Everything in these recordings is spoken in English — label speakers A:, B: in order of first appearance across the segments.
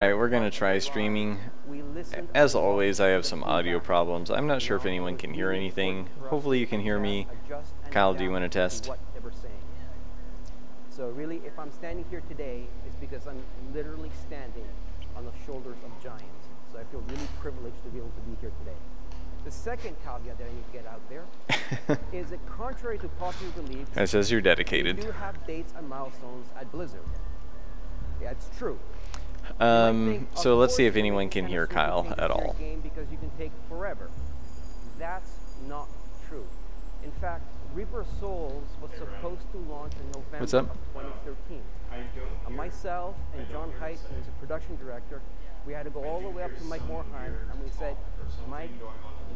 A: Alright, we're gonna try streaming. As always, I have some audio problems. I'm not sure if anyone can hear anything. Hopefully you can hear me. Kyle, do you want to test?
B: So really, if I'm standing here today, it's because I'm literally standing on the shoulders of giants. So I feel really privileged to be able to be here today. The second caveat that I need to get out there is that contrary to popular belief,
A: it says you're dedicated.
B: We do have dates and milestones at Blizzard. Yeah, it's true.
A: So let's see if anyone can hear Kyle at all.
B: Because you can take forever. That's not true. In fact, Reaper of Souls was supposed to launch in November
A: What's up?
B: of 2013. Myself and John Haidt, who's a production director, we had to go all the way up to Mike Morheim, and we said, Mike,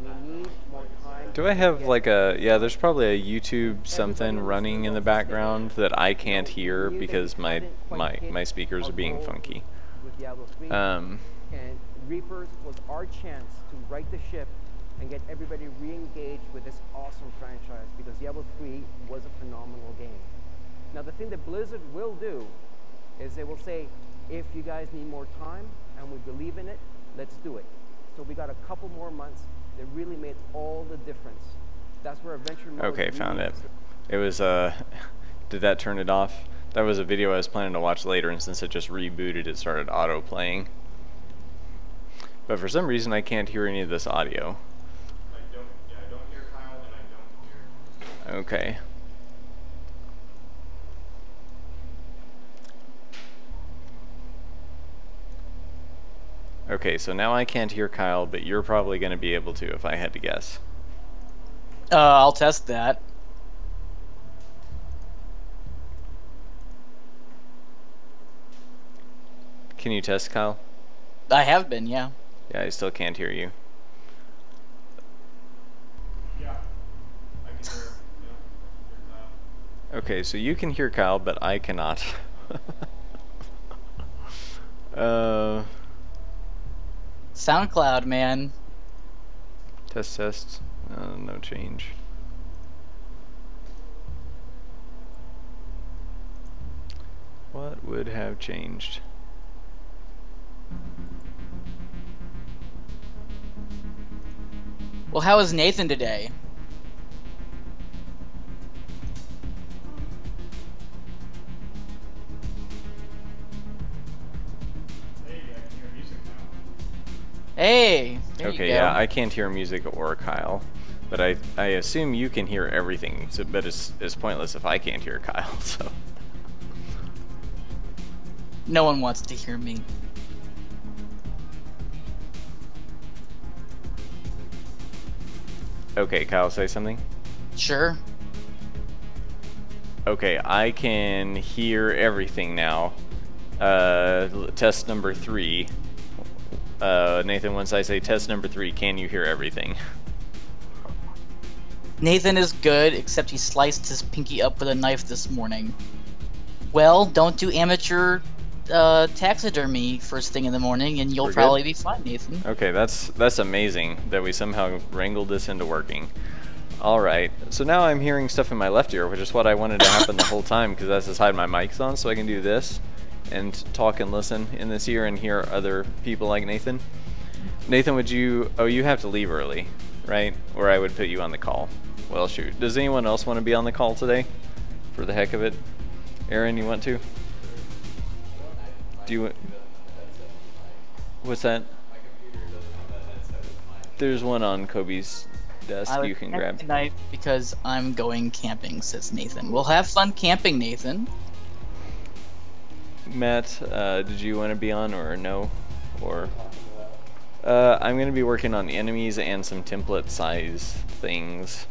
B: we need more time.
A: Do I have like a, yeah, there's probably a YouTube something running in the background that I can't hear because my speakers are being funky.
B: And Reapers was our chance to right the ship and get everybody re-engaged with this awesome franchise, because Diablo 3 was a phenomenal game. Now the thing that Blizzard will do is they will say, if you guys need more time and we believe in it, let's do it. So we got a couple more months that really made all the difference. That's where Adventure Mode
A: okay,
B: really
A: found it. It was, did that turn it off? That was a video I was planning to watch later, and since it just rebooted, it started auto-playing. But for some reason, I can't hear any of this audio.
C: I don't hear Kyle, and I don't hear...
A: Okay. Okay, so now I can't hear Kyle, but you're probably going to be able to if I had to guess.
D: I'll test that.
A: Can you test, Kyle?
D: I have been, yeah.
A: Yeah, I still can't hear you.
C: Yeah, I can hear, Kyle.
A: Okay, so you can hear Kyle, but I cannot.
D: SoundCloud, man.
A: Test. No change. What would have changed?
D: Well, how is Nathan today?
C: Hey, I can hear music now.
D: Hey, there you
A: Okay,
D: go.
A: yeah, I can't hear music or Kyle, but I assume you can hear everything. So, but it's pointless if I can't hear Kyle. So.
D: No one wants to hear me.
A: Okay, Kyle, say something.
D: Sure.
A: Okay, I can hear everything now. Test number 3. Nathan, once I say test number 3, can you hear everything?
D: Nathan is good, except he sliced his pinky up with a knife this morning. Well, don't do amateur taxidermy first thing in the morning, and you'll
A: We're
D: probably
A: good?
D: be fine, Nathan.
A: Okay, that's amazing that we somehow wrangled this into working. Alright, so now I'm hearing stuff in my left ear, which is what I wanted to happen the whole time, because that's just hide my mics on, so I can do this and talk and listen in this ear and hear other people like Nathan. Nathan, would you... Oh, you have to leave early, right? Or I would put you on the call. Well, shoot. Does anyone else want to be on the call today? For the heck of it? Aaron, you want to? Do you... What's that? There's one on Kobe's desk you can grab.
D: The knife because I'm going camping, says Nathan. We'll have fun camping, Nathan.
A: Matt, did you want to be on or no? Or I'm going to be working on enemies and some template size things.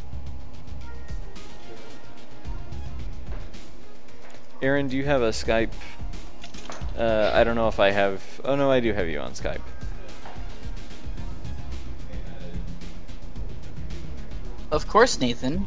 A: Aaron, do you have a Skype? I don't know if I have... Oh no, I do have you on Skype.
D: Of course, Nathan.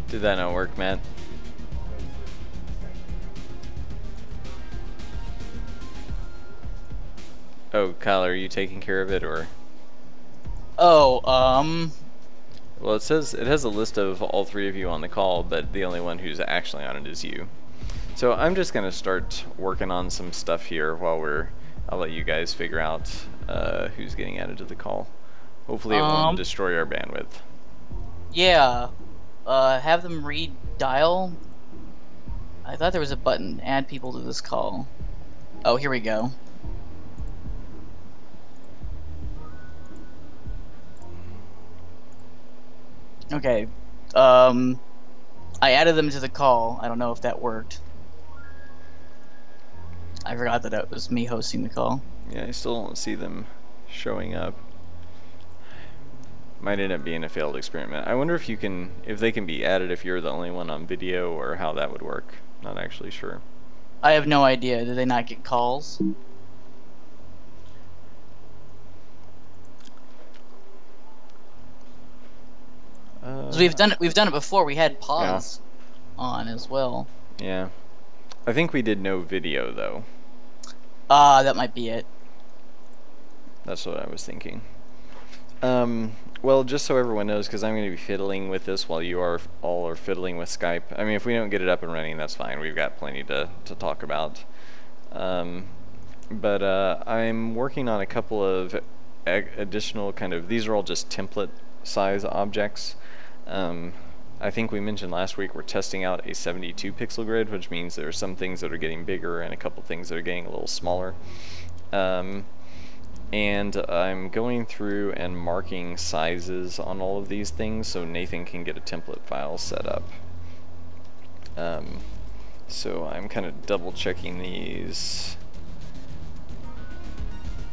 A: Did that not work, Matt? Oh, Kyle, are you taking care of it, or?
D: Oh,
A: Well, it says it has a list of all three of you on the call, but the only one who's actually on it is you. So I'm just gonna start working on some stuff here while I'll let you guys figure out who's getting added to the call. Hopefully it won't destroy our bandwidth.
D: yeah. Have them redial. I thought there was a button, add people to this call. Oh, here we go. Okay. I added them to the call. I don't know if that worked. I forgot that it was me hosting the call.
A: Yeah, I still don't see them showing up. Might end up being a failed experiment. I wonder if they can be added if you're the only one on video, or how that would work. Not actually sure.
D: I have no idea. Did they not get calls? We've done it before. We had pause on as well.
A: Yeah. I think we did no video though.
D: That might be it.
A: That's what I was thinking. Well, just so everyone knows, because I'm going to be fiddling with this while you all are fiddling with Skype. I mean, if we don't get it up and running, that's fine. We've got plenty to talk about. But I'm working on a couple of additional these are all just template size objects. I think we mentioned last week we're testing out a 72 pixel grid, which means there are some things that are getting bigger and a couple things that are getting a little smaller. And I'm going through and marking sizes on all of these things so Nathan can get a template file set up. So I'm kind of double checking these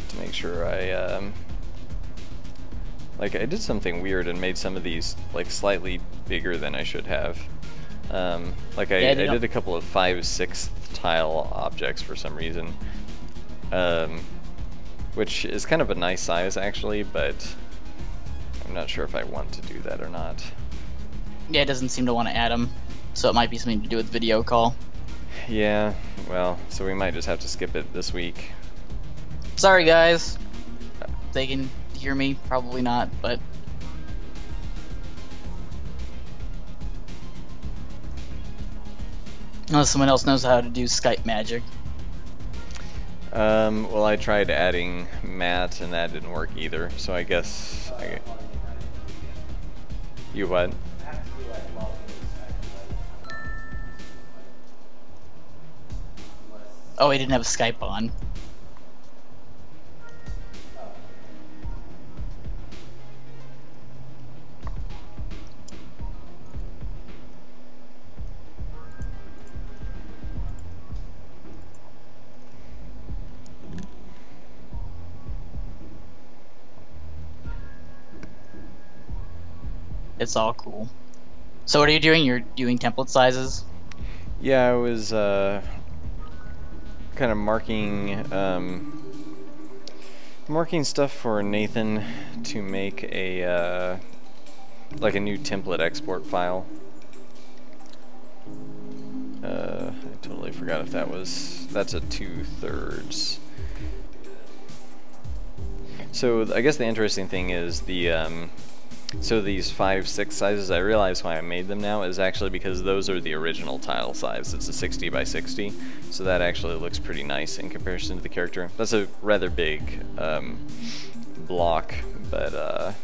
A: to make sure I did something weird and made some of these slightly bigger than I should have. I did a couple of 5/6 tile objects for some reason. Which is kind of a nice size actually, but I'm not sure if I want to do that or not.
D: Yeah, it doesn't seem to want to add them, so it might be something to do with video call.
A: Yeah, well, so we might just have to skip it this week.
D: Sorry guys. They can hear me, probably not, but... Unless someone else knows how to do Skype magic.
A: Well, I tried adding Matt and that didn't work either, so I guess you what?
D: Oh, he didn't have Skype on. It's all cool. So what are you doing? You're doing template sizes?
A: Yeah, I was kind of marking stuff for Nathan to make a a new template export file. I totally forgot if that's a 2/3. So I guess the interesting thing is so these 5/6 sizes, I realize why I made them now, is actually because those are the original tile size. It's a 60 by 60, so that actually looks pretty nice in comparison to the character. That's a rather big block, but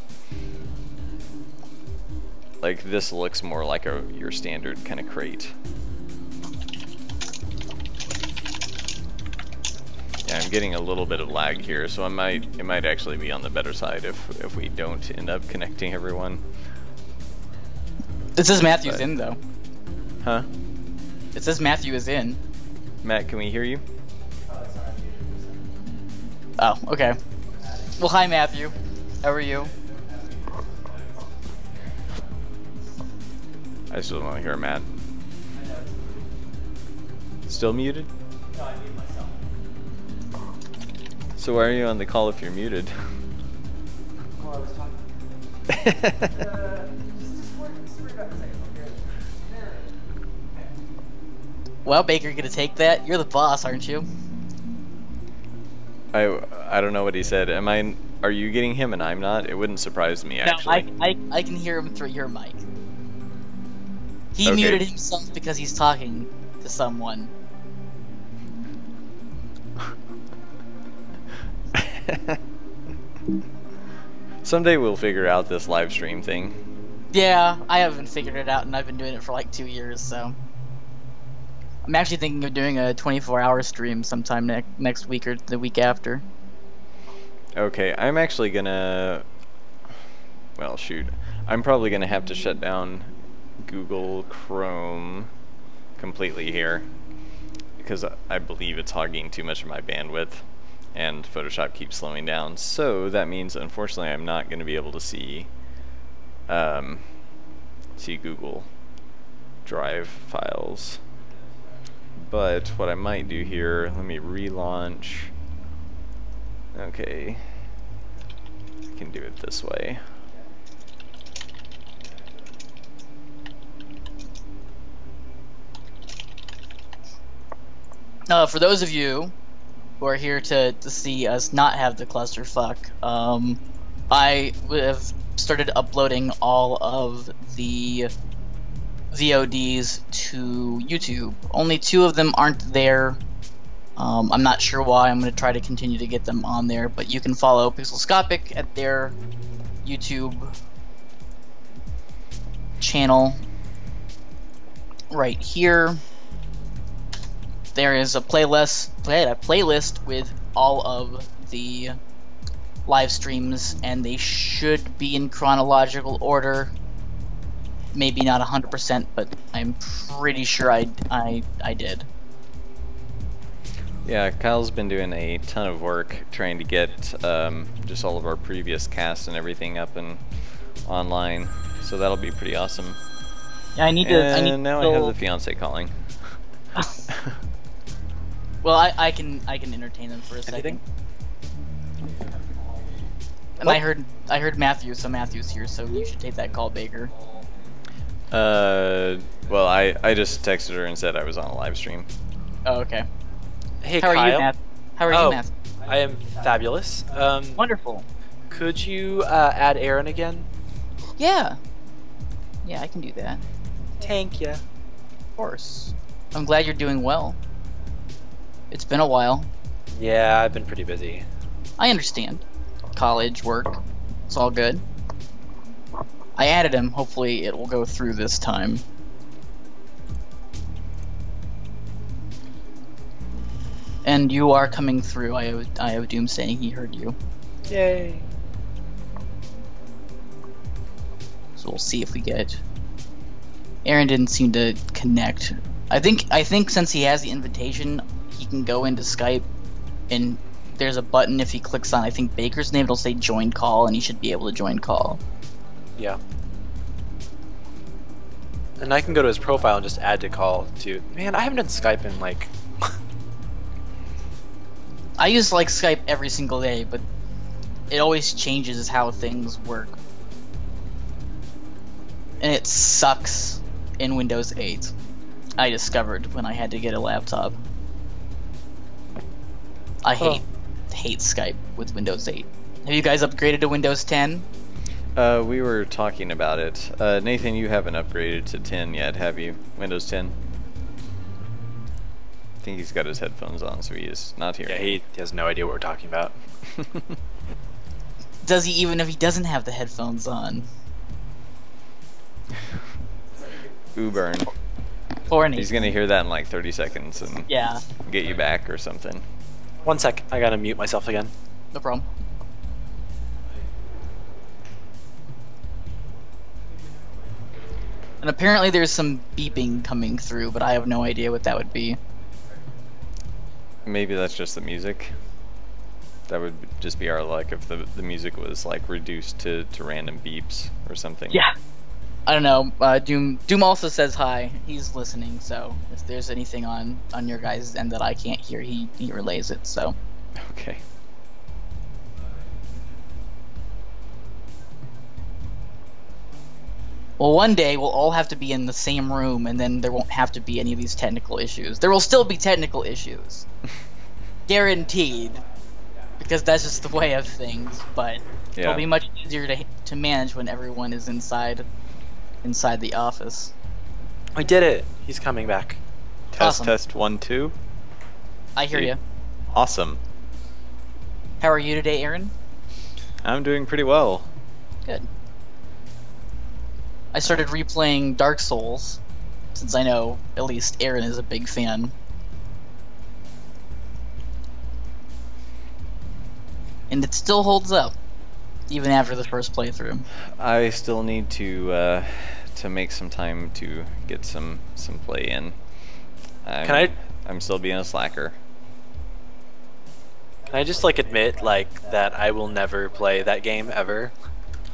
A: this looks more like your standard kind of crate. Yeah, I'm getting a little bit of lag here, so it might actually be on the better side if we don't end up connecting everyone.
D: It says Matthew's in though.
A: Huh?
D: It says Matthew is in.
A: Matt, can we hear you?
D: Oh, okay. Well, hi Matthew. How are you?
A: I still don't hear Matt. Still muted?
E: No, I muted myself.
A: So why are you on the call if you're muted?
E: Oh, I was talking. Just worry about a second. Okay.
D: Well, Baker, you gonna take that? You're the boss, aren't you?
A: I don't know what he said. Are you getting him and I'm not? It wouldn't surprise me, actually.
D: No, I can hear him through your mic. He
A: Okay.
D: muted himself because he's talking to someone.
A: Someday we'll figure out this live stream thing.
D: Yeah, I haven't figured it out, and I've been doing it for like 2 years, so... I'm actually thinking of doing a 24-hour stream sometime next week or the week after.
A: Okay, I'm actually gonna... Well, shoot. I'm probably gonna have to shut down Google Chrome completely here, because I believe it's hogging too much of my bandwidth, and Photoshop keeps slowing down. So that means, unfortunately, I'm not going to be able to see Google Drive files. But what I might do here, let me relaunch. Okay, I can do it this way.
D: For those of you who are here to see us not have the clusterfuck, I have started uploading all of the VODs to YouTube. Only 2 of them aren't there. I'm not sure why. I'm going to try to continue to get them on there, but you can follow Pixelscopic at their YouTube channel right here. There is a playlist with all of the live streams, and they should be in chronological order. Maybe not 100%, but I'm pretty sure I did.
A: Yeah, Kyle's been doing a ton of work trying to get just all of our previous casts and everything up and online, so that'll be pretty awesome.
D: Yeah, I need to.
A: Now I have the fiance calling.
D: Well, I can entertain them for a second. And I heard Matthew, so Matthew's here, so you should take that call, Baker.
A: Well, I just texted her and said I was on a live stream.
D: Oh, okay.
E: Hey,
D: How
E: Kyle.
D: are you, Matt? How are you, Matt?
E: I am fabulous.
D: Wonderful.
E: Could you add Aaron again?
D: Yeah. Yeah, I can do that.
E: Thank ya.
D: Of course. I'm glad you're doing well. It's been a while.
E: Yeah, I've been pretty busy.
D: I understand. College, work. It's all good. I added him. Hopefully it will go through this time. And you are coming through. I have Doom saying he heard you.
E: Yay.
D: So we'll see if we get... Aaron didn't seem to connect. I think since he has the invitation, he can go into Skype, and there's a button if he clicks on, I think, Baker's name, it'll say join call, and he should be able to join call.
E: Yeah. And I can go to his profile and just add to call too. Man, I haven't done Skype in like...
D: I use like Skype every single day, but it always changes how things work. And it sucks in Windows 8. I discovered when I had to get a laptop. I hate Skype with Windows 8. Have you guys upgraded to Windows 10?
A: We were talking about it. Nathan, you haven't upgraded to 10 yet, have you? Windows 10? I think he's got his headphones on, so he is not here.
E: Yeah, he has no idea what we're talking about.
D: Does he, even if he doesn't have the headphones on?
A: Burn.
D: Or anything.
A: He's gonna hear that in like 30 seconds and
D: Yeah,
A: get you back or something.
E: 1 sec, I gotta mute myself again.
D: no problem. And apparently there's some beeping coming through, but I have no idea what that would be.
A: Maybe that's just the music. That would just be our luck if the music was like reduced to random beeps or something.
D: Yeah. I don't know. Doom also says hi. He's listening, so if there's anything on your guys' end that I can't hear, he relays it. So.
A: Okay.
D: Well, one day we'll all have to be in the same room, and then there won't have to be any of these technical issues. There will still be technical issues. Guaranteed. Because that's just the way of things, but it'll be much easier to manage when everyone is inside the office.
E: We did it! He's coming back.
D: Awesome.
A: Test 1 2.
D: I hear you.
A: Awesome.
D: How are you today, Aaron?
A: I'm doing pretty well.
D: Good. I started replaying Dark Souls, since I know at least Aaron is a big fan. And it still holds up, even after the first playthrough.
A: I still need to make some time to get some play in. I'm still being a slacker.
E: Can I just like admit like that I will never play that game ever?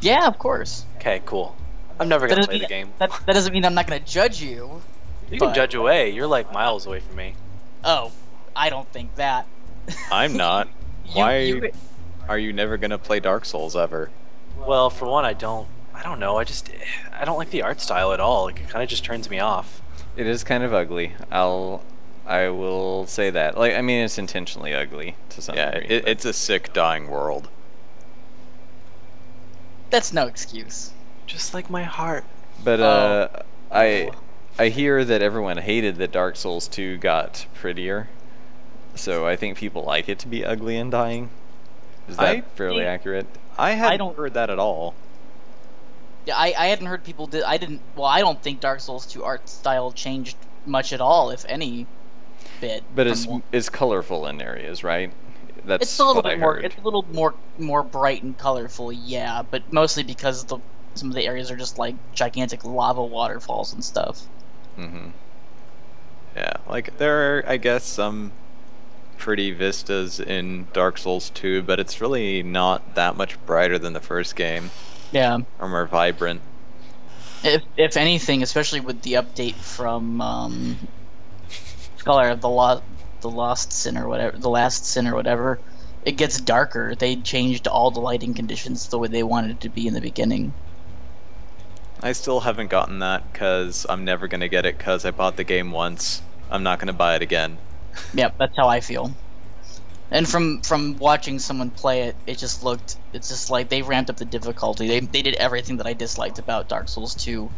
D: Yeah, of course.
E: Okay, cool. I'm never gonna play the game.
D: That doesn't mean I'm not gonna judge you.
E: You can judge away. You're like miles away from me.
D: Oh, I don't think that.
A: I'm not. Why are you never gonna play Dark Souls ever?
E: Well, for one, I don't know. I don't like the art style at all. Like, it kind of just turns me off.
A: It is kind of ugly. I will say that. Like, I mean, it's intentionally ugly to some degree. Yeah, it's a sick, dying world.
D: That's no excuse.
E: Just like my heart.
A: But I hear that everyone hated that Dark Souls 2 got prettier. So I think people like it to be ugly and dying. Is that fairly accurate? I hadn't heard that at all.
D: Yeah, I hadn't heard people did. I don't think Dark Souls 2 art style changed much at all, if any bit.
A: But it's colorful in areas, right? That's
D: it's a little bit more.
A: Heard.
D: It's a little more bright and colorful, yeah. But mostly because some of the areas are just like gigantic lava waterfalls and stuff.
A: Mm-hmm. Yeah, like there are, I guess, some pretty vistas in Dark Souls 2, but it's really not that much brighter than the first game.
D: Yeah.
A: Or more vibrant.
D: If anything, especially with the update from Scholar of the Last Sin or whatever, it gets darker. They changed all the lighting conditions the way they wanted it to be in the beginning.
A: I still haven't gotten that because I'm never gonna get it because I bought the game once. I'm not gonna buy it again.
D: Yep, that's how I feel. And from watching someone play it, it's just like they ramped up the difficulty. They did everything that I disliked about Dark Souls 2,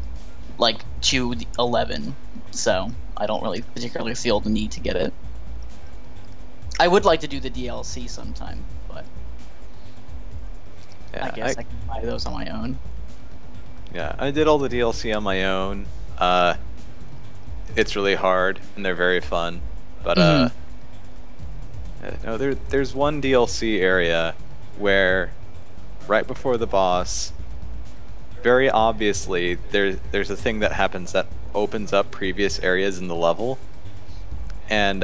D: like to 11. So I don't really particularly feel the need to get it. I would like to do the DLC sometime, but yeah, I guess I can buy those on my own.
A: Yeah, I did all the DLC on my own. It's really hard, and they're very fun. But no, there's one DLC area where, right before the boss, very obviously there's a thing that happens that opens up previous areas in the level, and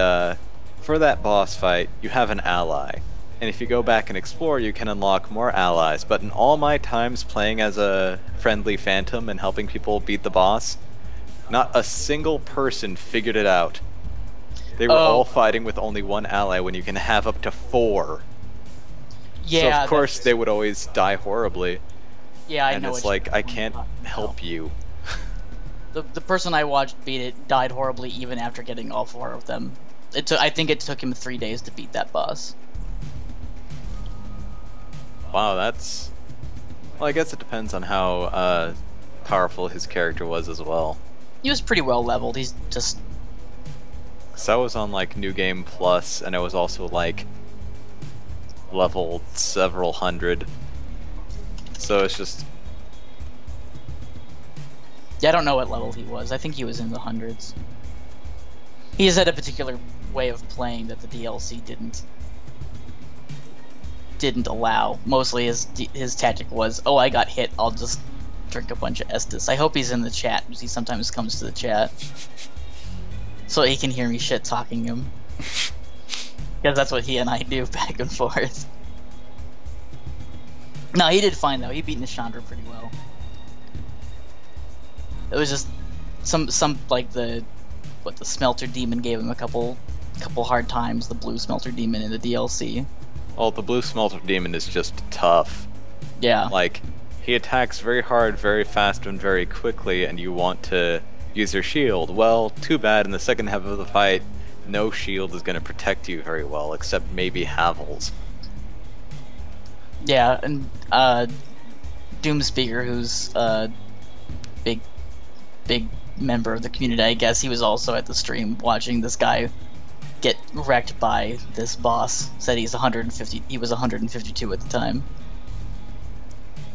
A: for that boss fight you have an ally, and if you go back and explore you can unlock more allies. But in all my times playing as a friendly phantom and helping people beat the boss, not a single person figured it out. They were all fighting with only one ally when you can have up to 4.
D: Yeah.
A: So of course they would always die horribly.
D: Yeah, I know.
A: And it's like, I can't help you.
D: The person I watched beat it died horribly even after getting all 4 of them. I think it took him 3 days to beat that boss.
A: Wow, that's... Well, I guess it depends on how powerful his character was as well.
D: He was pretty well leveled. He's just...
A: So I was on like New Game Plus, and I was also like level several hundred. So it's just...
D: Yeah, I don't know what level he was. I think he was in the hundreds. He has had a particular way of playing that the DLC didn't allow. Mostly his tactic was, oh, I got hit, I'll just drink a bunch of Estus. I hope he's in the chat, because he sometimes comes to the chat. So he can hear me shit-talking him. Because that's what he and I do back and forth. No, he did fine though. He beat Nishandra pretty well. It was just some like the Smelter Demon gave him a couple hard times. The Blue Smelter Demon in the DLC.
A: Well, the Blue Smelter Demon is just tough.
D: Yeah.
A: Like, he attacks very hard, very fast, and very quickly, and you want to use your shield. Well, too bad, in the second half of the fight, no shield is going to protect you very well, except maybe Havel's.
D: Yeah, and Doomspeaker, who's a big member of the community, I guess, he was also at the stream watching this guy get wrecked by this boss. Said he was 152 at the time.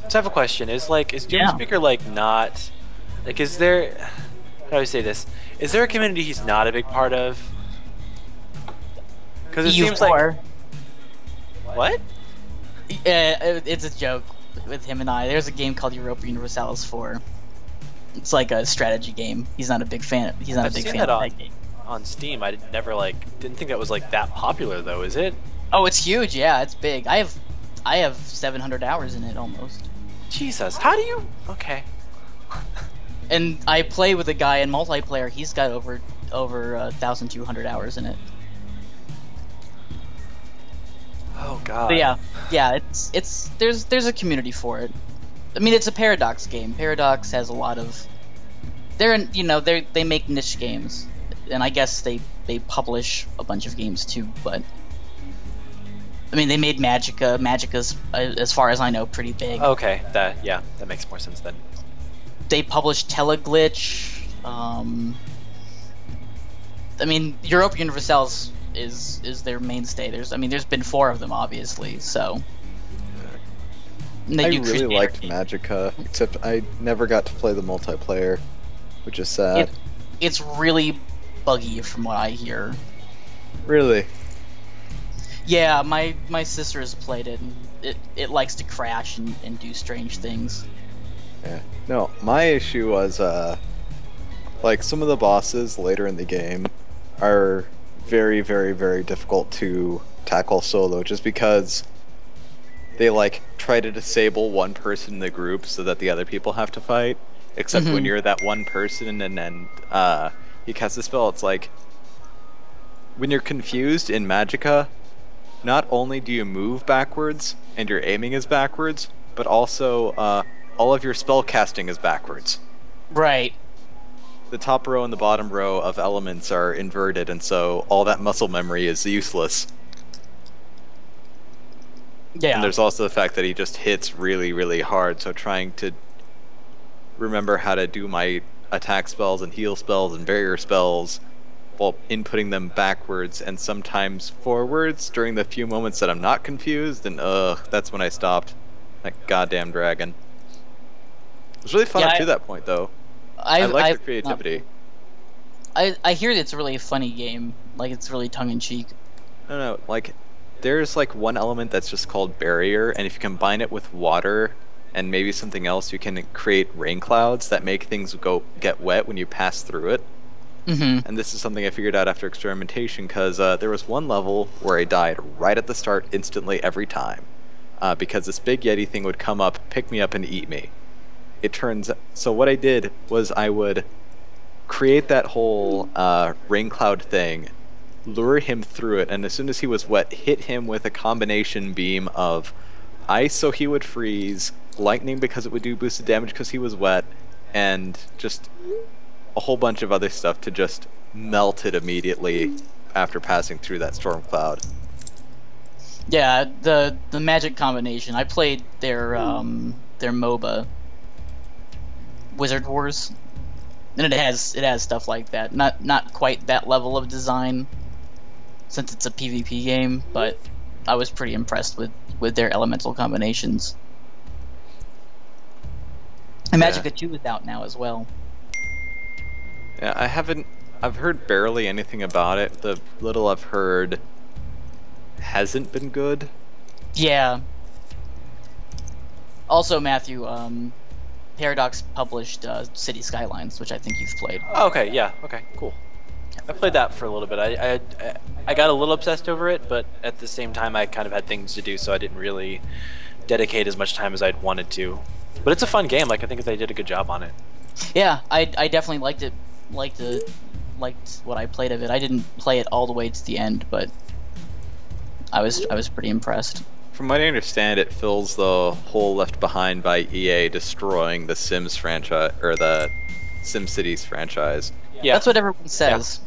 E: So I have a question. Is Doomspeaker like not like is there how do I say this? Is there a community he's not a big part of? Because it seems like what?
D: It's a joke with him and I. There's a game called Europa Universalis 4. It's like a strategy game. He's not a big fan. He's not a big fan of that game.
E: On Steam, I never didn't think that was like that popular though. Is it?
D: Oh, it's huge. Yeah, it's big. I have 700 hours in it almost.
E: Jesus, how do you? Okay.
D: And I play with a guy in multiplayer. He's got over 1,200 hours in it.
E: Oh God.
D: But yeah. There's a community for it. I mean, it's a Paradox game. Paradox has a lot of. They make niche games, and I guess they publish a bunch of games too. But I mean, they made Magicka. Magicka's, as far as I know, pretty big.
E: Okay, that makes more sense then.
D: They published Teleglitch. I mean, Europa Universalis is their mainstay. There's been 4 of them, obviously. So.
F: I really liked Magicka, except I never got to play the multiplayer, which is sad.
D: It's really buggy from what I hear.
F: Really?
D: Yeah, my sister has played it, and it likes to crash and do strange things.
F: Yeah. No, my issue was, like, some of the bosses later in the game are very, very, very difficult to tackle solo, just because they, like, try to disable one person in the group so that the other people have to fight. Except when you're that one person and then you cast a spell, it's like, when you're confused in Magicka, not only do you move backwards and your aiming is backwards, but also all of your spell casting is backwards.
D: Right.
A: The top row and the bottom row of elements are inverted, and so all that muscle memory is useless.
D: Yeah.
A: And there's also the fact that he just hits really, really hard, so trying to remember how to do my attack spells and heal spells and barrier spells while inputting them backwards and sometimes forwards during the few moments that I'm not confused, and that's when I stopped. That goddamn dragon. It was really fun up to that point, though. I like the creativity.
D: I hear that it's a really funny game. Like, it's really tongue-in-cheek.
A: I don't know, like, there's like one element that's just called barrier, and if you combine it with water and maybe something else, you can create rain clouds that make things get wet when you pass through it. And this is something I figured out after experimentation, because there was one level where I died right at the start instantly every time, because this big Yeti thing would come up, pick me up, and eat me. So what I did was I would create that whole rain cloud thing, lure him through it, and as soon as he was wet, hit him with a combination beam of ice so he would freeze, lightning because it would do boosted damage because he was wet, and just a whole bunch of other stuff to just melt it immediately after passing through that storm cloud.
D: Yeah, the magic combination. I played their MOBA, Wizard Wars, and it has stuff like that. Not quite that level of design, since it's a PvP game, but I was pretty impressed with their elemental combinations. And Magicka 2 is out now as well.
A: Yeah, I've heard barely anything about it. The little I've heard hasn't been good.
D: Yeah. Also, Matthew, Paradox published City Skylines, which I think you've played.
E: Oh, okay, yeah, okay, cool. I played that for a little bit. I got a little obsessed over it, but at the same time I kind of had things to do, so I didn't really dedicate as much time as I'd wanted to. But it's a fun game. Like, I think they did a good job on it.
D: Yeah, I definitely liked it. Liked what I played of it. I didn't play it all the way to the end, but I was pretty impressed.
F: From what I understand, it fills the hole left behind by EA destroying the Sims franchise or the SimCities franchise.
E: Yeah.
D: That's what everyone says.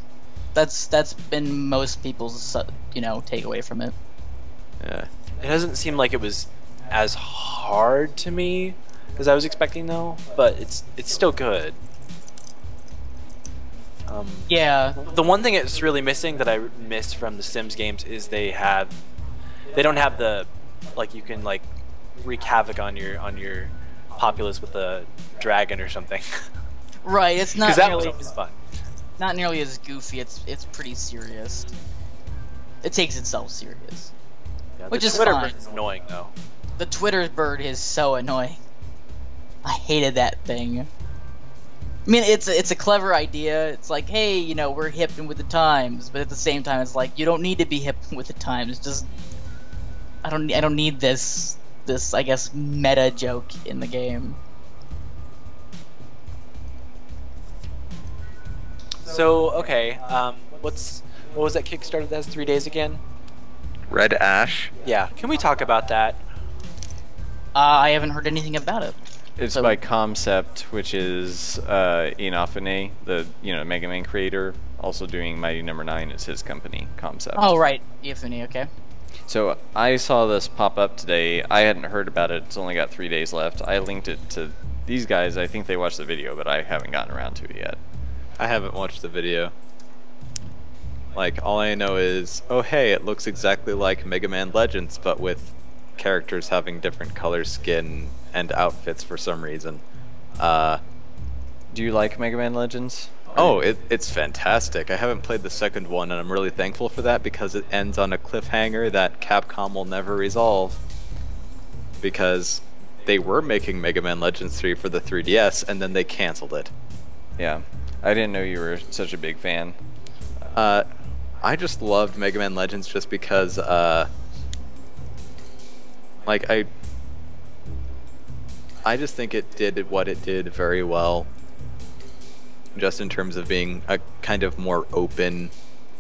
D: That's been most people's takeaway from it.
F: Yeah.
E: It doesn't seem like it was as hard to me as I was expecting, though. But it's still good.
D: Yeah.
E: The one thing it's really missing that I miss from the Sims games is they don't have the you can wreak havoc on your populace with a dragon or something.
D: Right. It's not
E: Because that
D: nearly
E: was fun.
D: not nearly as goofy. It's pretty serious. It takes itself serious.
E: Yeah,
D: Which
E: the
D: is
E: Twitter
D: fine.
E: bird's annoying though.
D: The Twitter bird is so annoying. I hated that thing. I mean, it's a clever idea. It's like, hey, we're hip and with the times, but at the same time, it's like you don't need to be hip and with the times. Just I don't need this I guess meta joke in the game.
E: So okay, what was that Kickstarter that has 3 days again?
F: Red Ash.
E: Yeah, can we talk about that?
D: I haven't heard anything about it.
A: It's
D: So-
A: by Concept, which is Inafune, the Mega Man creator, also doing Mighty Number 9. It's his company, Concept.
D: Oh right, Euphony, okay.
A: So I saw this pop up today. I hadn't heard about it. It's only got 3 days left. I linked it to these guys. I think they watched the video, but I haven't gotten around to it yet.
F: I haven't watched the video. All I know is, oh hey, it looks exactly like Mega Man Legends, but with characters having different color skin and outfits for some reason.
A: Do you like Mega Man Legends?
F: Oh, it's fantastic. I haven't played the second one, and I'm really thankful for that because it ends on a cliffhanger that Capcom will never resolve. Because they were making Mega Man Legends 3 for the 3DS, and then they canceled it.
A: Yeah. I didn't know you were such a big fan.
F: I just loved Mega Man Legends just because, I just think it did what it did very well. Just in terms of being a kind of more open,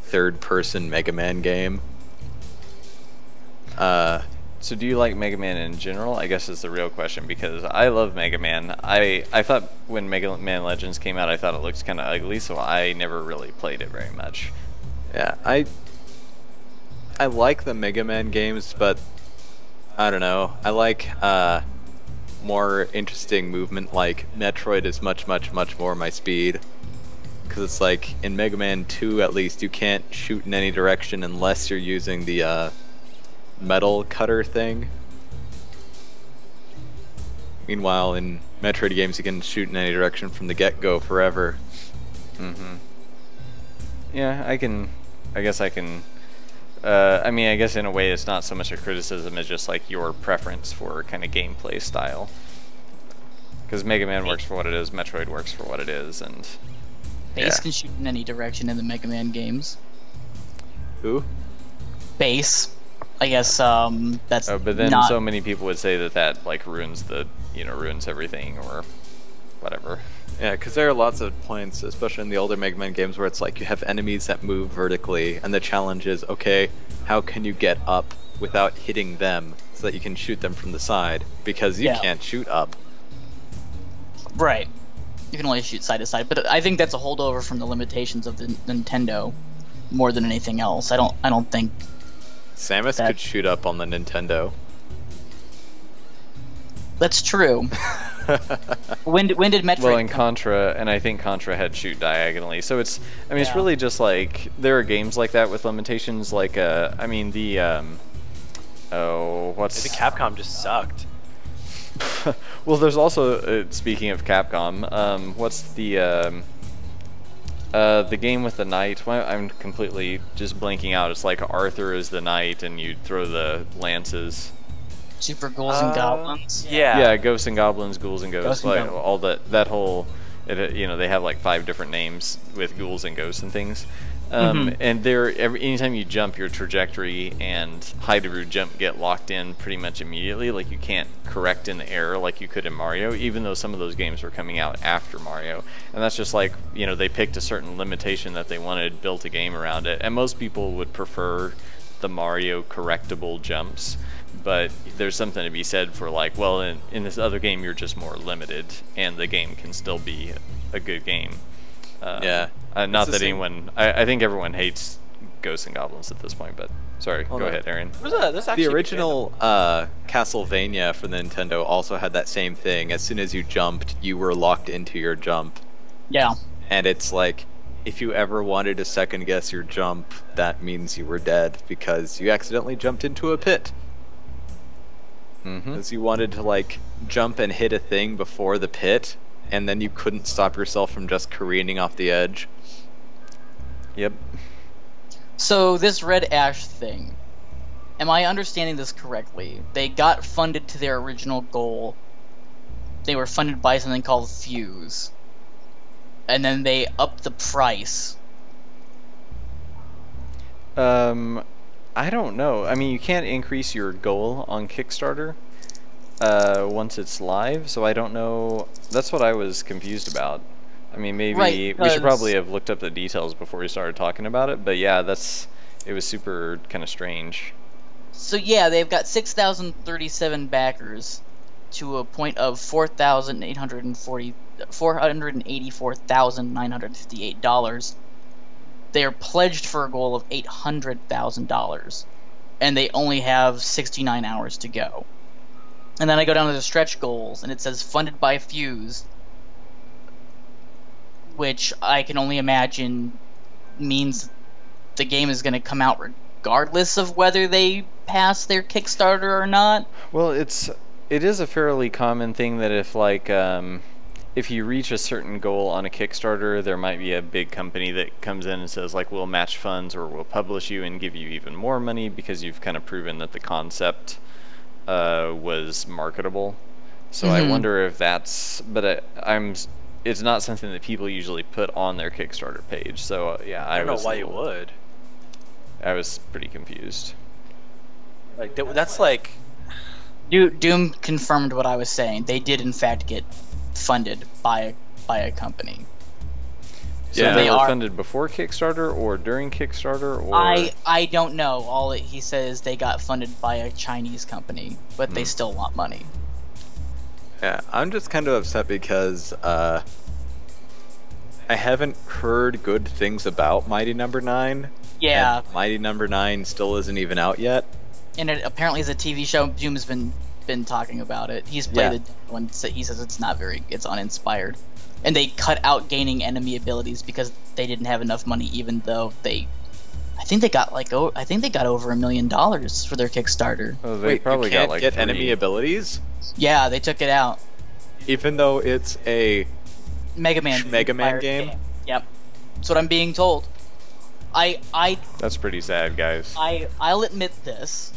F: third-person Mega Man game.
A: So do you like Mega Man in general? I guess is the real question, because I love Mega Man. I thought when Mega Man Legends came out, I thought it looked kind of ugly, so I never really played it very much.
F: Yeah, I like the Mega Man games, but I don't know. I like more interesting movement. Like Metroid is much more my speed. Because it's like in Mega Man 2, at least, you can't shoot in any direction unless you're using the metal cutter thing. Meanwhile, in Metroid games, you can shoot in any direction from the get-go forever.
A: Mm-hmm. Yeah, I guess I can. I mean, I guess in a way it's not so much a criticism as just like your preference for kind of gameplay style. Because Mega Man works for what it is, Metroid works for what it is, and...
D: Base
A: Yeah.
D: can shoot in any direction in the Mega Man games.
F: Who?
D: Base. I guess that's
A: Oh, but then
D: not...
A: so many people would say that like ruins the, ruins everything or whatever.
F: Yeah, because there are lots of points, especially in the older Mega Man games, where it's like you have enemies that move vertically, and the challenge is, okay, how can you get up without hitting them so that you can shoot them from the side? Because you
D: Yeah.
F: can't shoot up.
D: Right. You can only shoot side to side, but I think that's a holdover from the limitations of the Nintendo more than anything else. I don't think
F: Samus
D: That-
F: could shoot up on the Nintendo.
D: that's true. When did Metroid
A: Well, in
D: come-
A: Contra, and I think Contra had shoot diagonally, so it's, I mean, it's
D: Yeah.
A: really just like, there are games like that with limitations, like, I mean, the, oh, what's...
E: Maybe Capcom just sucked.
A: Well, there's also, speaking of Capcom, what's the game with the knight? Well, I'm completely just blanking out. It's like Arthur is the knight, and you throw the lances.
D: Super Ghouls and Goblins?
E: Yeah.
A: Yeah, Ghosts and Goblins, Ghouls and Ghosts,
D: Ghosts and
A: like
D: Goblins.
A: all that whole, they have like 5 different names with ghouls and ghosts and things. And anytime you jump, your trajectory and height of your jump get locked in pretty much immediately. Like you can't correct in the air like you could in Mario, even though some of those games were coming out after Mario. And that's just like, they picked a certain limitation that they wanted, built a game around it. And most people would prefer the Mario correctable jumps. but there's something to be said for like, well, in this other game you're just more limited, and the game can still be a good game.
E: Yeah.
A: Not that anyone, I think everyone hates Ghosts and Goblins at this point, but sorry, go ahead, Aaron.
E: The
F: original Castlevania for the Nintendo also had that same thing. As soon as you jumped, you were locked into your jump.
D: Yeah.
F: And it's like, if you ever wanted to second guess your jump, that means you were dead because you accidentally jumped into a pit. Because you wanted to like jump and hit a thing before the pit, and then you couldn't stop yourself from just careening off the edge.
A: Yep.
D: So this Red Ash thing, am I understanding this correctly? They got funded to their original goal. They were funded by something called Fuse. And then they upped the price.
A: I don't know. I mean, you can't increase your goal on Kickstarter once it's live, so I don't know. That's what I was confused about. I mean, maybe we should probably have looked up the details before we started talking about it, but yeah, it was super kind of strange.
D: So yeah, they've got 6,037 backers to a point of $484,958. They are pledged for a goal of $800,000, and they only have 69 hours to go. And then I go down to the stretch goals, and it says funded by Fuse, which I can only imagine means the game is going to come out regardless of whether they pass their Kickstarter or not.
A: Well, it is a fairly common thing that if you reach a certain goal on a Kickstarter, there might be a big company that comes in and says like, we'll match funds or we'll publish you and give you even more money because you've kind of proven that the concept was marketable. So I wonder if that's, but it's not something that people usually put on their Kickstarter page. So yeah,
E: I don't know why you would.
A: I was pretty confused.
E: Like that's like.
D: Doom confirmed what I was saying. They did in fact get funded by a company.
A: So
D: yeah,
A: they were funded before Kickstarter or during Kickstarter, or
D: I don't know. All he says they got funded by a Chinese company, but they still want money.
F: Yeah, I'm just kind of upset because I haven't heard good things about Mighty Number 9.
D: Yeah.
F: And Mighty Number 9 still isn't even out yet.
D: And it apparently is a TV show. Doom has been talking about it. He's played one. He says it's uninspired, and they cut out gaining enemy abilities because they didn't have enough money. Even though I think they got over $1 million for their Kickstarter.
A: Oh, they
F: Wait,
A: probably
F: you can't
A: got like
F: get
A: 3.
F: enemy abilities?
D: Yeah, they took it out.
F: Even though it's a
D: Mega Man
F: game?
D: Yep, that's what I'm being told.
A: That's pretty sad, guys.
D: I'll admit this.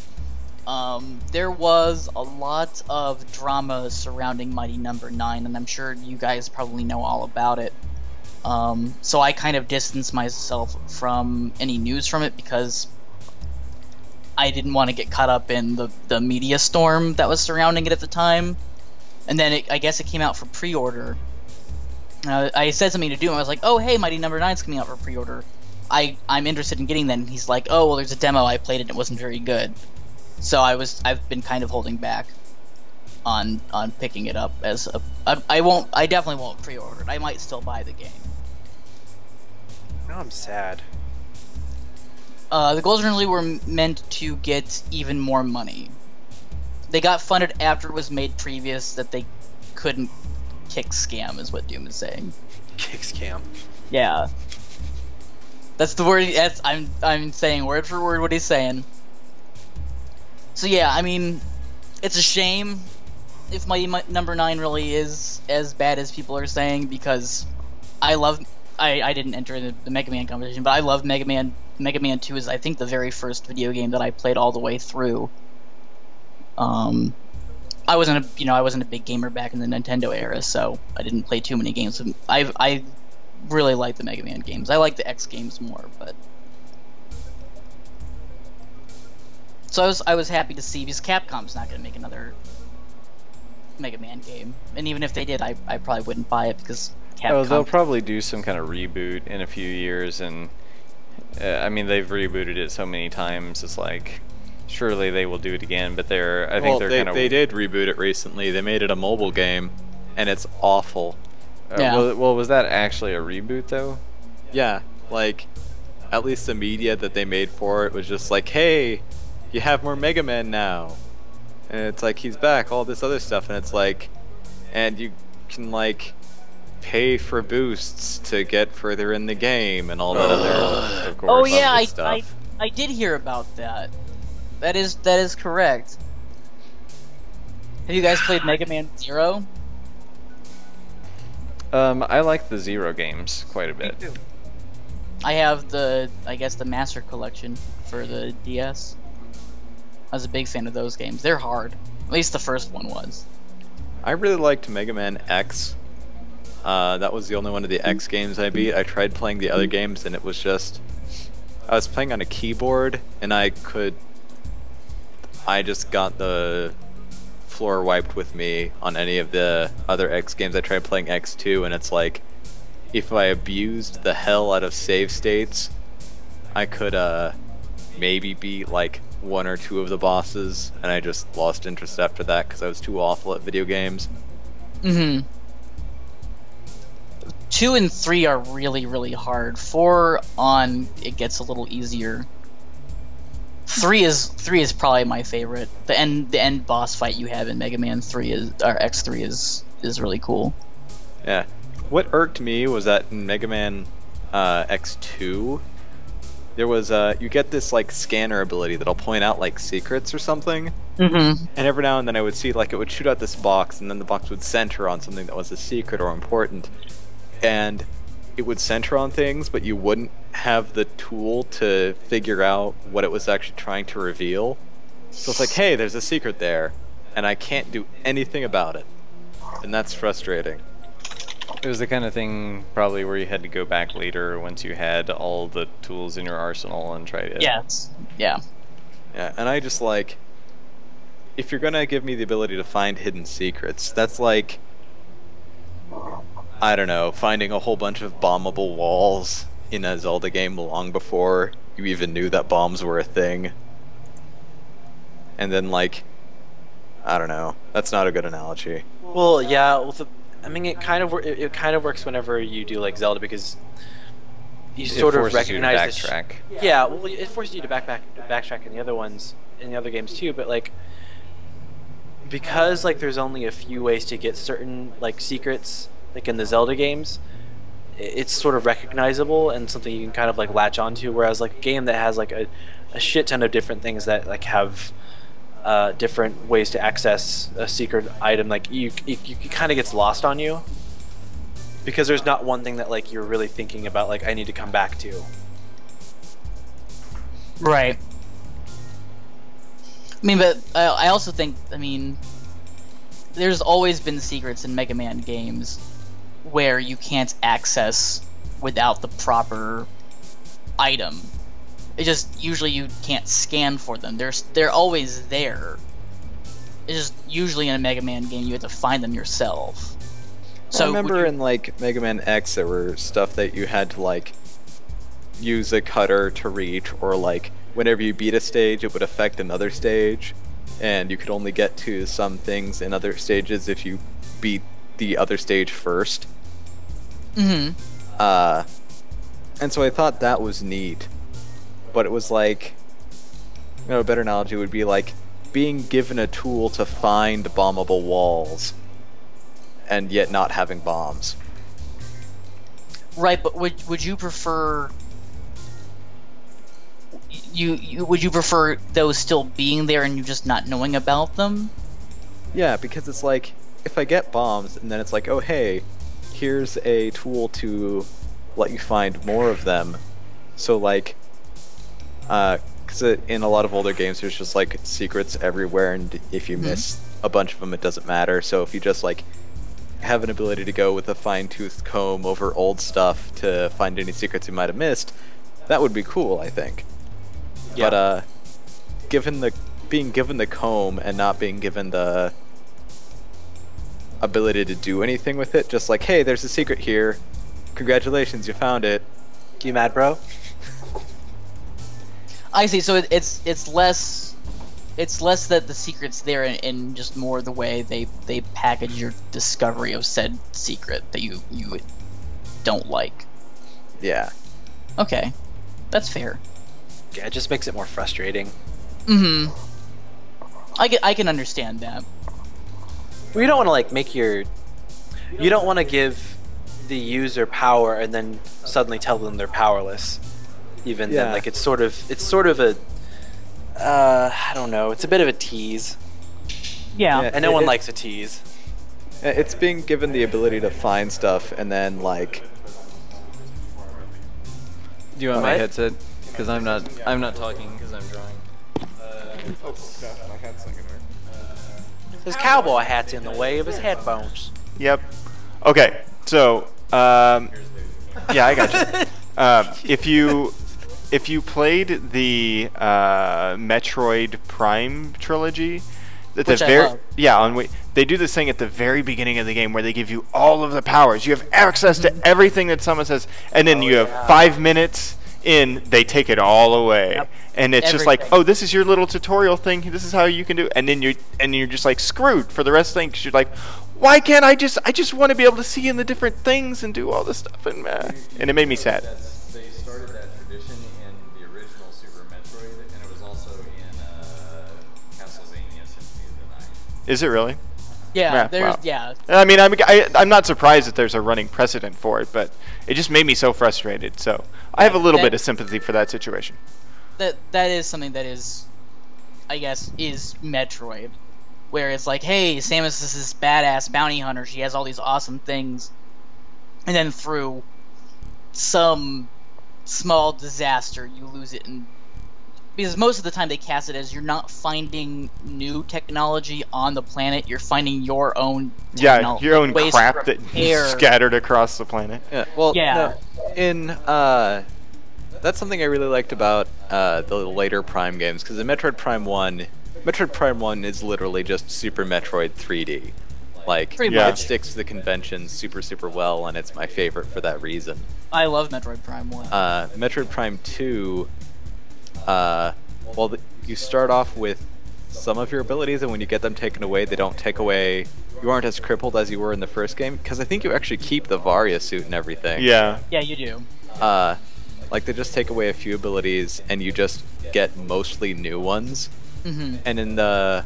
D: There was a lot of drama surrounding Mighty Number 9, and I'm sure you guys probably know all about it. So I kind of distanced myself from any news from it because I didn't want to get caught up in the media storm that was surrounding it at the time. And then I guess it came out for pre-order. I said something to Doom. I was like, "Oh, hey, Mighty Number 9's coming out for pre-order. I'm interested in getting that." And he's like, "Oh, well, there's a demo. I played it. And it wasn't very good." So I've been kind of holding back on picking it up as I definitely won't pre-order it. I might still buy the game.
E: Now I'm sad.
D: The goals originally were meant to get even more money. They got funded after it was made previous that they couldn't kick scam, is what Doom is saying.
E: Kick scam.
D: Yeah. That's the word. I'm saying word for word what he's saying. So yeah, I mean, it's a shame if Mighty Number 9 really is as bad as people are saying, because I didn't enter the Mega Man competition, but I love Mega Man. Mega Man 2 is, I think, the very first video game that I played all the way through. I wasn't a big gamer back in the Nintendo era, so I didn't play too many games. I really like the Mega Man games. I like the X games more, but so I was happy to see, because Capcom's not going to make another Mega Man game, and even if they did, I probably wouldn't buy it because Capcom.
A: Oh, they'll probably do some kind of reboot in a few years, and I mean, they've rebooted it so many times. It's like surely they will do it again. But I think
F: Well,
A: they're
F: they,
A: kind of.
F: they did reboot it recently. They made it a mobile game, and it's awful.
D: Yeah.
A: Well, was that actually a reboot though?
F: Yeah, like, at least the media that they made for it was just like, hey, you have more Mega Man now. And it's like, he's back, all this other stuff, and it's like, and you can, like, pay for boosts to get further in the game and all that other, of course,
D: Oh yeah,
F: other
D: I
F: stuff.
D: did hear about that. That is correct. Have you guys played Mega Man Zero?
A: I like the Zero games quite a bit.
D: I have the Master Collection for the DS. I was a big fan of those games. They're hard. At least the first one was.
F: I really liked Mega Man X. That was the only one of the X games I beat. I tried playing the other games and it was just... I was playing on a keyboard and I just got the floor wiped with me on any of the other X games. I tried playing X2 and it's like, if I abused the hell out of save states, I could maybe beat like one or two of the bosses, and I just lost interest after that because I was too awful at video games.
D: Mm-hmm. 2 and 3 are really, really hard. 4 on, it gets a little easier. 3 is probably my favorite. The end boss fight you have in Mega Man 3 X3 is really cool.
F: Yeah. What irked me was that in Mega Man X2, there was you get this like scanner ability that'll point out like secrets or something.
D: Mm-hmm.
F: And every now and then I would see like it would shoot out this box, and then the box would center on something that was a secret or important. And it would center on things, but you wouldn't have the tool to figure out what it was actually trying to reveal. So it's like, hey, there's a secret there, and I can't do anything about it. And that's frustrating.
A: It was the kind of thing probably where you had to go back later once you had all the tools in your arsenal and try to...
D: Yes. Yeah.
F: Yeah, and I just like... If you're gonna give me the ability to find hidden secrets, that's like... I don't know, finding a whole bunch of bombable walls in a Zelda game long before you even knew that bombs were a thing. And then like... I don't know. That's not a good analogy.
E: Well, yeah. Well, I mean, it kind of works whenever you do like Zelda because you sort of recognize
A: you to backtrack.
E: Yeah, well, it forces you to backtrack in the other ones, in the other games too. But like, because like there's only a few ways to get certain like secrets, like in the Zelda games, it's sort of recognizable and something you can kind of like latch onto. Whereas like a game that has like a shit ton of different things that like have different ways to access a secret item, like you kind of gets lost on you because there's not one thing that like you're really thinking about, like I need to come back to.
D: Right. I mean, but I also think, I mean, there's always been secrets in Mega Man games where you can't access without the proper item. It just usually you can't scan for them. They're always there. It's just usually in a Mega Man game you have to find them yourself. So
F: I remember in like Mega Man X there were stuff that you had to like use a cutter to reach, or like whenever you beat a stage it would affect another stage, and you could only get to some things in other stages if you beat the other stage first.
D: Mm-hmm.
F: And so I thought that was neat. But it was like, you know, a better analogy would be like being given a tool to find bombable walls and yet not having bombs.
D: Right, but would you prefer would you prefer those still being there and you just not knowing about them?
F: Yeah, because it's like if I get bombs and then it's like, oh hey, here's a tool to let you find more of them. So like because in a lot of older games there's just like secrets everywhere, and if you miss a bunch of them it doesn't matter. So if you just like have an ability to go with a fine-toothed comb over old stuff to find any secrets you might have missed, that would be cool, I think.
E: Yeah.
F: But being given the comb and not being given the ability to do anything with it, just like, hey, there's a secret here, congratulations, you found it.
E: You mad, bro?
D: I see. So it's less It's less that the secret's there and just more the way they package your discovery of said secret that you don't like.
F: Yeah.
D: Okay, that's fair.
E: Yeah, it just makes it more frustrating.
D: Mm-hmm. I can understand that.
E: Well, you don't want to like make your. You don't want to give the user power and then suddenly tell them they're powerless. Even then, like it's sort of a. I don't know. It's a bit of a tease,
D: Yeah.
E: and no one likes a tease.
F: It's being given the ability to find stuff and then like.
A: Do you want my
E: What?
A: headset? Because I'm not talking because I'm drawing.
C: Oh, God, my head's not gonna work.
E: His cowboy hat's in the way of his headphones.
C: Yep. Okay, so, yeah, I got you. If you played the Metroid Prime trilogy, at the
D: Which I love.
C: they do this thing at the very beginning of the game where they give you all of the powers. You have access to everything that someone says, and then you have 5 minutes in, they take it all away.
D: Yep.
C: And it's just like, oh, this is your little tutorial thing. This is how you can do it. And then you're just like screwed for the rest of the thing because you're like, why can't I just want to be able to see in the different things and do all this stuff and it made me sad.
A: They started that tradition in the original Super Metroid, and it was also in Castlevania Symphony of the Night.
C: Is it really?
D: Yeah,
C: wow.
D: yeah.
C: I mean, I'm not surprised that there's a running precedent for it, but it just made me so frustrated. So I have a little bit of sympathy for that situation.
D: That is something that is, I guess, is Metroid, where it's like, hey, Samus is this badass bounty hunter. She has all these awesome things, and then through some small disaster, you lose it. And because most of the time they cast it as you're not finding new technology on the planet, you're finding your own
C: Your own
D: ways
C: crap
D: to
C: that
D: repair.
C: scattered across the planet.
F: Yeah. Well,
D: Yeah.
F: no, in that's something I really liked about the later Prime games, because in Metroid Prime 1 is literally just Super Metroid 3D. Like,
D: Pretty
C: Yeah.
F: it
D: much.
F: sticks to the conventions super well, and it's my favorite for that reason.
D: I love Metroid Prime 1.
F: Metroid Prime 2, you start off with some of your abilities, and when you get them taken away, they don't take away. You aren't as crippled as you were in the first game, because I think you actually keep the Varia suit and everything.
C: Yeah.
D: Yeah, you do.
F: Like, they just take away a few abilities, and you just get mostly new ones.
D: Mm-hmm.
F: And in the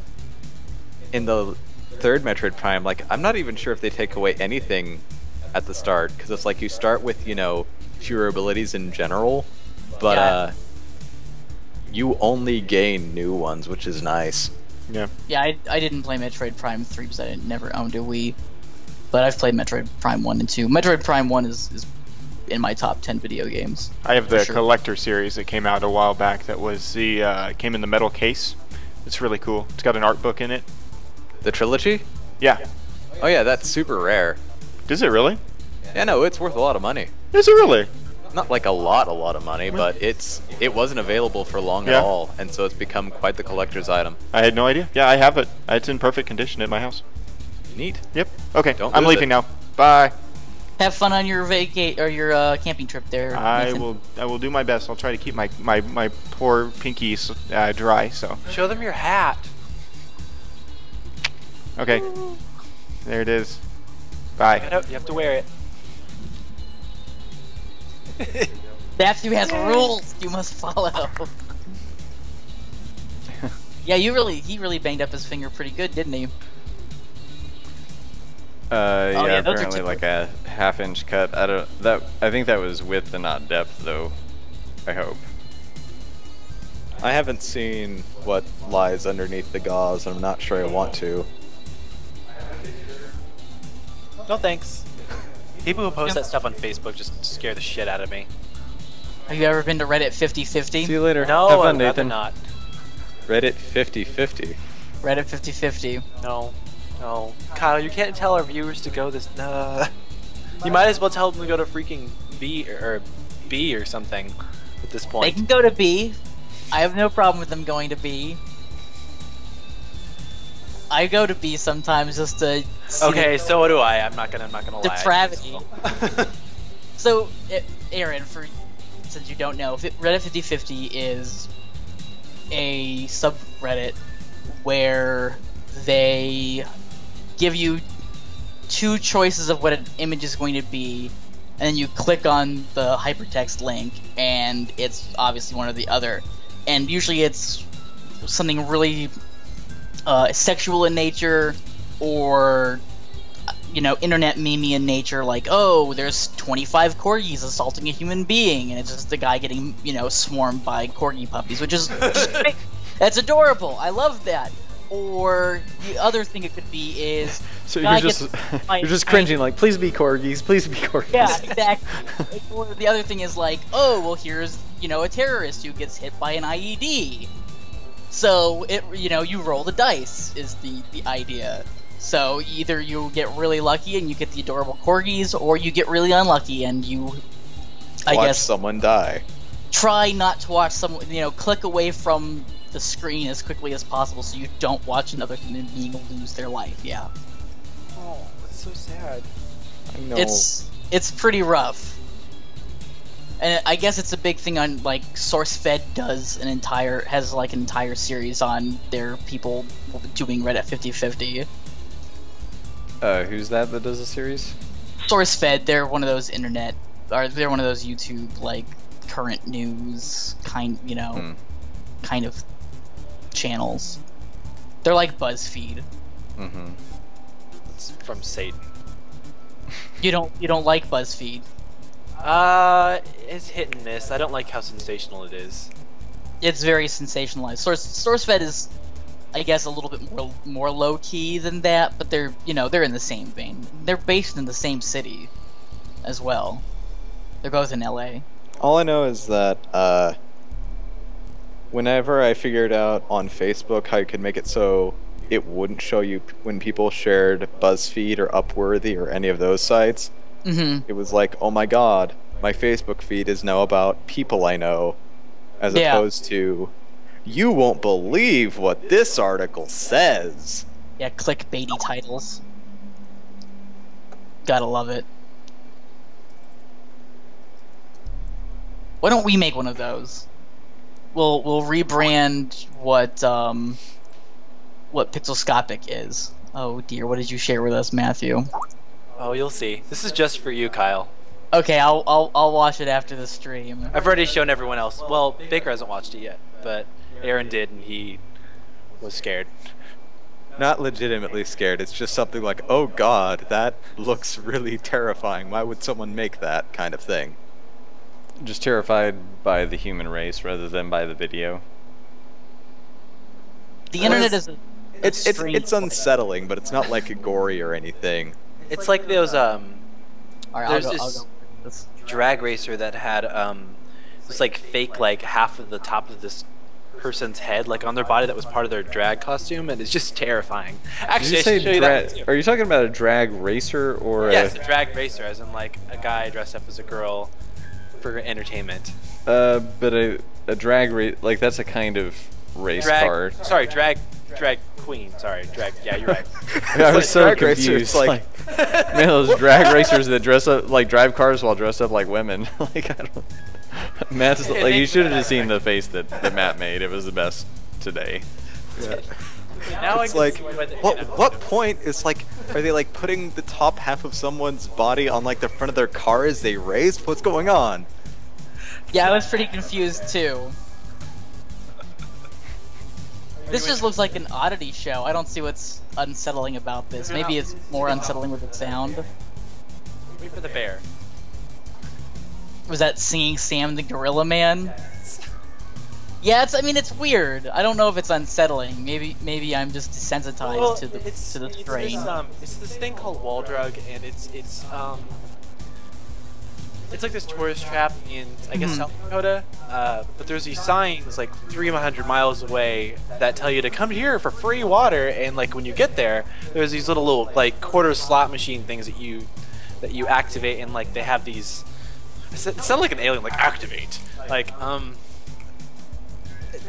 F: third Metroid Prime, like, I'm not even sure if they take away anything at the start, because it's like you start with, fewer abilities in general, but
D: Yeah.
F: you only gain new ones, which is nice.
C: Yeah.
D: Yeah, I didn't play Metroid Prime 3 because I never owned a Wii, but I've played Metroid Prime 1 and 2. Metroid Prime 1 is in my top 10 video games.
C: I have the
D: For sure.
C: collector series that came out a while back that was came in the metal case. It's really cool. It's got an art book in it.
F: The trilogy?
C: Yeah.
F: Oh yeah, that's super rare.
C: Does it really?
F: Yeah, no, it's worth a lot of money.
C: Is it really?
F: Not like a lot of money, but it wasn't available for long
C: Yeah.
F: at all, and so it's become quite the collector's item.
C: I had no idea. Yeah, I have it. It's in perfect condition at my house.
F: Neat.
C: Yep. Okay,
F: Don't
C: I'm
F: lose
C: leaving
F: it.
C: now. Bye.
D: Have fun on your your camping trip there.
C: I
D: Nathan.
C: will do my best. I'll try to keep my poor pinkies dry. So
E: Show them your hat.
C: okay, there it is. Bye.
E: You have to wear it.
D: Matthew has rules you must follow. Yeah, he really banged up his finger pretty good, didn't he?
A: Yeah,
D: yeah, those are
A: apparently
D: typical.
A: like a half-inch cut. I think that was width and not depth, though. I hope.
F: I haven't seen what lies underneath the gauze, and I'm not sure I want to.
E: No thanks. People who post that stuff on Facebook just scare the shit out of me.
D: Have you ever been to Reddit 5050?
A: See you later.
E: No,
A: Have fun,
E: I'd rather
A: Nathan.
E: not.
F: Reddit 50/50.
D: Reddit 5050.
E: No. Kyle, you can't tell our viewers to go this. You might as well tell them to go to freaking B or something at this
D: They
E: point.
D: can go to B. I have no problem with them going to B. I go to B sometimes just to see
E: Okay, so do I. I'm not gonna lie.
D: Depravity. So, Aaron, since you don't know, Reddit 5050 is a subreddit where they give you two choices of what an image is going to be, and then you click on the hypertext link, and it's obviously one or the other. And usually it's something really sexual in nature, or internet meme in nature, like, oh, there's 25 corgis assaulting a human being, and it's just the guy getting, swarmed by corgi puppies, which is that's adorable. I love that. Or the other thing it could be is
A: so you're just cringing, like, please be corgis, please be corgis.
D: Yeah, exactly. Or the other thing is like, oh, well, here's a terrorist who gets hit by an IED. So you roll the dice is the idea. So either you get really lucky and you get the adorable corgis, or you get really unlucky and you, I
F: Watch
D: guess,
F: someone die.
D: Try not to watch someone. Click away from the screen as quickly as possible so you don't watch another human being lose their life. Yeah.
E: Oh, that's so sad.
F: I know.
D: It's pretty rough. And I guess it's a big thing on, like, SourceFed has an entire series on their people doing Reddit 50/50.
A: Who's that does a series?
D: SourceFed, they're one of those they're one of those YouTube, like, current news kind of channels. They're like BuzzFeed.
A: Mm-hmm.
E: It's from Satan.
D: You don't like BuzzFeed?
E: It's hit and miss. I don't like how sensational it is.
D: It's very sensationalized. SourceFed is, I guess, a little bit more low key than that, but they're in the same vein. They're based in the same city, as well. They're both in LA.
F: All I know is that whenever I figured out on Facebook how you could make it so it wouldn't show you when people shared BuzzFeed or Upworthy or any of those sites, it was like, oh my god, my Facebook feed is now about people I know, as opposed to, you won't believe what this article says.
D: Yeah, clickbaity titles. Gotta love it. Why don't we make one of those? We'll rebrand what Pixelscopic is. Oh dear, what did you share with us, Matthew?
E: Oh, you'll see. This is just for you, Kyle.
D: Okay, I'll watch it after the stream.
E: I've already shown everyone else. Well, Baker hasn't watched it yet, but Aaron did, and he was scared.
F: Not legitimately scared, it's just something like, oh god, that looks really terrifying. Why would someone make that kind of thing?
A: Just terrified by the human race rather than by the video.
D: The internet is
F: it's unsettling, but it's not like gory or anything.
E: It's like those
D: Alright,
E: there's
D: I'll
E: this
D: go with this.
E: drag racer that had this like fake like half of the top of this person's head like on their body that was part of their drag costume, and it's just terrifying. Actually, I should show you that too.
A: Are you talking about a drag racer or
E: Yes, a drag racer, as in like a guy dressed up as a girl for entertainment.
A: But a drag race, like, that's a kind of race car.
E: Sorry, drag queen. Sorry, drag. Yeah, you're right.
A: I was so
F: drag racer,
A: confused.
F: it's like
A: man, those drag racers that dress up, like, drive cars while dressed up like women. Like, I don't. Matt's like, you should have just seen the face that Matt made. It was the best today.
F: Yeah.
E: Now
F: It's like, what point is like, are they like putting the top half of someone's body on like the front of their car as they raced? What's going on?
D: Yeah, I was pretty confused too. This just looks like an oddity show. I don't see what's unsettling about this. Maybe it's more unsettling with the sound.
E: Wait for the bear.
D: Was that Singing Sam the Gorilla Man? Yeah, it's weird. I don't know if it's unsettling. Maybe I'm just desensitized to the strain.
E: It's this thing called wall drug, and it's like this tourist trap in, I guess, South Dakota. But there's these signs like 300 miles away that tell you to come here for free water, and like when you get there, there's these little like quarter slot machine things that you activate, and like they have these. It sounds like an alien, like activate, like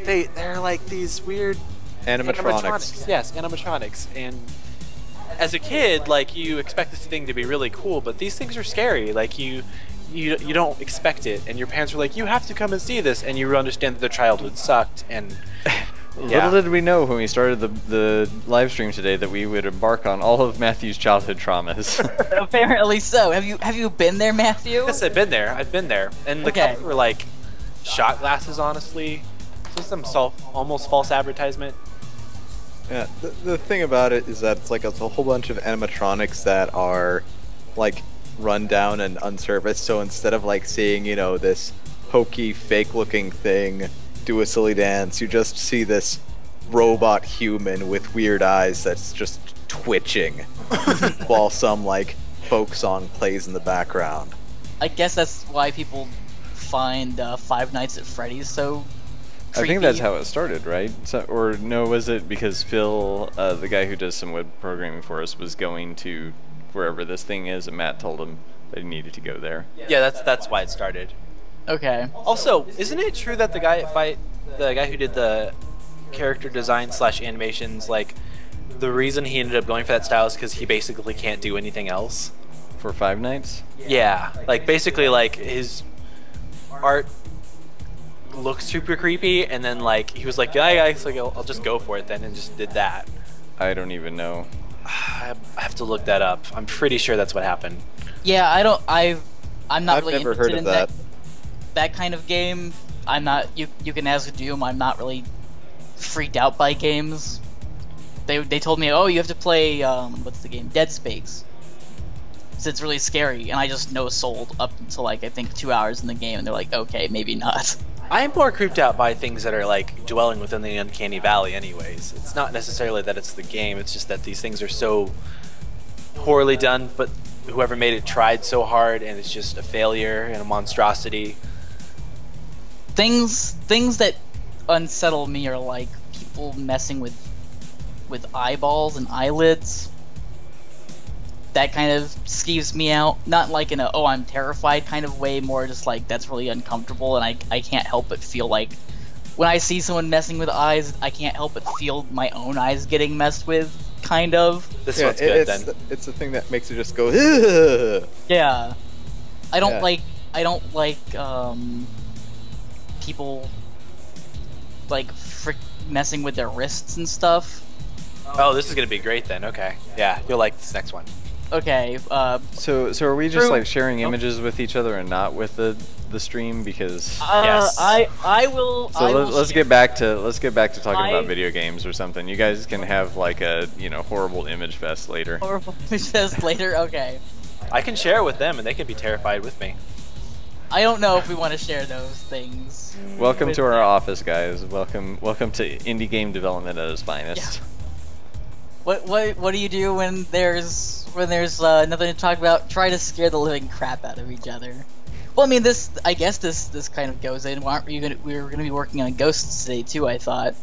E: They're like these weird
F: Animatronics.
E: Yes, animatronics. And as a kid, like, you expect this thing to be really cool, but these things are scary. Like, you don't expect it, and your parents were like, you have to come and see this, and you understand that their childhood sucked, and
A: Little did we know when we started the live stream today that we would embark on all of Matthew's childhood traumas.
D: Apparently so. Have you been there, Matthew?
E: Yes, I've been there. And the
D: Okay.
E: cover were like shot glasses, honestly. So some almost false advertisement.
F: Yeah, the thing about it is that it's like it's a whole bunch of animatronics that are like run down and unserviced. So instead of like seeing, you know, this hokey, fake-looking thing do a silly dance, you just see this robot human with weird eyes that's just twitching while some like folk song plays in the background.
D: I guess that's why people find Five Nights at Freddy's so creepy.
A: I think that's how it started, right? So, or no, was it because Phil, the guy who does some web programming for us, was going to wherever this thing is, and Matt told him that he needed to go there.
E: Yeah, that's why it started.
D: Okay.
E: Also, isn't it true that the guy who did the character design / animations, like, the reason he ended up going for that style is because he basically can't do anything else?
A: For Five Nights?
E: Yeah, like basically like his art looks super creepy, and then like he was like, yeah, guys, like I'll just go for it then, and just did that.
A: I don't even know.
E: I have to look that up. I'm pretty sure that's what happened.
D: Yeah, I'm not
F: I've
D: really
F: never
D: interested
F: heard of
D: in
F: that.
D: that kind of game. I'm not. You can ask Doom. I'm not really freaked out by games. They told me, oh, you have to play what's the game? Dead Space. So it's really scary, and I just no sold up until like I think 2 hours in the game, and they're like, okay, maybe not.
E: I am more creeped out by things that are like dwelling within the uncanny valley anyways. It's not necessarily that it's the game, it's just that these things are so poorly done, but whoever made it tried so hard and it's just a failure and a monstrosity.
D: Things that unsettle me are like people messing with eyeballs and eyelids. That kind of skeeves me out. Not like in a, oh, I'm terrified kind of way, more just like, that's really uncomfortable, and I can't help but feel like, when I see someone messing with eyes, I can't help but feel my own eyes getting messed with, kind of.
E: This one's good then.
F: It's the thing that makes it just go, ugh.
D: Yeah. I don't
F: Yeah.
D: like, people, like, messing with their wrists and stuff.
E: Oh, this is gonna be great then. Okay, yeah, you'll like this next one.
D: Okay,
A: So are we just
D: True.
A: like sharing images with each other and not with the stream? Because
E: Yes.
D: I will.
A: so let's get back to talking
D: I-
A: about video games or something. You guys can have like a horrible image fest later.
D: Horrible says later. Okay.
E: I can share it with them and they can be terrified with me.
D: I don't know if we want to share those things.
A: Welcome
D: with
A: to our
D: them.
A: office, guys. Welcome to indie game development at its finest.
D: What do you do when there's nothing to talk about? Try to scare the living crap out of each other. Well, I mean, I guess this kind of goes in. We were gonna be working on Ghosts today too, I thought.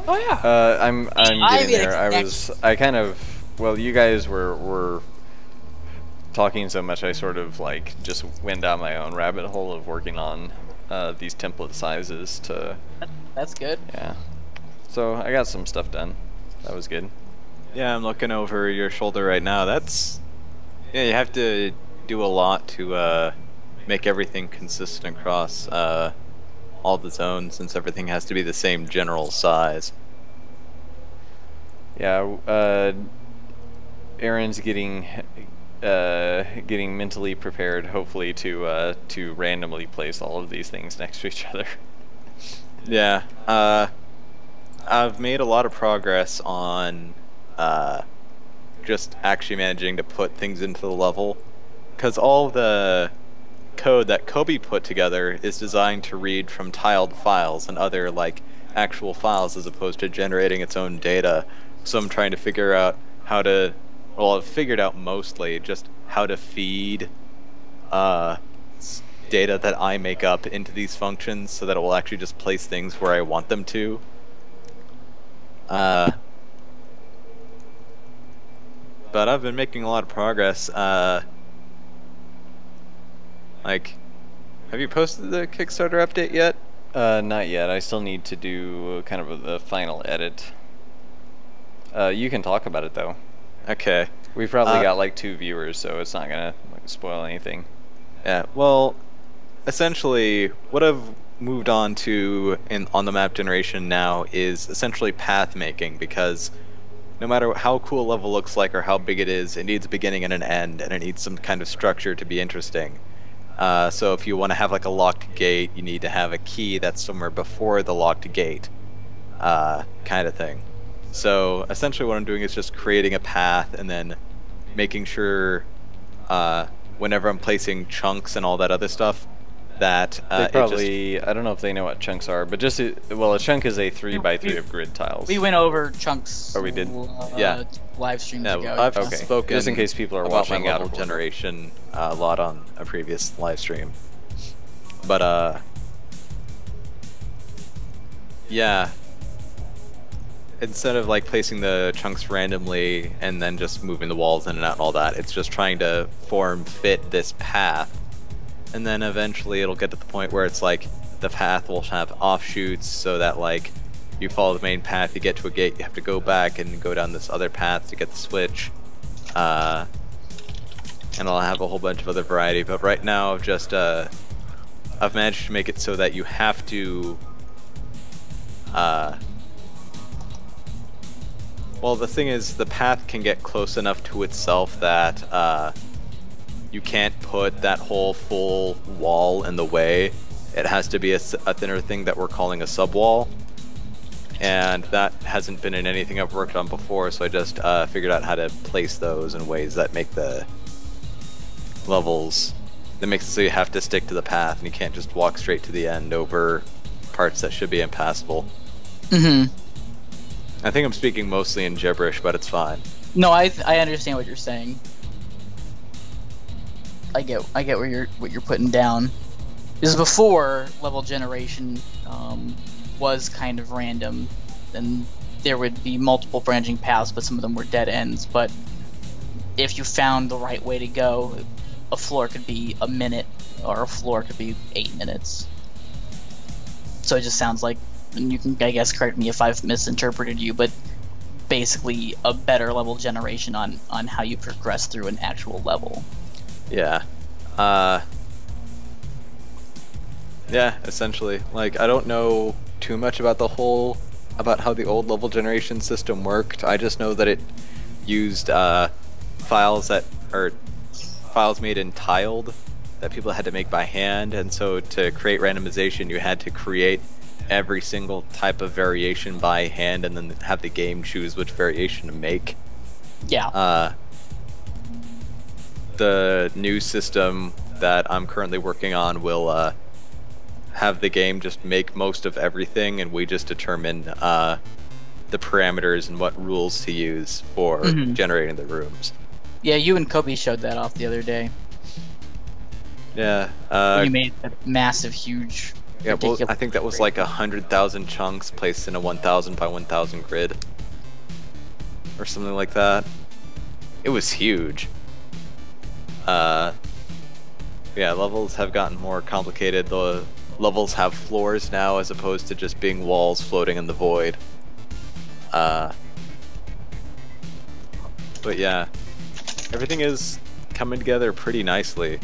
E: Oh yeah.
A: I'm
D: I
A: getting
D: made a
A: there. Well, you guys were talking so much, I sort of like just went down my own rabbit hole of working on these template sizes to.
D: That's good.
A: Yeah. So I got some stuff done. That was good.
F: Yeah, I'm looking over your shoulder right now. Yeah, you have to do a lot to make everything consistent across all the zones, since everything has to be the same general size.
A: Yeah. Aaron's getting mentally prepared, hopefully, to randomly place all of these things next to each other.
F: Yeah, I've made a lot of progress on just actually managing to put things into the level, because all the code that Kobe put together is designed to read from tiled files and other like actual files as opposed to generating its own data. So I'm trying to figure out how to, well, I've figured out mostly just how to feed data that I make up into these functions so that it will actually just place things where I want them to. But I've been making a lot of progress. Like, have you posted the Kickstarter update yet?
A: Not yet. I still need to do kind of the final edit. You can talk about it though.
F: Okay.
A: We've probably got like 2 viewers, so it's not gonna like spoil anything.
F: Yeah. Well, essentially, what I've moved on to on the map generation now is essentially path making, because no matter how cool a level looks like or how big it needs a beginning and an end, and it needs some kind of structure to be interesting. So if you want to have like a locked gate, you need to have a key that's somewhere before the locked gate, kind of thing. So essentially what I'm doing is just creating a path and then making sure whenever I'm placing chunks and all that other stuff, that
A: They probably, I don't know if they know what chunks are, but just, well, a chunk is a 3x3 of grid tiles.
D: We went over chunks.
A: Oh, we did?
F: Yeah.
D: Live streams
F: Yeah,
D: ago.
F: I've
A: Okay.
F: spoken
A: Just in case people are
F: about
A: watching
F: my
A: out
F: level
A: of order.
F: generation a lot on a previous live stream. But yeah. Instead of like placing the chunks randomly and then just moving the walls in and out and all that, it's just trying to fit this path. And then eventually it'll get to the point where it's like the path will have offshoots, so that like you follow the main path, you get to a gate, you have to go back and go down this other path to get the switch. And I'll have a whole bunch of other variety, but right now just I've managed to make it so that you have to well, the thing is, the path can get close enough to itself that you can't put that whole full wall in the way. It has to be a thinner thing that we're calling a subwall, and that hasn't been in anything I've worked on before, so I just figured out how to place those in ways that make the levels, that makes it so you have to stick to the path and you can't just walk straight to the end over parts that should be impassable.
D: Mm-hmm.
F: I think I'm speaking mostly in gibberish, but it's fine.
D: No, I understand what you're saying. I get what you're putting down. Because before level generation was kind of random, and there would be multiple branching paths, but some of them were dead ends. But if you found the right way to go, a floor could be a minute, or a floor could be 8 minutes. So it just sounds like, and you can, I guess, correct me if I've misinterpreted you, but basically a better level generation on how you progress through an actual level.
F: Yeah. Yeah, essentially. Like, I don't know too much about about how the old level generation system worked. I just know that it used files made in tiled that people had to make by hand, and so to create randomization you had to create every single type of variation by hand and then have the game choose which variation to make.
D: Yeah.
F: The new system that I'm currently working on will have the game just make most of everything, and we just determine the parameters and what rules to use for generating the rooms.
D: Yeah, you and Kobe showed that off the other day.
F: Yeah.
D: You made a massive, huge.
F: Yeah, well, I think that was like 100,000 chunks placed in a 1,000 by 1,000 grid, or something like that. It was huge. Yeah, levels have gotten more complicated. The levels have floors now as opposed to just being walls floating in the void. But yeah, everything is coming together pretty nicely.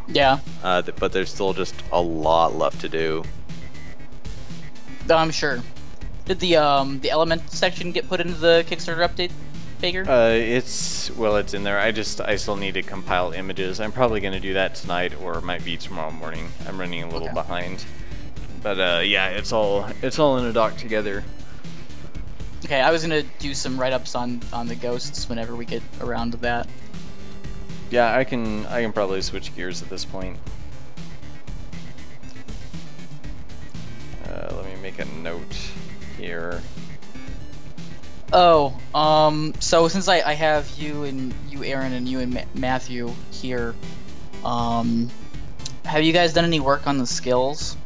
D: Yeah.
F: But there's still just a lot left to do.
D: I'm sure. Did the element section get put into the Kickstarter update, Baker?
A: It's in there. I still need to compile images. I'm probably going to do that tonight, or it might be tomorrow morning. I'm running a little behind. But yeah, it's all in a doc together.
D: Okay, I was gonna do some write-ups on the ghosts whenever we get around to that.
A: Yeah, I can probably switch gears at this point. Let me make a note here.
D: Oh, so since I have you, Aaron, and you and Matthew here, have you guys done any work on the skills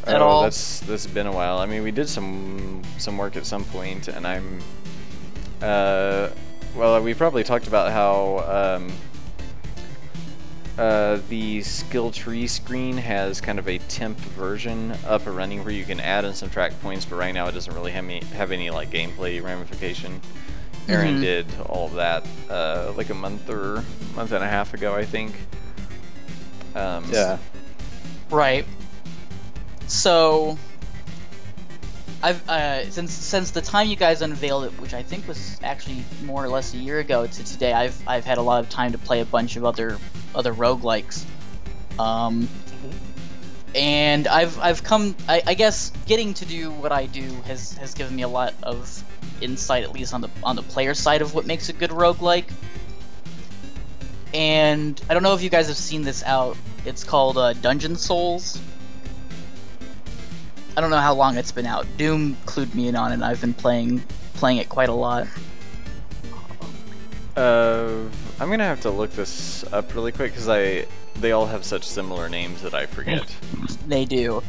D: at all?
A: This has been a while. I mean, we did some work at some point, and I'm well, we probably talked about how the skill tree screen has kind of a temp version up and running where you can add and subtract points, but right now it doesn't really have any like gameplay ramification. Aaron did all of that like a month and a half ago, I think.
F: Yeah.
D: Right. So I've since the time you guys unveiled it, which I think was actually more or less a year ago to today, I've had a lot of time to play a bunch of other roguelikes. And I've come, I guess getting to do what I do has given me a lot of insight, at least on the player side, of what makes a good roguelike. And I don't know if you guys have seen this out. It's called Dungeon Souls. I don't know how long it's been out. Doom clued me in on it, and I've been playing it quite a lot.
A: I'm gonna have to look this up really quick because they all have such similar names that I forget.
D: They do.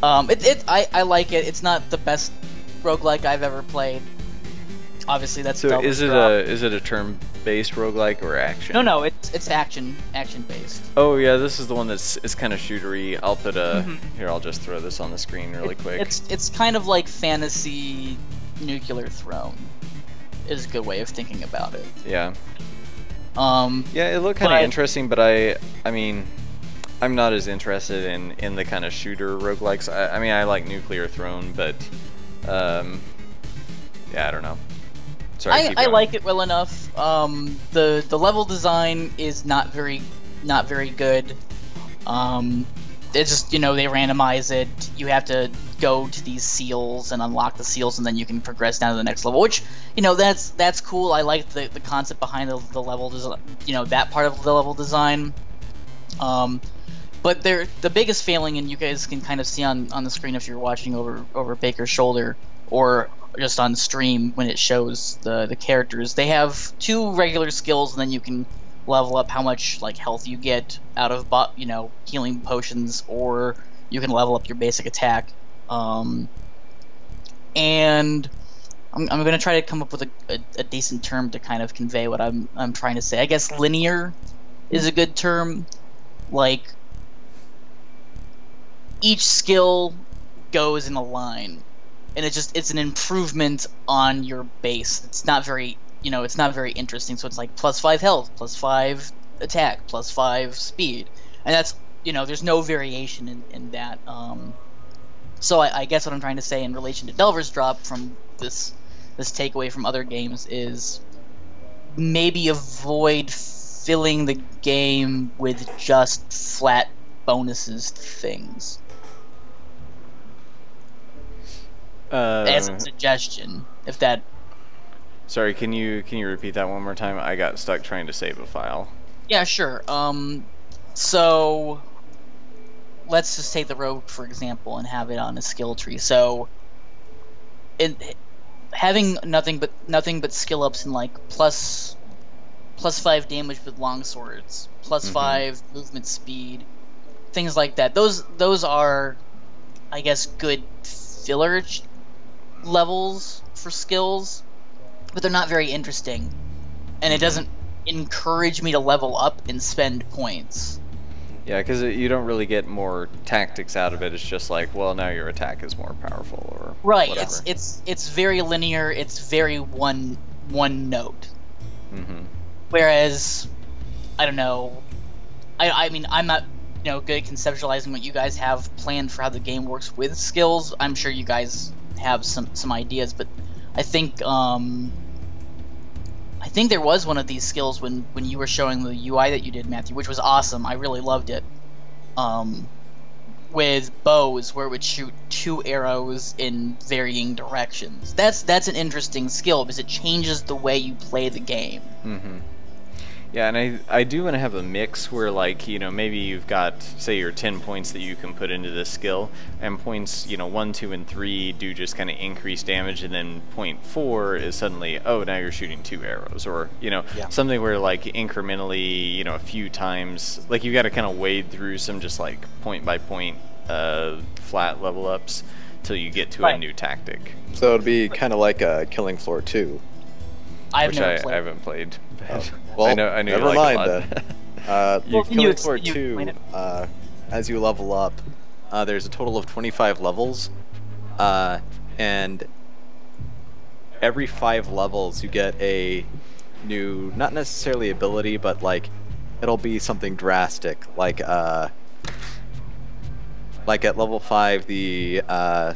D: I like it. It's not the best roguelike I've ever played. Obviously, that's
A: so. Is it a turn-based roguelike or action?
D: No, it's action-based.
A: Oh yeah, this is the one it's kind of shootery. I'll put a here. I'll just throw this on the screen really quick.
D: It's kind of like fantasy Nuclear Throne. Is a good way of thinking about it.
A: Yeah. Yeah, it looked kind of interesting, but I mean, I'm not as interested in the kind of shooter roguelikes. I mean, I like Nuclear Throne, but yeah, I don't know. Sorry,
D: I like it well enough. The level design is not very good. It's just, they randomize it. You have to go to these seals and unlock the seals, and then you can progress down to the next level, which, that's cool. I like the concept behind the level design, that part of the level design. But the biggest failing, and you guys can kind of see on the screen if you're watching over Baker's shoulder, or just on stream when it shows the characters, they have 2 regular skills, and then you can level up how much health you get out of healing potions, or you can level up your basic attack. And I'm gonna try to come up with a decent term to kind of convey what I'm trying to say. I guess linear is a good term. Like, each skill goes in a line, and it's an improvement on your base. It's not very it's not very interesting. So it's like +5 health, +5 attack, +5 speed, and that's there's no variation in that. So I guess what I'm trying to say in relation to Delver's Drop from this takeaway from other games is maybe avoid filling the game with just flat bonuses to things. As a suggestion, if that.
A: Sorry, can you repeat that one more time? I got stuck trying to save a file.
D: Yeah, sure. So let's just take the rogue for example and have it on a skill tree. So, having nothing but skill ups in plus 5 damage with long swords, +5 movement speed, things like that. Those are, I guess, good filler levels for skills, but they're not very interesting, and it doesn't encourage me to level up and spend points.
A: Yeah, because you don't really get more tactics out of it. It's just like, well, now your attack is more powerful, or
D: right.
A: Whatever.
D: It's very linear. It's very one note.
A: Mm-hmm.
D: Whereas, I don't know. I mean, I'm not good at conceptualizing what you guys have planned for how the game works with skills. I'm sure you guys have some ideas, but I think there was one of these skills when you were showing the UI that you did, Matthew, which was awesome. I really loved it. With bows, where it would shoot 2 arrows in varying directions. That's an interesting skill because it changes the way you play the game.
A: Mm-hmm. Yeah, and I do want to have a mix where, like, maybe you've got, say, your 10 points that you can put into this skill, and points, 1, 2, and 3 do just kind of increase damage, and then point 4 is suddenly, oh, now you're shooting 2 arrows, or, something where, like, incrementally, a few times, like, you got to kind of wade through some just, like, point-by-point flat level ups till you get to a new tactic.
F: So it'd be kind of like Killing Floor 2.
A: Which I haven't played.
F: Well,
A: I know
F: never
A: you like
F: mind
A: it a lot.
F: then. Killing Floor 2, as you level up, there's a total of 25 levels, and every 5 levels you get a new, not necessarily ability, but like it'll be something drastic, like like at level 5, the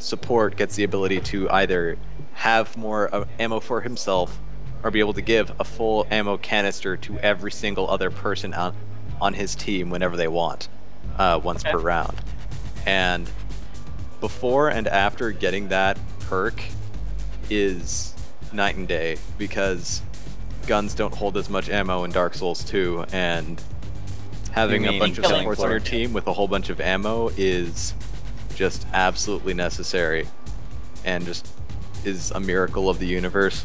F: support gets the ability to either have more ammo for himself or be able to give a full ammo canister to every single other person on his team whenever they want, once per round. And before and after getting that perk is night and day, because guns don't hold as much ammo in Dark Souls 2, and having a bunch of supports on your team with a whole bunch of ammo is just absolutely necessary, and just is a miracle of the universe.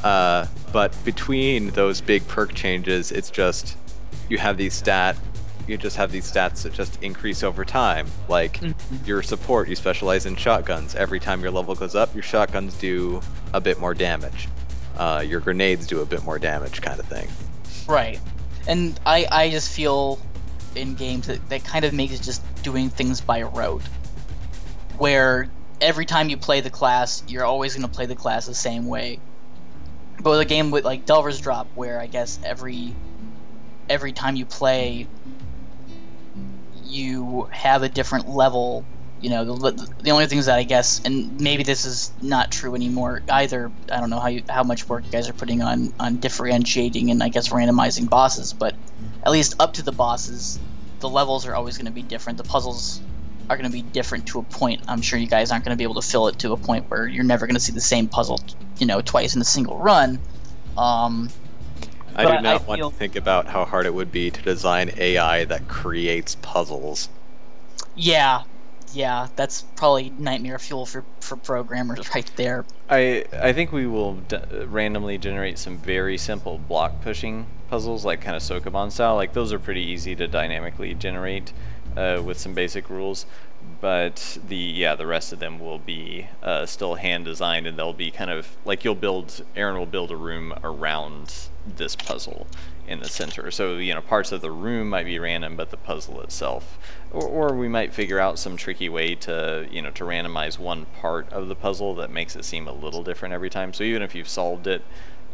F: But between those big perk changes, it's just you have these stats that just increase over time. Like your support, you specialize in shotguns. Every time your level goes up, your shotguns do a bit more damage. Your grenades do a bit more damage, kind of thing.
D: Right. And I just feel in games that kind of makes it just doing things by rote, where every time you play the class, you're always going to play the class the same way. But with a game with like Delver's Drop, where I guess every time you play, you have a different level. You know, the only things that I guess, and maybe this is not true anymore either. I don't know how much work you guys are putting on differentiating and I guess randomizing bosses, but at least up to the bosses, the levels are always going to be different. The puzzles are going to be different to a point. I'm sure you guys aren't going to be able to fill it to a point where you're never going to see the same puzzle, you know, twice in a single run.
F: I do not want to think about how hard it would be to design AI that creates puzzles.
D: Yeah, that's probably nightmare fuel for programmers right there.
A: I think we will randomly generate some very simple block pushing puzzles, like kind of Sokoban style. Like those are pretty easy to dynamically generate with some basic rules. But the rest of them will be still hand designed, and they'll be kind of like Aaron will build a room around this puzzle in the center. So, you know, parts of the room might be random, but the puzzle itself, or we might figure out some tricky way to, you know, to randomize one part of the puzzle that makes it seem a little different every time. So even if you've solved it,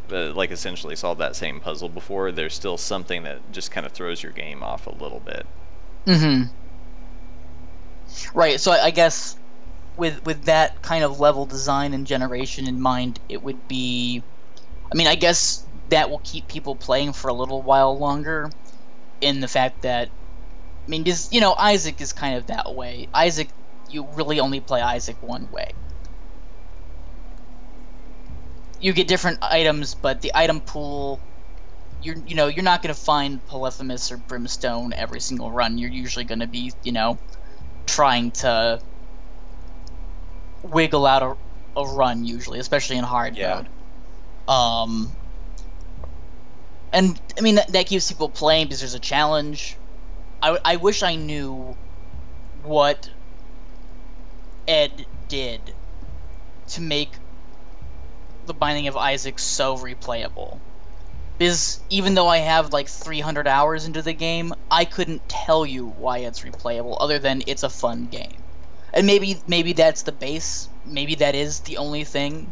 A: like essentially solved that same puzzle before, there's still something that just kind of throws your game off a little bit.
D: Right, so I guess with that kind of level design and generation in mind, it would be, I mean, I guess that will keep people playing for a little while longer, in the fact that, I mean, because, you know, Isaac is kind of that way. Isaac, you really only play Isaac one way. You get different items, but the item pool, you're not going to find Polyphemus or Brimstone every single run. You're usually going to be, you know, trying to wiggle out a run, usually, especially in hard mode. And I mean that keeps people playing because there's a challenge. I wish I knew what Ed did to make the Binding of Isaac so replayable. Because even though I have like 300 hours into the game, I couldn't tell you why it's replayable other than it's a fun game. And maybe that's the base. Maybe that is the only thing.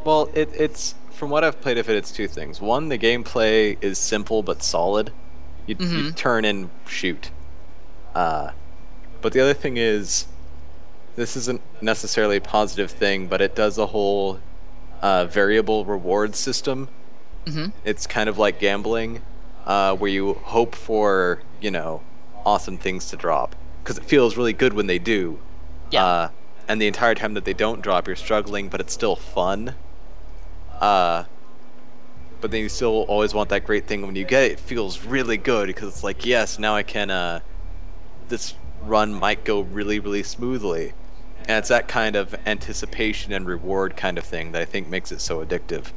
F: Well, it's from what I've played of it, it's two things. One, the gameplay is simple but solid. You turn and shoot. But the other thing is, this isn't necessarily a positive thing, but it does a whole variable reward system. It's kind of like gambling, where you hope for, you know, awesome things to drop, because it feels really good when they do. And the entire time that they don't drop, you're struggling, but it's still fun. But then you still always want that great thing when you get it. It feels really good, because it's like, yes, now I can, this run might go really, really smoothly. And it's that kind of anticipation and reward kind of thing that I think makes it so addictive.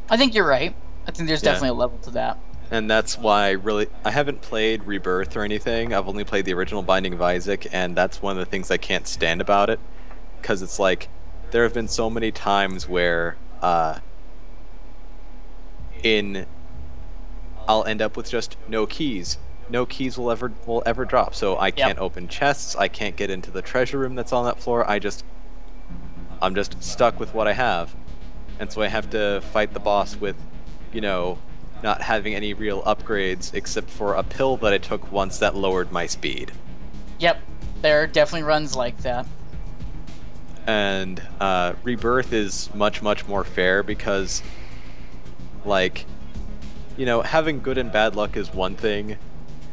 D: I think you're right. I think there's definitely a level to that.
F: And that's why I haven't played Rebirth or anything. I've only played the original Binding of Isaac, and that's one of the things I can't stand about it. Because it's like, there have been so many times where I'll end up with just no keys. No keys will ever drop. So I can't open chests, I can't get into the treasure room that's on that floor. I'm just stuck with what I have. And so I have to fight the boss with, you know, not having any real upgrades except for a pill that I took once that lowered my speed.
D: Yep, there are definitely runs like that.
F: And Rebirth is much more fair because, like, you know, having good and bad luck is one thing.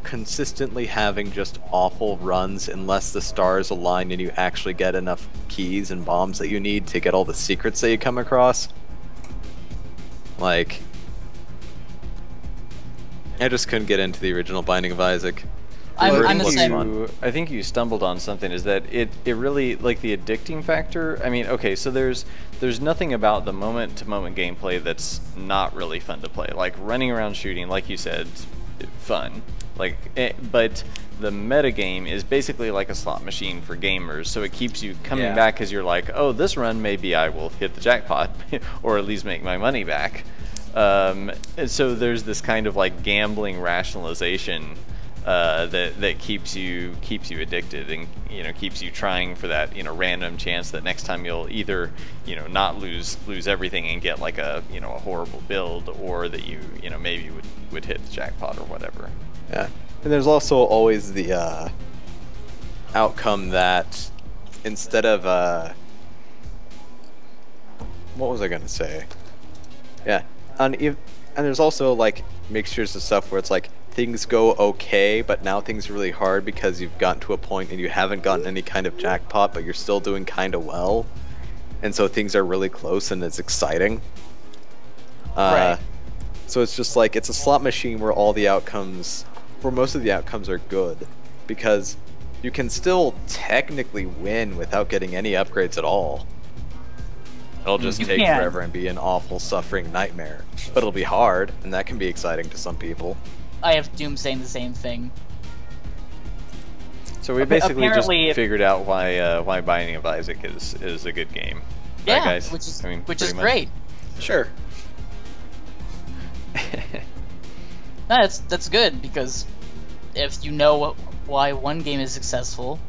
F: Consistently having just awful runs unless the stars align and you actually get enough keys and bombs that you need to get all the secrets that you come across. Like, I just couldn't get into the original Binding of Isaac.
D: I'm the same.
A: I think you stumbled on something, is that it really, like, the addicting factor. I mean, okay, so there's nothing about the moment-to-moment gameplay that's not really fun to play. Like, running around shooting, like you said, fun. Like, but the metagame is basically like a slot machine for gamers, so it keeps you coming back because you're like, oh, this run maybe I will hit the jackpot, or at least make my money back. And so there's this kind of like gambling rationalization that keeps you addicted, and keeps you trying for that random chance that next time you'll either not lose everything and get like a a horrible build, or that you maybe would hit the jackpot or whatever.
F: Yeah, and there's also always the outcome that instead of what was I gonna say? Yeah, and there's also like mixtures of stuff where it's like things go okay, but now things are really hard because you've gotten to a point and you haven't gotten any kind of jackpot, but you're still doing kind of well, and so things are really close and it's exciting.
D: Right.
F: So it's just like, it's a slot machine where most of the outcomes are good, because you can still technically win without getting any upgrades at all. It'll just take forever and be an awful, suffering nightmare. But it'll be hard, and that can be exciting to some people.
D: I have Doom saying the same thing.
A: So we basically just figured out why Binding of Isaac is a good game.
D: Yeah,
A: right, guys?
D: which is great.
E: Sure.
D: No, that's good, because if you know why one game is successful,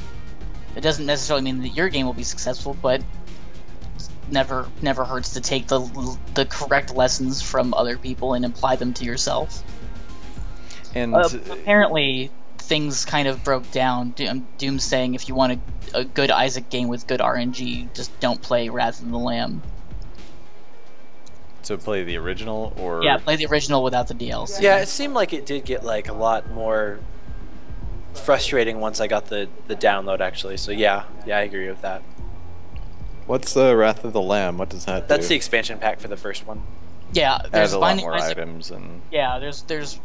D: it doesn't necessarily mean that your game will be successful, but never hurts to take the correct lessons from other people and apply them to yourself.
A: And
D: apparently things kind of broke down. Doom saying if you want a good Isaac game with good RNG, just don't play Wrath of the Lamb.
A: So play the original, or
D: yeah, play the original without the DLC.
E: Yeah, it seemed like it did get like a lot more frustrating once I got the download, actually. So yeah, I agree with that.
F: What's the Wrath of the Lamb? What does that do?
E: That's the expansion pack for the first one.
D: Yeah,
A: there's a lot
D: Binding
A: more
D: Isaac,
A: items, and
D: yeah, there's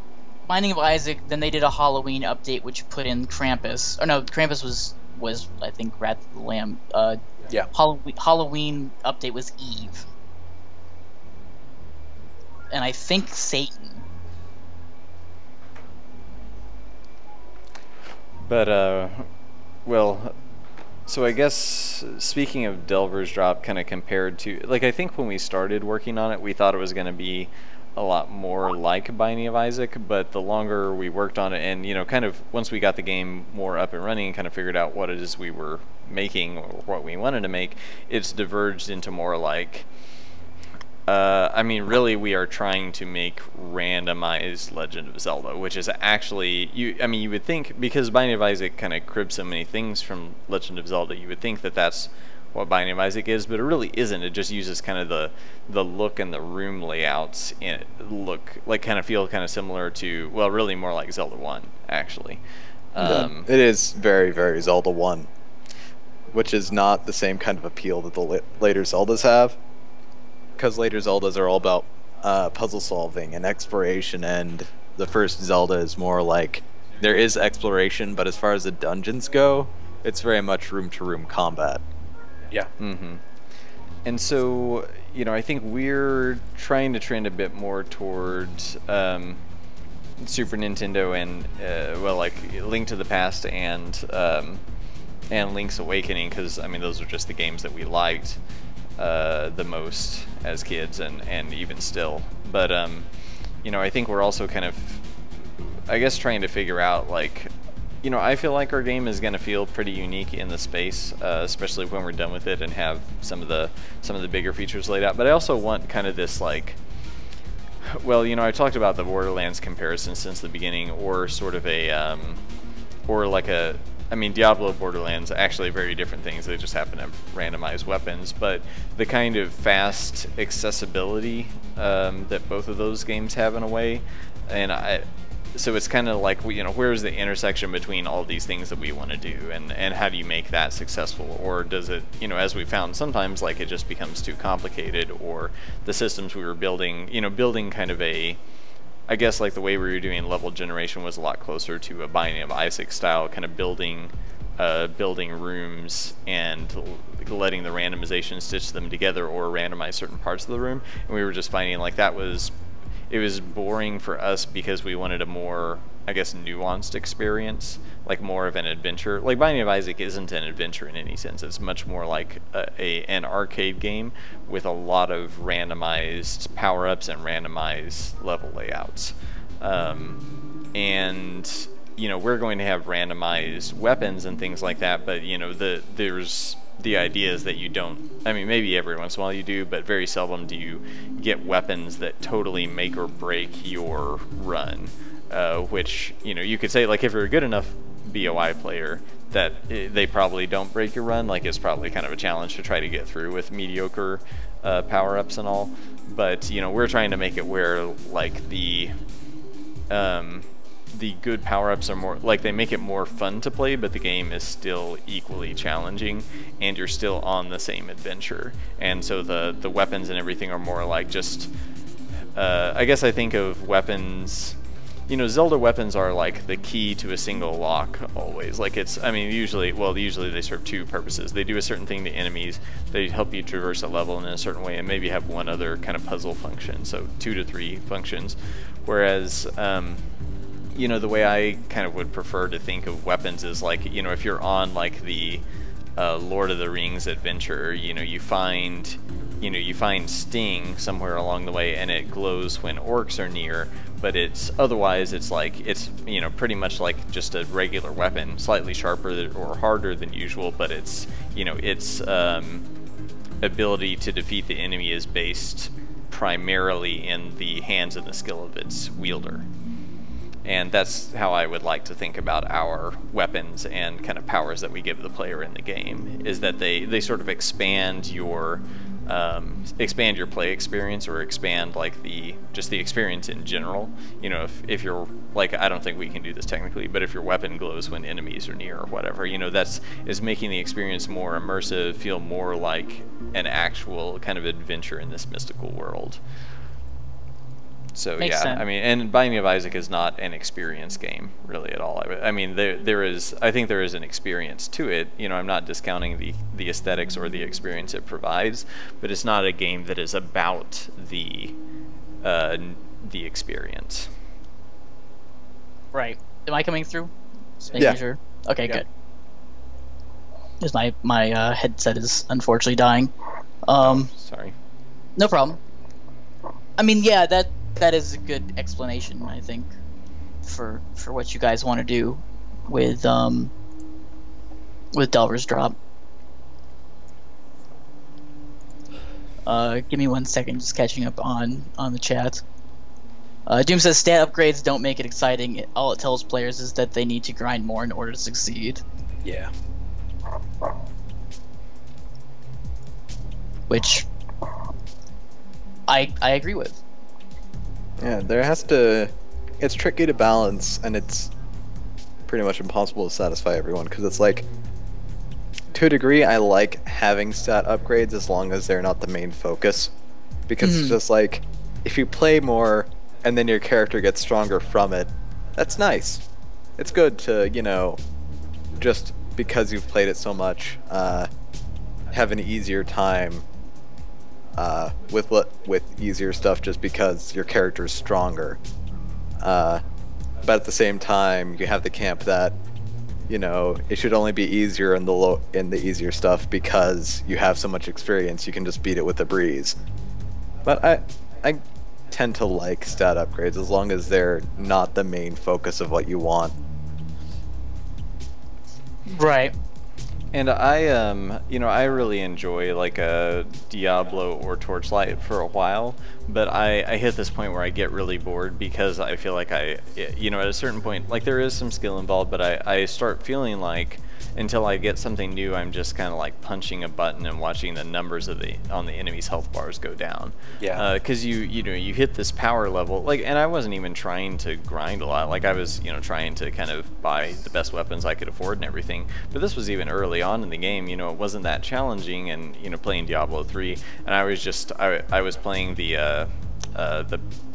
D: Binding of Isaac. Then they did a Halloween update which put in Krampus. Or no, Krampus was I think Wrath of the Lamb.
E: Yeah.
D: Halloween update was Eve. And I think Satan.
A: But well, so I guess speaking of Delver's Drop, kind of compared to, like, I think when we started working on it, we thought it was going to be a lot more like Binding of Isaac, but the longer we worked on it, and kind of once we got the game more up and running and kind of figured out what it is we were making, or what we wanted to make, it's diverged into more like, I mean, really, we are trying to make randomized Legend of Zelda, which is actually, you would think, because Binding of Isaac kind of cribs so many things from Legend of Zelda, you would think that that's what Binding of Isaac is, but it really isn't. It just uses kind of the look and the room layouts, and feel kind of similar to, well, really more like Zelda 1, actually.
F: It is very, very Zelda 1, which is not the same kind of appeal that the later Zeldas have. Because later Zeldas are all about puzzle solving and exploration, and the first Zelda is more like, there is exploration, but as far as the dungeons go, it's very much room-to-room combat.
E: Yeah.
A: Mm-hmm. And so, I think we're trying to trend a bit more towards Super Nintendo and, like Link to the Past and Link's Awakening, because, those are just the games that we liked the most as kids, and even still. But I think we're also kind of, I guess, trying to figure out, like, I feel like our game is going to feel pretty unique in the space, especially when we're done with it and have some of the bigger features laid out. But I also want kind of this, like, well, I talked about the Borderlands comparison since the beginning, or sort of a or like a I mean, Diablo, Borderlands, actually very different things. They just happen to randomize weapons, but the kind of fast accessibility that both of those games have in a way, and so it's kind of like, you know, where's the intersection between all these things that we want to do, and how do you make that successful? Or does it, you know, as we found sometimes, like it just becomes too complicated, or the systems we were building, you know, building kind of a, I guess like the way we were doing level generation was a lot closer to a Binding of Isaac style, kind of building rooms and letting the randomization stitch them together or randomize certain parts of the room. And we were just finding like it was boring for us because we wanted a more, I guess, nuanced experience, like more of an adventure. Like Binding of Isaac isn't an adventure in any sense. It's much more like an arcade game with a lot of randomized power-ups and randomized level layouts. And, you know, we're going to have randomized weapons and things like that, but, you know, there's the idea is that you don't, I mean, maybe every once in a while you do, but very seldom do you get weapons that totally make or break your run, which, you know, you could say, like, if you're a good enough BOI player, that they probably don't break your run. Like, it's probably kind of a challenge to try to get through with mediocre power-ups and all, but, you know, we're trying to make it where, like, the good power-ups are more, like, they make it more fun to play, but the game is still equally challenging, and you're still on the same adventure. And so the weapons and everything are more like just, I guess I think of weapons, you know, Zelda weapons are like the key to a single lock always. Like it's, I mean, usually they serve two purposes. They do a certain thing to enemies, they help you traverse a level in a certain way, and maybe have one other kind of puzzle function, so 2 to 3 functions. Whereas, you know, the way I kind of would prefer to think of weapons is like, you know, if you're on like the Lord of the Rings adventure, you know, you find Sting somewhere along the way, and it glows when orcs are near, but it's otherwise it's like, it's, you know, pretty much like just a regular weapon, slightly sharper or harder than usual, but it's, you know, its ability to defeat the enemy is based primarily in the hands and the skill of its wielder. And that's how I would like to think about our weapons and kind of powers that we give the player in the game, is that they sort of expand your play experience, or expand like just the experience in general. You know, if you're like, I don't think we can do this technically, but if your weapon glows when enemies are near or whatever, you know, is making the experience more immersive, feel more like an actual kind of adventure in this mystical world. So
D: Makes
A: yeah,
D: sense.
A: I mean, and Binding of Isaac is not an experience game really at all. I mean, I think there is an experience to it. You know, I'm not discounting the aesthetics or the experience it provides, but it's not a game that is about the experience.
D: Right. Am I coming through? Just making
F: Yeah.
D: sure. Okay,
C: Yeah.
D: good. Because my headset is unfortunately dying.
A: Sorry.
D: No problem. I mean, yeah, that is a good explanation, I think, for what you guys want to do with Delver's Drop. Give me 1 second, just catching up on the chat. Doom says stat upgrades don't make it exciting. All it tells players is that they need to grind more in order to succeed.
E: Yeah.
D: Which I agree with.
F: Yeah, it's tricky to balance, and it's pretty much impossible to satisfy everyone, because it's like, to a degree, I like having stat upgrades as long as they're not the main focus, because it's just like, if you play more and then your character gets stronger from it, that's nice. It's good to, you know, just because you've played it so much, have an easier time with easier stuff just because your character's stronger. But at the same time, you have the camp that, you know, it should only be easier in the easier stuff because you have so much experience, you can just beat it with a breeze. But I tend to like stat upgrades as long as they're not the main focus of what you want.
D: Right.
A: And you know, I really enjoy like a Diablo or Torchlight for a while, but I hit this point where I get really bored because I feel like you know, at a certain point, like there is some skill involved, but I start feeling like until I get something new, I'm just kind of like punching a button and watching the numbers of on the enemy's health bars go down.
E: Yeah.
A: Because you know, you hit this power level, like, and I wasn't even trying to grind a lot. Like I was, you know, trying to kind of buy the best weapons I could afford and everything. But this was even early on in the game. You know, it wasn't that challenging, and you know, playing Diablo 3, and I was just I was playing the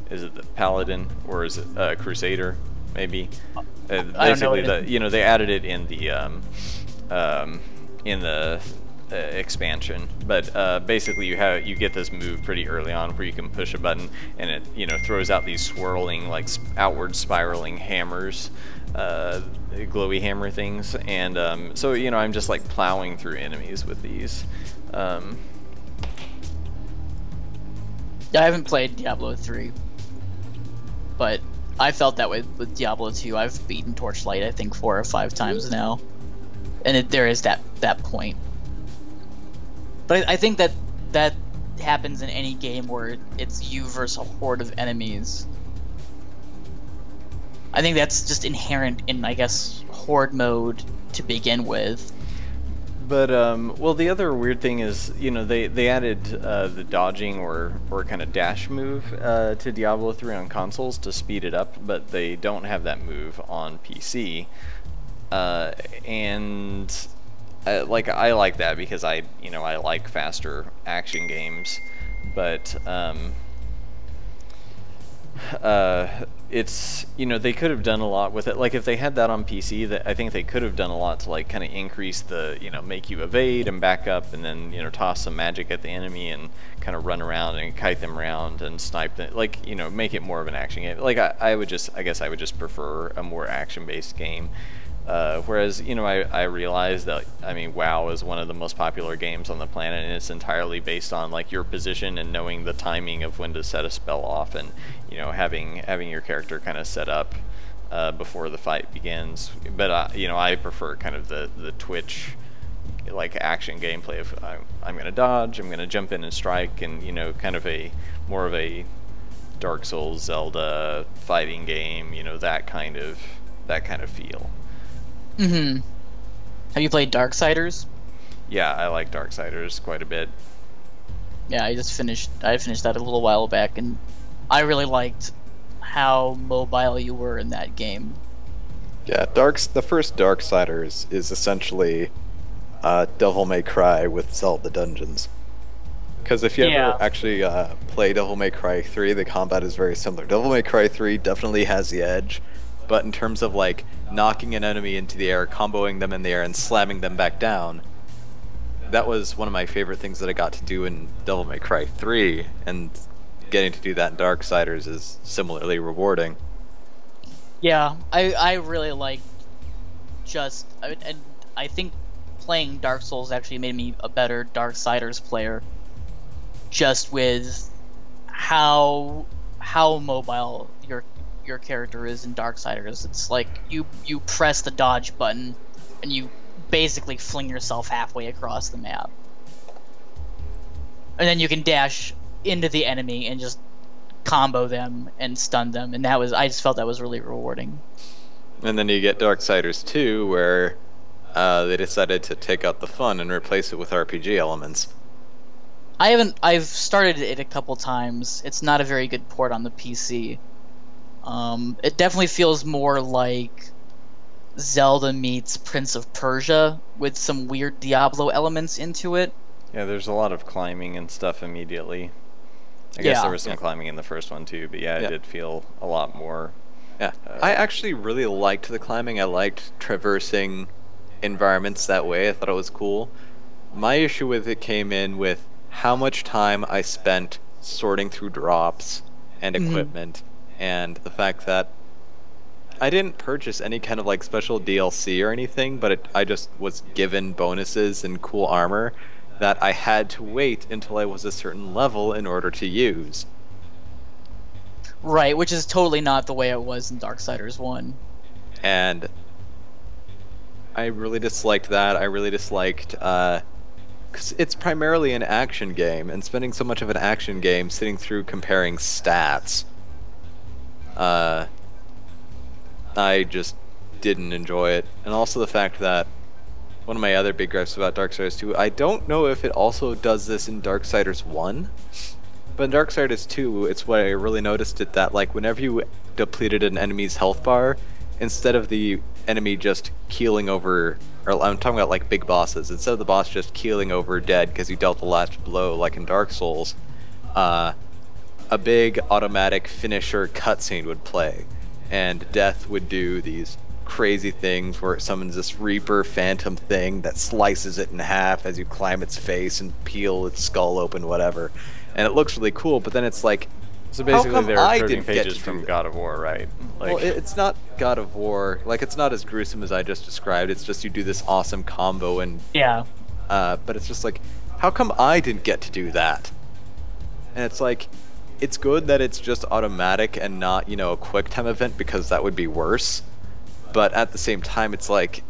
A: is it the Paladin or is it Crusader maybe? Basically, you know, they added it in the expansion, but basically you get this move pretty early on where you can push a button and it, you know, throws out these swirling, like outward spiraling hammers, glowy hammer things, and so you know, I'm just like plowing through enemies with these.
D: I haven't played Diablo 3, but I felt that way with Diablo 2. I've beaten Torchlight, I think, 4 or 5 times now, and there is that point. But I think that happens in any game where it's you versus a horde of enemies. I think that's just inherent in, I guess, horde mode to begin with.
A: But well, the other weird thing is, you know, they added the dodging or kind of dash move to Diablo 3 on consoles to speed it up, but they don't have that move on PC. And like I like that because I like faster action games, but it's, you know, they could have done a lot with it. Like if they had that on PC, that I think they could have done a lot to like kind of increase the, you know, make you evade and back up and then, you know, toss some magic at the enemy and kind of run around and kite them around and snipe them, like, you know, make it more of an action game. Like I guess I would just prefer a more action-based game. Whereas, you know, I realize that, I mean, WoW is one of the most popular games on the planet, and it's entirely based on like your position and knowing the timing of when to set a spell off, and you know, having your character kind of set up before the fight begins. But you know, I prefer kind of the Twitch like action gameplay of I'm gonna dodge, I'm gonna jump in and strike, and you know, kind of more of a Dark Souls, Zelda fighting game, you know, that kind of feel.
D: Mm-hmm. Have you played Darksiders?
A: Yeah, I like Darksiders quite a bit.
D: Yeah, I finished that a little while back, and I really liked how mobile you were in that game.
F: Yeah, the first Darksiders is essentially Devil May Cry with Zelda dungeons. Because if you ever actually play Devil May Cry 3, the combat is very similar. Devil May Cry 3 definitely has the edge, but in terms of like knocking an enemy into the air, comboing them in the air, and slamming them back down, that was one of my favorite things that I got to do in Devil May Cry 3, and getting to do that in Darksiders is similarly rewarding.
D: Yeah, I really like and I think playing Dark Souls actually made me a better Darksiders player, just with how mobile your character is in Darksiders. It's like you press the dodge button and you basically fling yourself halfway across the map, and then you can dash into the enemy and just combo them and stun them, and I just felt that was really rewarding.
F: And then you get Darksiders 2, where they decided to take out the fun and replace it with RPG elements.
D: I've started it a couple times. It's not a very good port on the PC. It definitely feels more like Zelda meets Prince of Persia with some weird Diablo elements into it.
A: Yeah, there's a lot of climbing and stuff immediately. I guess there was some climbing in the first one too, but yeah, it did feel a lot more.
F: Yeah, I actually really liked the climbing. I liked traversing environments that way. I thought it was cool. My issue with it came in with how much time I spent sorting through drops and equipment, and the fact that I didn't purchase any kind of like special DLC or anything, but I just was given bonuses and cool armor that I had to wait until I was a certain level in order to use.
D: Right, which is totally not the way it was in Darksiders 1.
F: And I really disliked that. I really disliked, because it's primarily an action game, and spending so much of an action game sitting through comparing stats, I just didn't enjoy it. And also the fact that one of my other big gripes about Darksiders 2, I don't know if it also does this in Darksiders 1, but in Darksiders 2, it's what I really noticed it that, like, whenever you depleted an enemy's health bar, instead of the enemy just keeling over, or I'm talking about like big bosses, instead of the boss just keeling over dead because you dealt the last blow like in Dark Souls, a big automatic finisher cutscene would play, and Death would do these crazy things where it summons this Reaper Phantom thing that slices it in half as you climb its face and peel its skull open, whatever. And it looks really cool, but then it's like,
A: So basically they're
F: I
A: quoting
F: didn't get
A: pages
F: to do
A: from
F: that?
A: God of War, right? Like,
F: Well, it's not God of War. Like, it's not as gruesome as I just described. It's just you do this awesome combo, and
D: Yeah.
F: but it's just like, how come I didn't get to do that? And it's like, it's good that it's just automatic and not, you know, a quick time event, because that would be worse. But at the same time, it's like,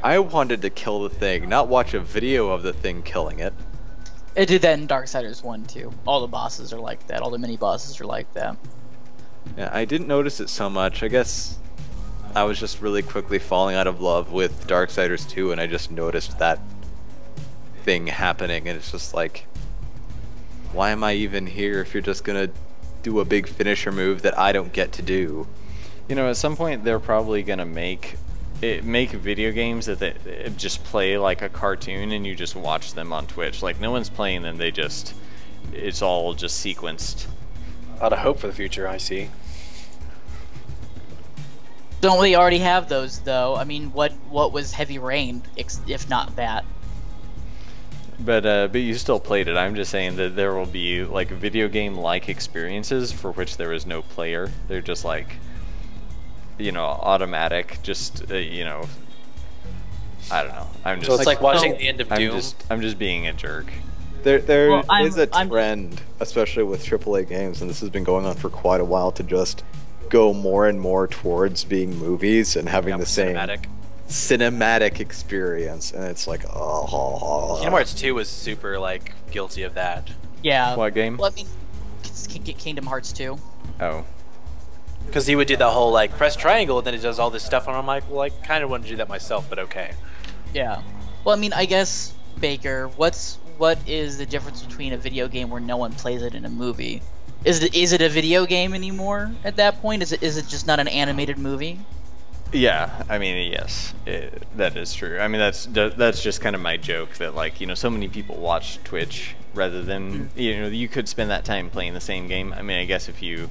F: I wanted to kill the thing, not watch a video of the thing killing it.
D: It did that in Darksiders 1 too. All the bosses are like that. All the mini bosses are like that.
F: Yeah, I didn't notice it so much. I guess I was just really quickly falling out of love with Darksiders 2, and I just noticed that thing happening, and it's just like, why am I even here if you're just gonna do a big finisher move that I don't get to do?
A: you know, at some point they're probably gonna make video games that they just play like a cartoon, and you just watch them on Twitch. Like, no one's playing them; it's all just sequenced.
E: A lot of hope for the future, I see.
D: Don't we already have those though? I mean, what was Heavy Rain if not that?
A: But you still played it. I'm just saying that there will be like video game-like experiences for which there is no player. They're just like, you know, automatic. Just you know, I don't know. I'm just
E: So it's like watching
D: Oh.
E: the end of Doom.
A: I'm just being a jerk.
F: There
D: Well,
F: is a
D: I'm-
F: trend, especially with AAA games, and this has been going on for quite a while, to just go more and more towards being movies and having
E: Yeah,
F: the same cinematic experience. And it's like,
E: Kingdom Hearts 2 was super like guilty of that.
D: Yeah.
A: What game?
D: Well, I mean, Kingdom Hearts 2.
A: Oh,
E: Because he would do the whole like press triangle and then it does all this stuff, and I'm like, well, I kind of want to do that myself, but okay.
D: Yeah. Well, I mean, I guess Baker, what is the difference between a video game where no one plays it and a movie? Is it a video game anymore at that point? Is it just not an animated movie?
A: yeah. I mean, yes, that is true. I mean, that's just kind of my joke that, like, you know, so many people watch Twitch rather than, you know, you could spend that time playing the same game. I mean, I guess if you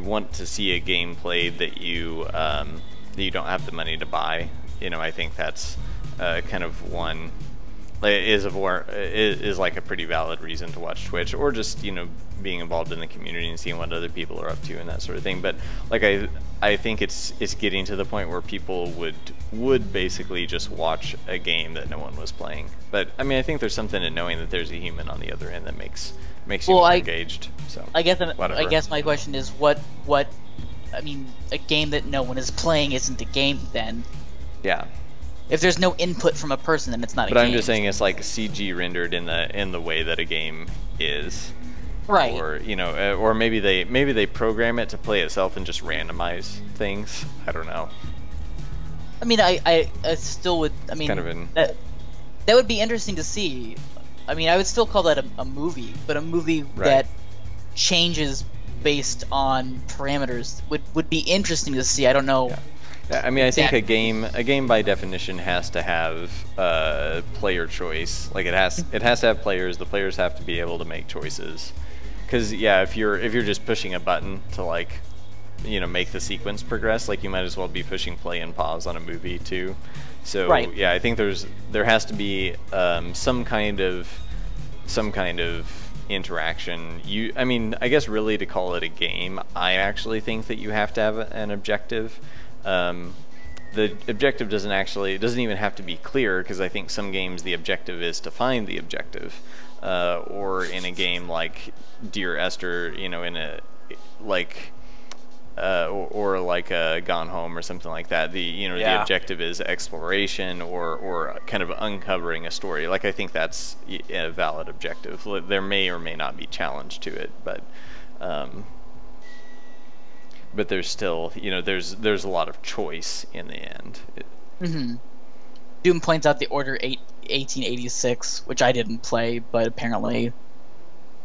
A: want to see a game played that you don't have the money to buy, you know, I think that's kind of one. Is like a pretty valid reason to watch Twitch, or just, you know, being involved in the community and seeing what other people are up to and that sort of thing. But like I think it's getting to the point where people would basically just watch a game that no one was playing. But I mean, I think there's something in knowing that there's a human on the other end that makes you more engaged. So
D: I guess
A: whatever.
D: my question is what I mean, a game that no one is playing isn't a game then.
A: Yeah.
D: If there's no input from a person, then it's not a
A: But
D: game.
A: I'm just saying it's like CG rendered in the way that a game is.
D: Right.
A: Or, you know, or maybe they program it to play itself and just randomize things. I don't know.
D: I mean, I still would. I mean,
A: kind of an-
D: that would be interesting to see. I mean, I would still call that a movie, but a movie
A: Right.
D: that changes based on parameters would be interesting to see. I don't know.
A: Yeah, I mean, I think
D: Exactly.
A: a game by definition has to have player choice. Like, it has to have players. The players have to be able to make choices. Because yeah, if you're just pushing a button to, like, you know, make the sequence progress, like, you might as well be pushing play and pause on a movie too. So
D: Right.
A: yeah, I think there has to be some kind of interaction. I mean, I guess really to call it a game, I actually think that you have to have an objective. The objective doesn't even have to be clear, because I think some games the objective is to find the objective, or in a game like Dear Esther, you know, in a like or like Gone Home or something like that. The the objective is exploration or kind of uncovering a story. Like I think that's a valid objective. There may or may not be challenge to it, but there's still there's a lot of choice in the end.
D: Doom points out the Order 1886, which I didn't play, but apparently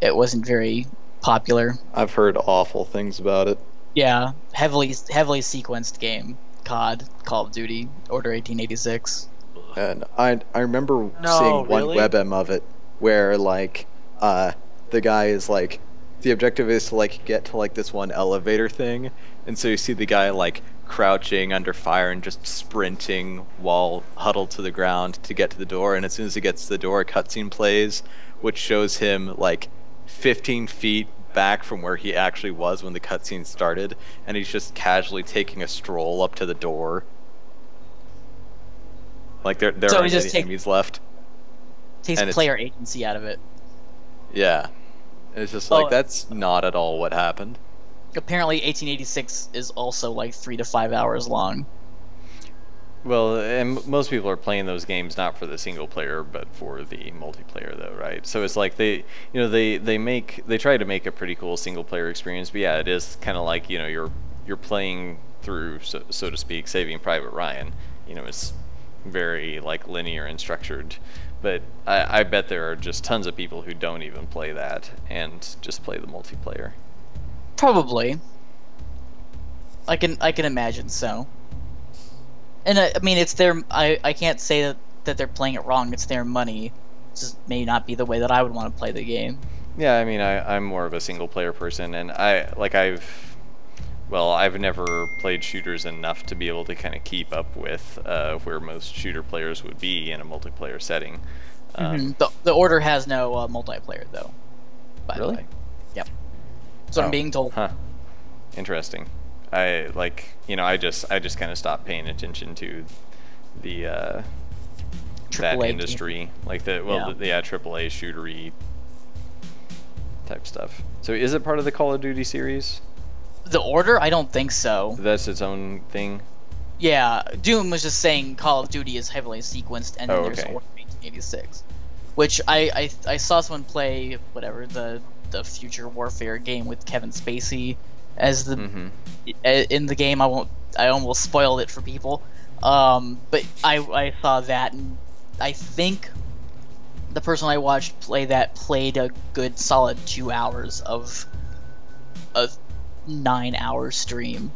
D: it wasn't very popular.
F: I've heard awful things about it.
D: Yeah, heavily sequenced game. COD, Call of Duty, Order 1886.
F: And I remember seeing one webm of it where like the guy is like, the objective is to like get to like this one elevator thing, and so you see the guy like crouching under fire and just sprinting while huddled to the ground to get to the door, and as soon as he gets to the door, a cutscene plays which shows him like 15 feet back from where he actually was when the cutscene started, and he's just casually taking a stroll up to the door. Like there aren't any enemies left.
D: Takes player agency out of it.
F: Yeah. And it's just like, that's not at all what happened.
D: Apparently 1886 is also like 3 to 5 hours long.
A: Well, and most people are playing those games not for the single player, but for the multiplayer, though, right? So it's like they try to make a pretty cool single player experience, but yeah, it is kind of like you're playing through, so to speak, Saving Private Ryan. It's very like linear and structured, but I bet there are just tons of people who don't even play that and just play the multiplayer.
D: Probably. I can imagine so. And I mean, it's their. I can't say that they're playing it wrong. It's their money. It just may not be the way that I would want to play the game.
A: Yeah, I mean, I'm more of a single player person, and I've never played shooters enough to be able to kind of keep up with where most shooter players would be in a multiplayer setting.
D: The Order has no multiplayer though. By the way. Yep. That's what I'm being told.
A: Huh. Interesting. I just kind of stopped paying attention to the that industry, like the AAA shootery type stuff. So is it part of the Call of Duty series?
D: The Order? I don't think so.
A: That's its own thing.
D: Yeah, Doom was just saying Call of Duty is heavily sequenced, and then there's Order 1886, which I saw someone play the Future Warfare game with Kevin Spacey as the in the game. I almost spoiled it for people, but I saw that, and I think the person I watched play that played a good solid 2 hours of a 9-hour stream.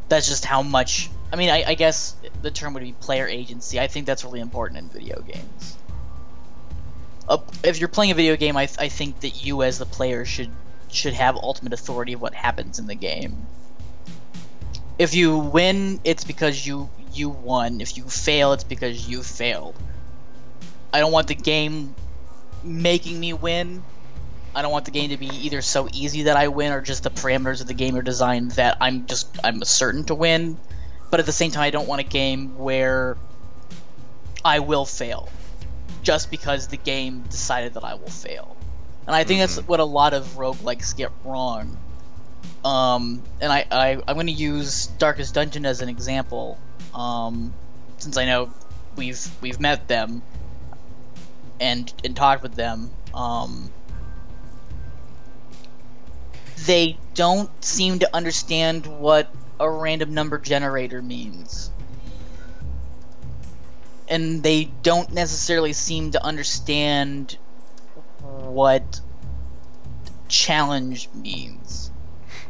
D: That's just how much. I mean, I guess the term would be player agency. I think that's really important in video games. If you're playing a video game, I think that you as the player should have ultimate authority of what happens in the game. If you win, it's because you won. If you fail, it's because you failed. I don't want the game making me win. I don't want the game to be either so easy that I win, or just the parameters of the game are designed that I'm certain to win. But at the same time, I don't want a game where I will fail just because the game decided that I will fail. And I think that's what a lot of roguelikes get wrong. And I'm going to use Darkest Dungeon as an example, since I know we've met them and talked with them. They don't seem to understand what a random number generator means. And they don't necessarily seem to understand what challenge means.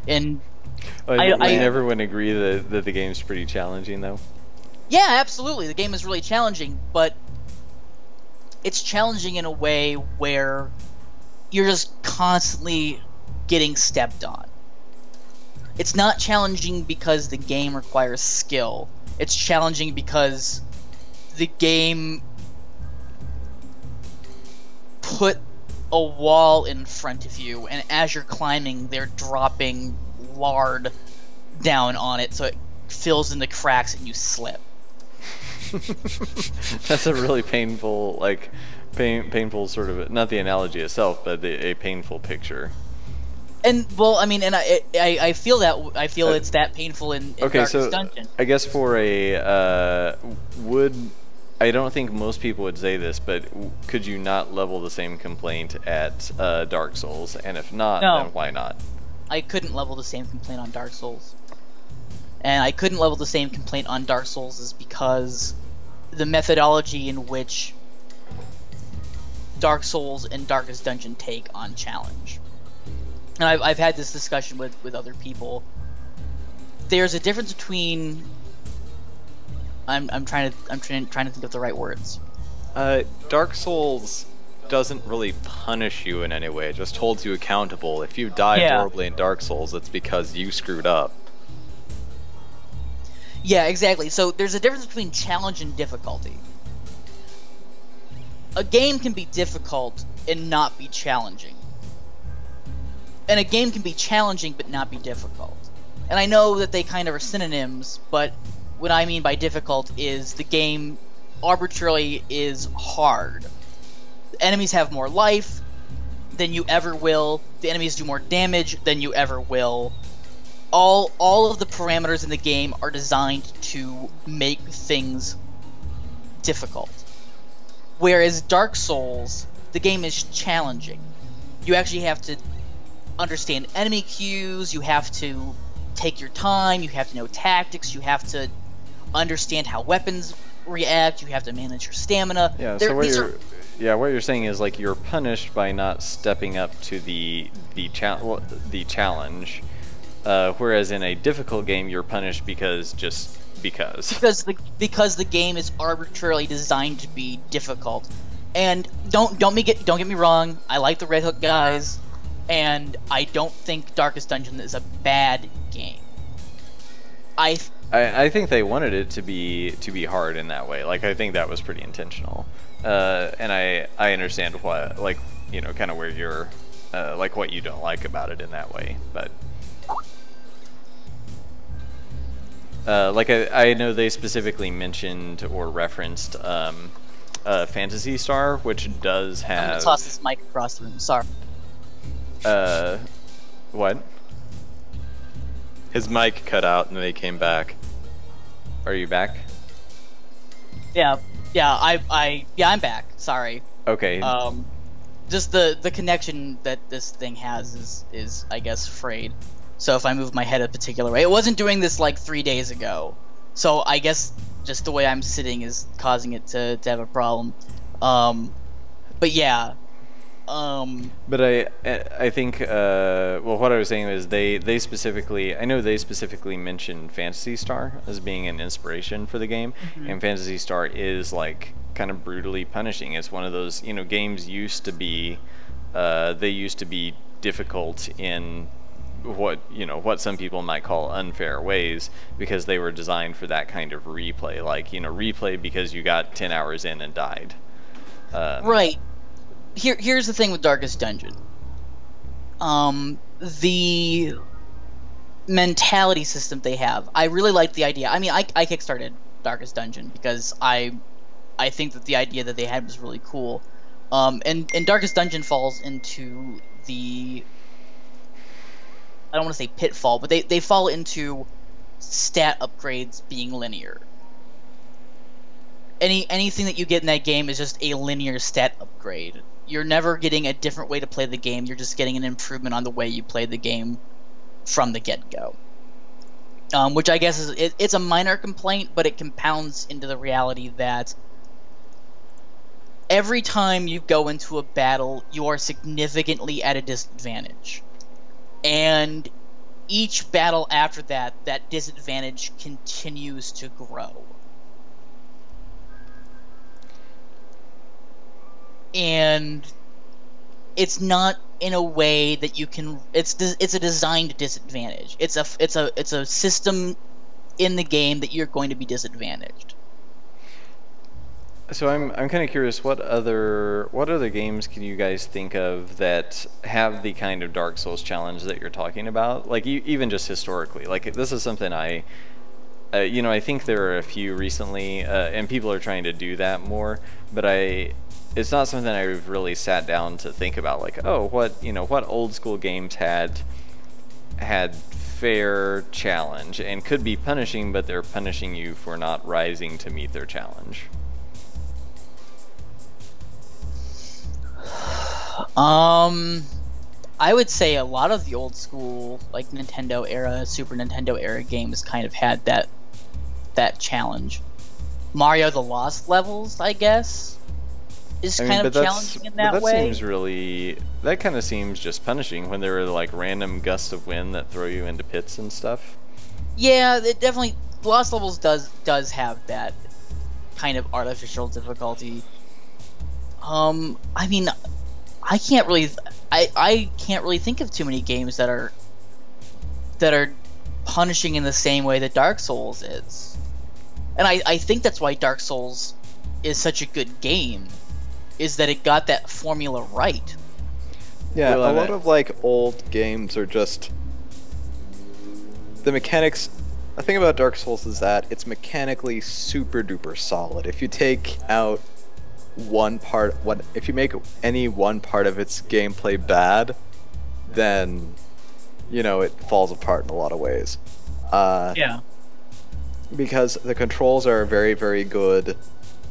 D: And
A: everyone agree that the game's pretty challenging, though?
D: Yeah, absolutely. The game is really challenging, but it's challenging in a way where you're just constantly getting stepped on. It's not challenging because the game requires skill. It's challenging because the game put a wall in front of you, and as you're climbing, they're dropping lard down on it so it fills in the cracks and you slip.
A: That's a really painful, painful sort of, not the analogy itself, but a painful picture.
D: And well, I mean, and I feel it's that painful in
A: Okay,
D: Darkest
A: so
D: Dungeon.
A: I guess for I don't think most people would say this, but could you not level the same complaint at Dark Souls? And if not,
D: No.
A: then why not?
D: I couldn't level the same complaint on Dark Souls. And I couldn't level the same complaint on Dark Souls is because the methodology in which Dark Souls and Darkest Dungeon take on challenge. And I've had this discussion with other people. There's a difference between I'm trying to think of the right words.
F: Dark Souls doesn't really punish you in any way. It just holds you accountable. If you die horribly in Dark Souls, it's because you screwed up.
D: Yeah, exactly. So there's a difference between challenge and difficulty. A game can be difficult and not be challenging. And a game can be challenging but not be difficult. And I know that they kind of are synonyms, but what I mean by difficult is the game arbitrarily is hard. The enemies have more life than you ever will. The enemies do more damage than you ever will. All of the parameters in the game are designed to make things difficult. Whereas Dark Souls, the game is challenging. You actually have to understand enemy cues, you have to take your time, you have to know tactics, you have to understand how weapons react, you have to manage your stamina.
A: Yeah, so what you're saying is like you're punished by not stepping up to the challenge, whereas in a difficult game you're punished because
D: because the game is arbitrarily designed to be difficult. And don't get me wrong, I like the Red Hook guys, and I don't think Darkest Dungeon is a bad game. I
A: think they wanted it to be hard in that way. Like, I think that was pretty intentional. And I understand why, like, you know, kind of where you're, like, what you don't like about it in that way. But like, I know they specifically mentioned or referenced Phantasy Star, which does have.
D: I'm gonna toss this mic across the room. Sorry.
A: What?
F: His mic cut out and then he came back.
A: Are you back?
D: Yeah, I'm back. Sorry.
A: Okay.
D: Just the connection that this thing has is I guess frayed. So if I move my head a particular way, it wasn't doing this like 3 days ago. So I guess just the way I'm sitting is causing it to have a problem. But yeah.
A: But I think well, what I was saying is they specifically, I know they specifically mentioned Phantasy Star as being an inspiration for the game, and Phantasy Star is like kind of brutally punishing. It's one of those, you know, games used to be they used to be difficult in what some people might call unfair ways, because they were designed for that kind of replay, like, you know, replay because you got 10 hours in and died.
D: Right. Here's the thing with Darkest Dungeon. The mentality system they have, I really like the idea. I mean, I kickstarted Darkest Dungeon because I think that the idea that they had was really cool. And Darkest Dungeon falls into the, I don't want to say pitfall, but they fall into stat upgrades being linear. Anything that you get in that game is just a linear stat upgrade. You're never getting a different way to play the game. You're just getting an improvement on the way you play the game from the get-go. Which I guess it's a minor complaint, but it compounds into the reality that every time you go into a battle, you are significantly at a disadvantage. And each battle after that, that disadvantage continues to grow. And it's not in a way that you can. It's a designed disadvantage. It's a system in the game that you're going to be disadvantaged.
A: So I'm kind of curious, what other games can you guys think of that have the kind of Dark Souls challenge that you're talking about? Like, even just historically, like, this is something I think there are a few recently, and people are trying to do that more, but it's not something I've really sat down to think about, like, oh, what old school games had had fair challenge and could be punishing, but they're punishing you for not rising to meet their challenge?
D: I would say a lot of the old school, like Nintendo era, Super Nintendo era games kind of had that challenge. Mario the Lost Levels, I guess, is kind of challenging in that way.
A: That kind of seems just punishing when there are like random gusts of wind that throw you into pits and stuff.
D: Yeah, it definitely, Lost Levels does have that kind of artificial difficulty. I mean, I can't really think of too many games that are punishing in the same way that Dark Souls is. And I think that's why Dark Souls is such a good game, is that it got that formula right.
F: Yeah, a lot of like old games are just the mechanics. The thing about Dark Souls is that it's mechanically super duper solid. If you take out if you make any one part of its gameplay bad, then it falls apart in a lot of ways.
D: Yeah.
F: Because the controls are very, very good.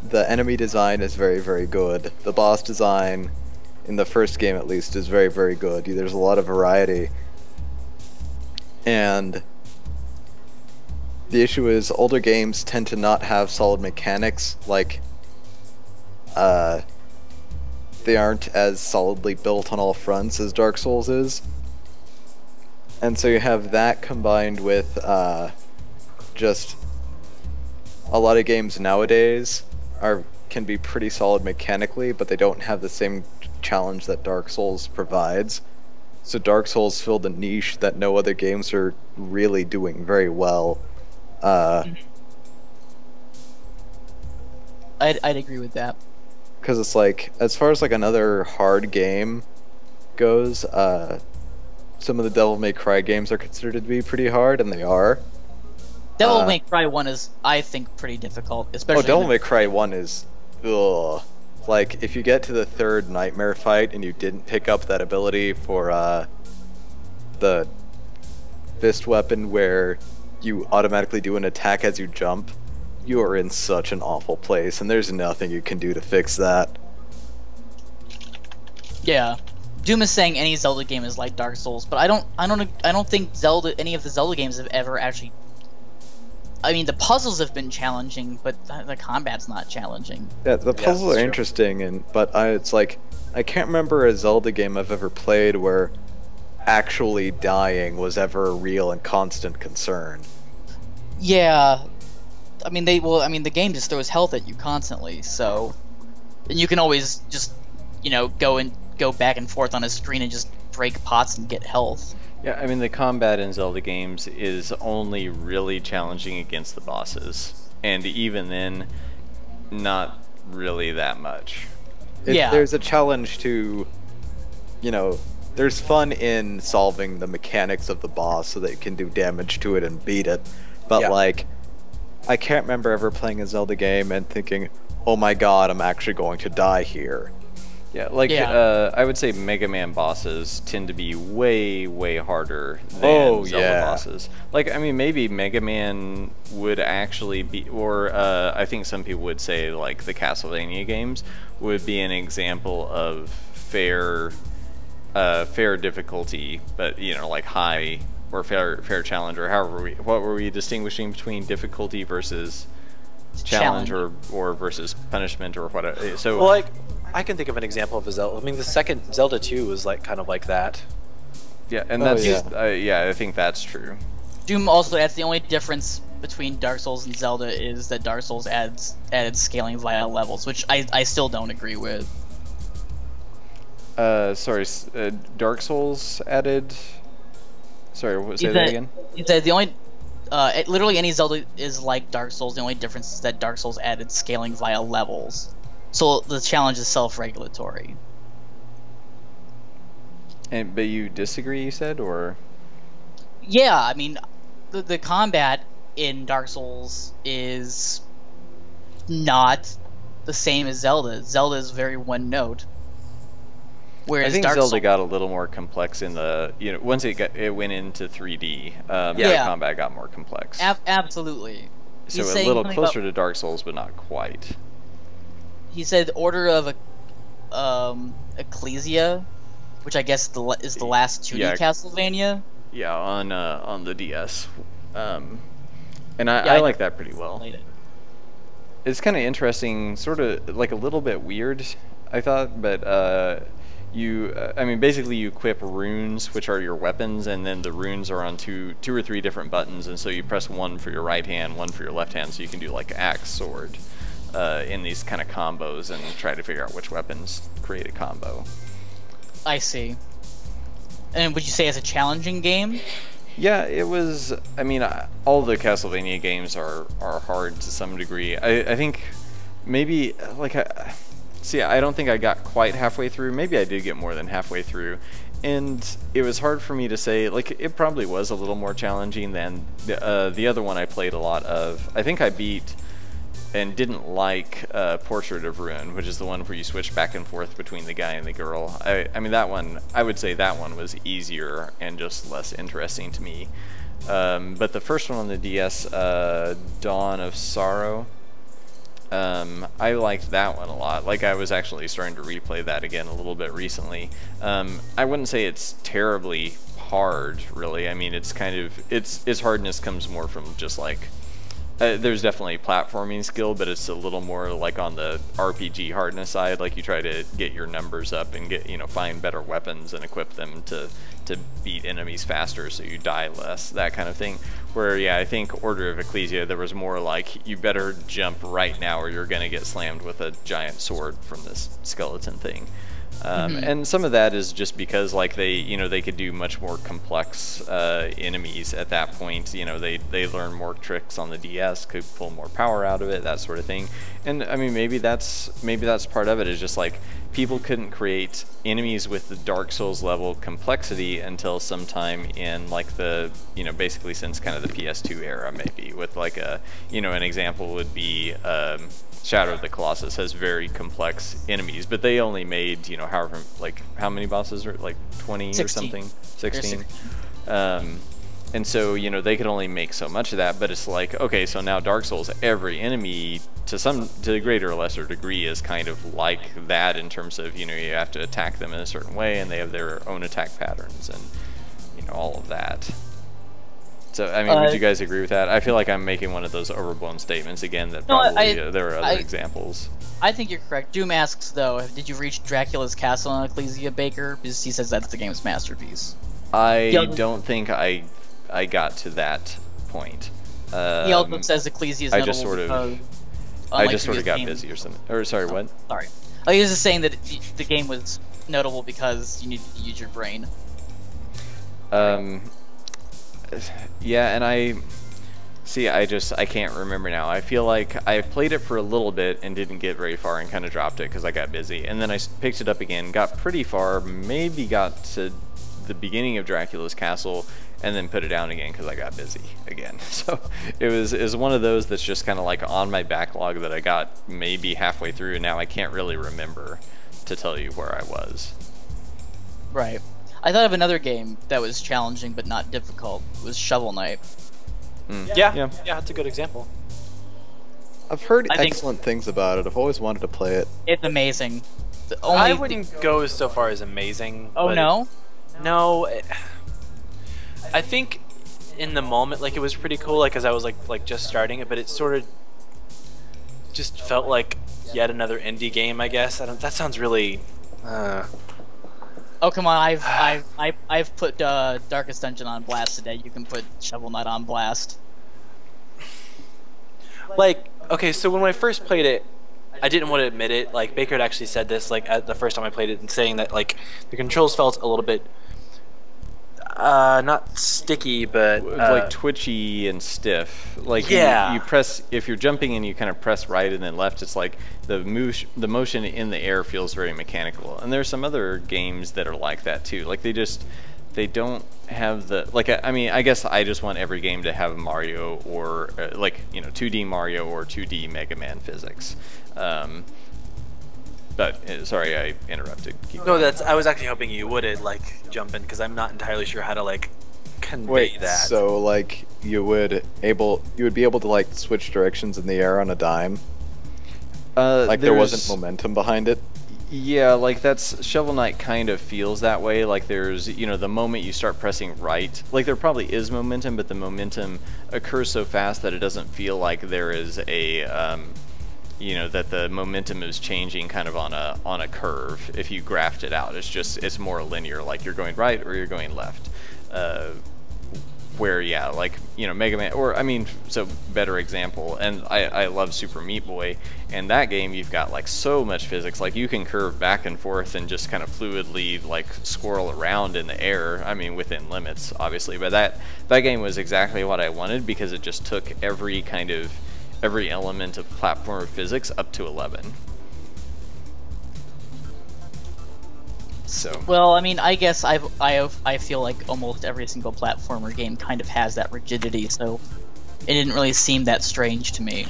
F: The enemy design is very, very good. The boss design, in the first game at least, is very, very good. There's a lot of variety. And the issue is older games tend to not have solid mechanics, like they aren't as solidly built on all fronts as Dark Souls is. And so you have that combined with just a lot of games nowadays can be pretty solid mechanically, but they don't have the same challenge that Dark Souls provides. So Dark Souls filled a niche that no other games are really doing very well.
D: I'd agree with that.
F: Because it's like, as far as like another hard game goes, some of the Devil May Cry games are considered to be pretty hard, and they are.
D: Devil May Cry 1 is, I think, pretty difficult, especially...
F: Oh, Devil May Cry 1 is... ugh. Like, if you get to the third Nightmare fight and you didn't pick up that ability for the fist weapon where you automatically do an attack as you jump, you are in such an awful place, and there's nothing you can do to fix that.
D: Yeah. Doom is saying any Zelda game is like Dark Souls, but I don't think any of the Zelda games have ever actually... I mean, the puzzles have been challenging, but the combat's not challenging.
F: Yeah, the puzzles are interesting, but it's like, I can't remember a Zelda game I've ever played where actually dying was ever a real and constant concern.
D: Yeah. I mean, the game just throws health at you constantly, so... And you can always just, go back and forth on a screen and just break pots and get health.
A: Yeah, I mean, the combat in Zelda games is only really challenging against the bosses. And even then, not really that much.
D: Yeah.
F: There's a challenge to, there's fun in solving the mechanics of the boss so that you can do damage to it and beat it. But, I can't remember ever playing a Zelda game and thinking, oh my god, I'm actually going to die here.
A: Yeah, I would say Mega Man bosses tend to be way, way harder than Zelda bosses. Like, I mean, maybe Mega Man would actually be, or I think some people would say, like, the Castlevania games would be an example of fair difficulty, but, like high or fair challenge, or however what were we distinguishing between difficulty versus challenge. or versus punishment or whatever. So,
E: well, like, I can think of an example of a Zelda. I mean, the second Zelda 2 was kind of like that.
A: Yeah, and that's I think that's true.
D: Doom also adds the only difference between Dark Souls and Zelda is that Dark Souls added scaling via levels, which I still don't agree with.
A: Dark Souls added. Sorry, say that again.
D: He said the only. Literally any Zelda is like Dark Souls. The only difference is that Dark Souls added scaling via levels. So the challenge is self-regulatory.
A: But you disagree, you said, or?
D: Yeah, I mean, the combat in Dark Souls is not the same as Zelda. Zelda is very one note. Whereas
A: I think
D: Dark
A: Zelda
D: Souls,
A: got a little more complex in the, once it went into 3D, the
D: Yeah.
A: combat got more complex.
D: absolutely.
A: So
D: He's
A: a
D: saying
A: little
D: something
A: closer
D: about-
A: to Dark Souls, but not quite.
D: He said Order of Ecclesia, which I guess is the last 2D
A: Yeah.
D: Castlevania.
A: Yeah, on the DS. And
D: Yeah,
A: I
D: I
A: like that pretty well.
D: Played it.
A: It's kind of interesting, sort of like a little bit weird, I thought, but I mean, basically you equip runes, which are your weapons, and then the runes are on two or three different buttons, and so you press one for your right hand, one for your left hand, so you can do like axe, sword, in these kind of combos, and try to figure out which weapons create a combo.
D: I see. And would you say it's a challenging game?
A: Yeah, it was. I mean, all the Castlevania games are hard to some degree. I think maybe like see, I don't think I got quite halfway through. Maybe I did get more than halfway through, and it was hard for me to say. Like, it probably was a little more challenging than the other one I played a lot of. I think I beat and didn't like Portrait of Ruin, which is the one where you switch back and forth between the guy and the girl. I mean, that one, I would say that one was easier and just less interesting to me. But the first one on the DS, Dawn of Sorrow, I liked that one a lot. Like, I was actually starting to replay that again a little bit recently. I wouldn't say it's terribly hard, really. I mean, it's kind of, its hardness comes more from just like, there's definitely platforming skill, but it's a little more like on the RPG hardness side. Like, you try to get your numbers up and get, find better weapons and equip them to beat enemies faster so you die less, that kind of thing. Where, yeah, I think Order of Ecclesia, there was more like, you better jump right now or you're gonna get slammed with a giant sword from this skeleton thing. And some of that is just because, like, they could do much more complex enemies at that point. They learn more tricks on the DS, could pull more power out of it, that sort of thing. And I mean, maybe that's part of it, is just like people couldn't create enemies with the Dark Souls level complexity until sometime in like the basically since kind of the PS2 era, maybe, with like an example would be Shadow of the Colossus has very complex enemies, but they only made, however, like, how many bosses are, like, 20
D: 16.
A: or something? 16?
D: 16.
A: And so, they could only make so much of that, but it's like, okay, so now Dark Souls, every enemy, to a greater or lesser degree, is kind of like that in terms of, you have to attack them in a certain way, and they have their own attack patterns, and, all of that. So, I mean, would you guys agree with that? I feel like I'm making one of those overblown statements again that probably there are other examples.
D: I think you're correct. Doom asks, though, did you reach Dracula's Castle in Ecclesia, Baker? Because he says that's the game's masterpiece.
A: I don't think I got to that point.
D: He also says Ecclesia is notable
A: I just sort of got busy or something. Or, sorry, what?
D: Sorry. Oh, he was just saying that the game was notable because you needed to use your brain.
A: Yeah, and I can't remember now. I feel like I played it for a little bit and didn't get very far and kind of dropped it because I got busy. And then I picked it up again, got pretty far, maybe got to the beginning of Dracula's Castle, and then put it down again because I got busy again. So it was one of those that's just kind of like on my backlog that I got maybe halfway through, and now I can't really remember to tell you where I was.
D: Right. I thought of another game that was challenging but not difficult. It was Shovel Knight.
E: Yeah, that's a good example.
F: I've heard excellent things about it. I've always wanted to play it.
D: It's amazing.
E: I wouldn't go so far as amazing.
D: Oh, no?
E: No. I think in the moment, like, it was pretty cool, like, as I was like just starting it, but it sort of just felt like yet another indie game, I guess. That sounds really.
D: Oh, come on! I've put Darkest Dungeon on blast today. You can put Shovel Knight on blast.
E: Like, okay, so when I first played it, I didn't want to admit it. Like, Baker had actually said this, like, at the first time I played it, and saying that, like, the controls felt a little bit not sticky, but
A: like twitchy and stiff. Like,
E: yeah,
A: you press, if you're jumping and you kind of press right and then left, it's like the motion in the air feels very mechanical. And there's some other games that are like that too. Like, they don't have the, like, I mean, I guess I just want every game to have Mario or 2D Mario or 2D Mega Man physics. But sorry, I interrupted. Keep
E: No,
A: going.
E: I was actually hoping you would like jump in because I'm not entirely sure how to like convey
F: Wait,
E: that.
F: so like you would be able to like switch directions in the air on a dime? Like there wasn't momentum behind it?
A: Yeah, like Shovel Knight kind of feels that way. Like there's, the moment you start pressing right, like there probably is momentum, but the momentum occurs so fast that it doesn't feel like there is a, that the momentum is changing kind of on a curve. If you graphed it out, it's more linear. Like you're going right or you're going left. Where Mega Man, so better example, and I love Super Meat Boy, and that game you've got like so much physics, like you can curve back and forth and just kind of fluidly like swirl around in the air, within limits obviously, but that game was exactly what I wanted because it just took every element of platformer physics up to 11. So.
D: Well, I guess I feel like almost every single platformer game kind of has that rigidity, so it didn't really seem that strange to me.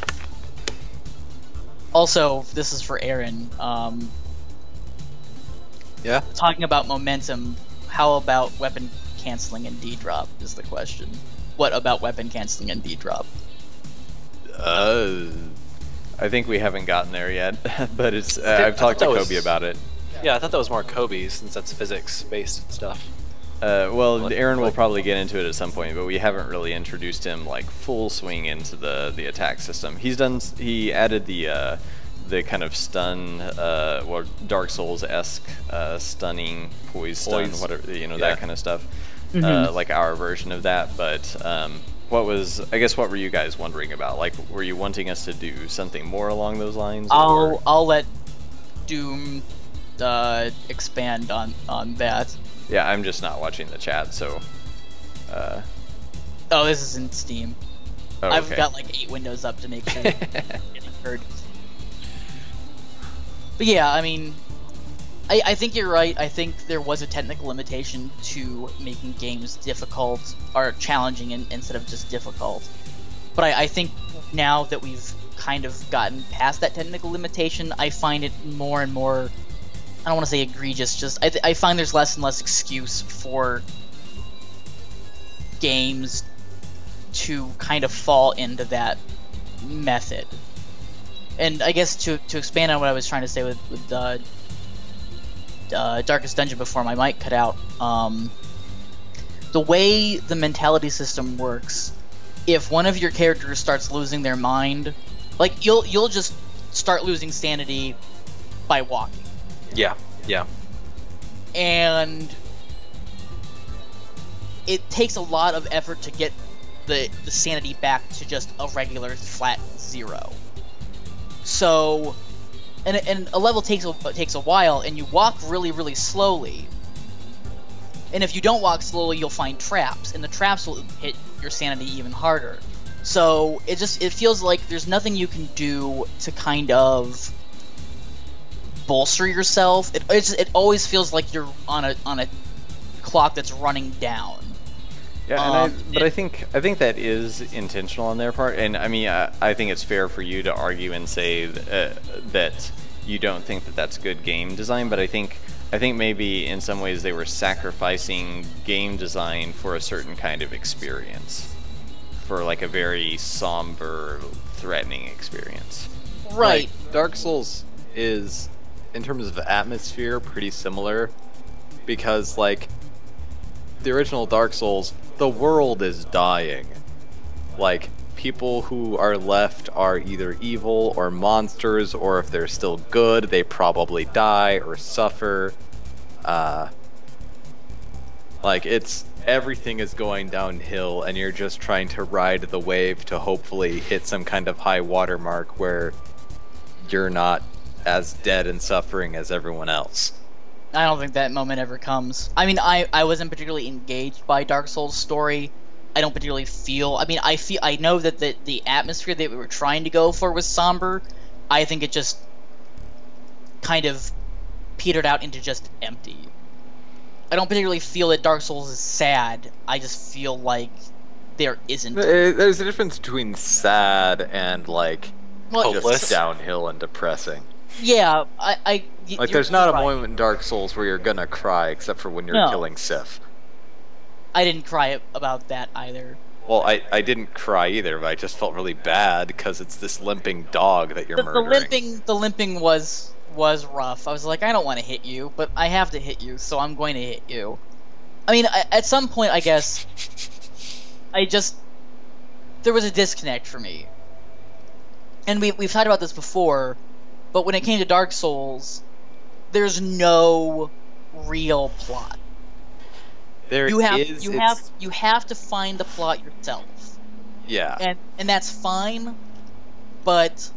D: Also, this is for Aaron.
F: Yeah?
D: Talking about momentum, how about weapon canceling and D-drop is the question. What about weapon canceling and D-drop?
A: I think we haven't gotten there yet, but it's I've talked to Kobe about it.
E: Yeah, I thought that was more Kobe's since that's physics-based stuff.
A: Well, Aaron will probably get into it at some point, but we haven't really introduced him like full swing into the attack system. He added the kind of stun, Dark Souls-esque stunning, poise stun, whatever, that kind of stuff. Like our version of that, but what were you guys wondering about? Like, were you wanting us to do something more along those lines?
D: I'll let Doom expand on that.
A: Yeah, I'm just not watching the chat, so.
D: Oh, this is in Steam.
A: Oh,
D: I've
A: okay.
D: got like 8 windows up to make sure it's getting heard. But yeah, I think you're right. I think there was a technical limitation to making games difficult or challenging instead of just difficult. But I think now that we've kind of gotten past that technical limitation, I find it more and more, I don't want to say egregious, just I find there's less and less excuse for games to kind of fall into that method. And I guess to expand on what I was trying to say with Darkest Dungeon before my mic cut out, the way the mentality system works, if one of your characters starts losing their mind, like you'll just start losing sanity by walking.
E: Yeah.
D: And it takes a lot of effort to get the sanity back to just a regular flat 0. So, and a level takes a while, and you walk really, really slowly. And if you don't walk slowly, you'll find traps, and the traps will hit your sanity even harder. So it feels like there's nothing you can do to kind of bolster yourself. It always feels like you're on a clock that's running down.
A: Yeah, but I think that is intentional on their part, and I think it's fair for you to argue and say that you don't think that that's good game design. But I think maybe in some ways they were sacrificing game design for a certain kind of experience, for like a very somber, threatening experience.
D: Right.
F: Like, Dark Souls is, in terms of atmosphere, pretty similar, because like the original Dark Souls, the world is dying. Like, people who are left are either evil or monsters, or if they're still good, they probably die or suffer. Like, everything is going downhill, and you're just trying to ride the wave to hopefully hit some kind of high watermark where you're not as dead and suffering as everyone else.
D: I don't think that moment ever comes. I wasn't particularly engaged by Dark Souls' story. I don't particularly feel... I know that the atmosphere that we were trying to go for was somber. I think it just kind of petered out into just empty. I don't particularly feel that Dark Souls is sad. I just feel like there isn't.
F: There's a difference between sad and, like,
E: hopeless,
F: just downhill and depressing.
D: Yeah,
F: Like, there's not a moment in Dark Souls where you're gonna cry, except for when you're
D: No.
F: killing Sif.
D: I didn't cry about that either.
F: Well, I didn't cry either, but I just felt really bad because it's this limping dog that you're
D: The
F: murdering.
D: limping was rough. I was like, I don't want to hit you, but I have to hit you, so I'm going to hit you. I mean, at some point, I guess, there was a disconnect for me. And we've talked about this before, but when it came to Dark Souls, there's no real plot. You have to find the plot yourself.
F: Yeah.
D: And that's fine, but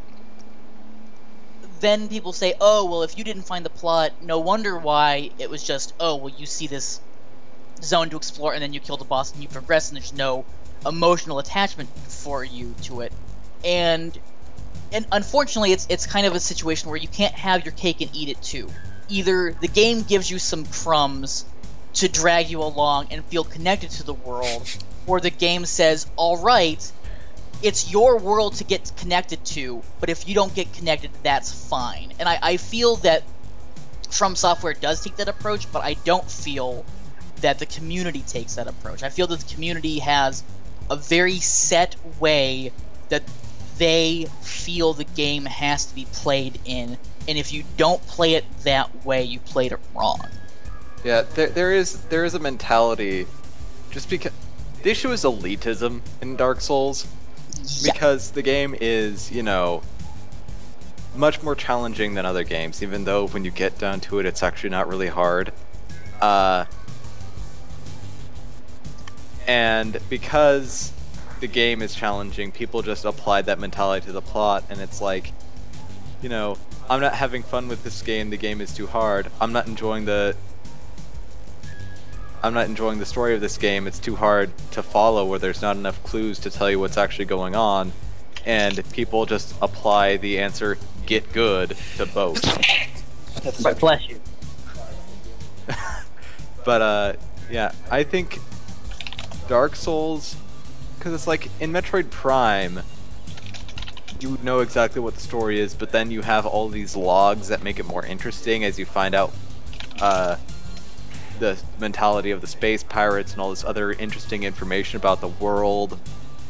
D: then people say, oh, well, if you didn't find the plot, no wonder why it was just, oh, well, you see this zone to explore, and then you kill the boss, and you progress, and there's no emotional attachment for you to it. And unfortunately, it's kind of a situation where you can't have your cake and eat it too. Either the game gives you some crumbs to drag you along and feel connected to the world, or the game says, alright, it's your world to get connected to, but if you don't get connected, that's fine. And I feel that From Software does take that approach, but I don't feel that the community takes that approach. I feel that the community has a very set way that they feel the game has to be played in, and if you don't play it that way, you played it wrong.
F: Yeah, there is a mentality, just because the issue is elitism in Dark Souls,
D: Yeah.
F: because the game is, you know, much more challenging than other games, even though when you get down to it, it's actually not really hard. And because the game is challenging, people just apply that mentality to the plot, and it's like, you know, I'm not having fun with this game, the game is too hard, I'm not enjoying the story of this game, it's too hard to follow, where there's not enough clues to tell you what's actually going on, and people just apply the answer, get good, to both.
D: Bless you.
F: But, yeah, I think Dark Souls, because it's like, in Metroid Prime, you know exactly what the story is, but then you have all these logs that make it more interesting as you find out, the mentality of the space pirates and all this other interesting information about the world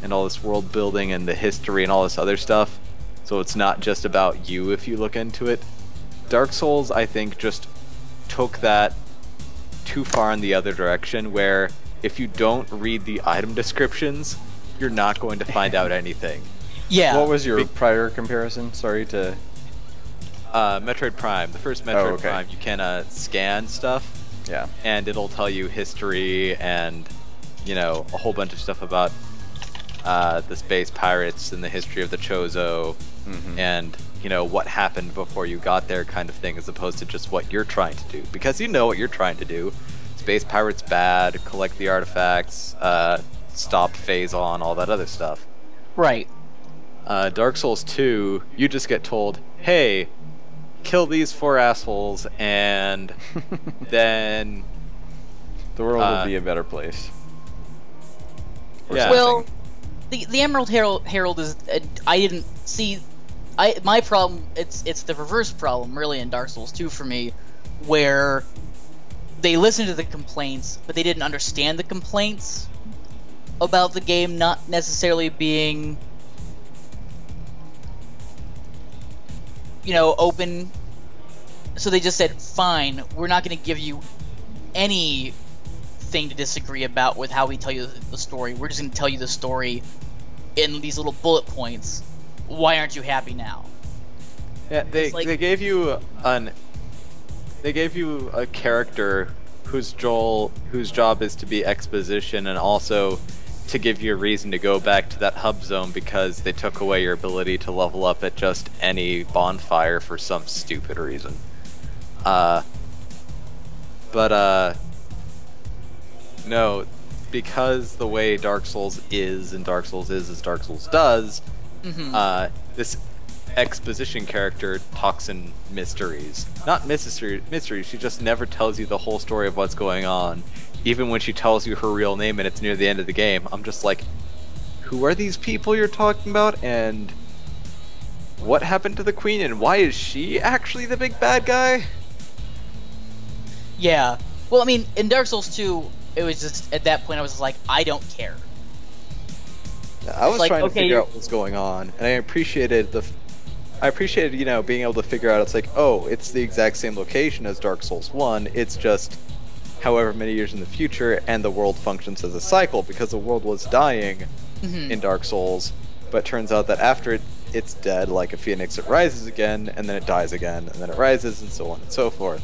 F: and all this world building and the history and all this other stuff. So it's not just about you if you look into it. Dark Souls, I think, just took that too far in the other direction, where if you don't read the item descriptions, you're not going to find out anything.
D: Yeah.
A: What was your prior comparison? Sorry to...
F: Metroid Prime. The first Metroid
A: okay.
F: Prime, you can scan stuff.
A: Yeah.
F: And it'll tell you history and, you know, a whole bunch of stuff about the space pirates and the history of the Chozo, and, you know, what happened before you got there kind of thing, as opposed to just what you're trying to do. Because you know what you're trying to do. Space pirates bad, collect the artifacts, stop Phazon, all that other stuff.
D: Right.
F: Dark Souls 2, you just get told, hey, kill these 4 assholes, and then
A: the world will be a better place.
F: Yeah.
D: Well, the Emerald Herald is... I didn't see... my problem, it's the reverse problem, really, in Dark Souls 2 for me, where they listened to the complaints, but they didn't understand the complaints about the game not necessarily being, you know, open. So they just said, fine, we're not going to give you anything to disagree about with how we tell you the story. We're just going to tell you the story in these little bullet points. Why aren't you happy now?
F: Yeah, they gave you a character whose job is to be exposition, and also to give you a reason to go back to that hub zone, because they took away your ability to level up at just any bonfire for some stupid reason. No, because the way Dark Souls is, and Dark Souls is as Dark Souls does, this exposition character talks in mysteries. Not mysteries, she just never tells you the whole story of what's going on. Even when she tells you her real name and it's near the end of the game, I'm just like, who are these people you're talking about? And what happened to the queen and why is she actually the big bad guy?
D: Yeah. Well, I mean, in Dark Souls 2, it was just, at that point, I was just like, I don't care.
F: I was
D: like,
F: trying to
D: okay,
F: figure out what was going on, and I appreciated, you know, being able to figure out, it's like, oh, it's the exact same location as Dark Souls 1, it's just however many years in the future, and the world functions as a cycle, because the world was dying in Dark Souls, but it turns out that after it's dead, like a phoenix, it rises again, and then it dies again, and then it rises, and so on and so forth.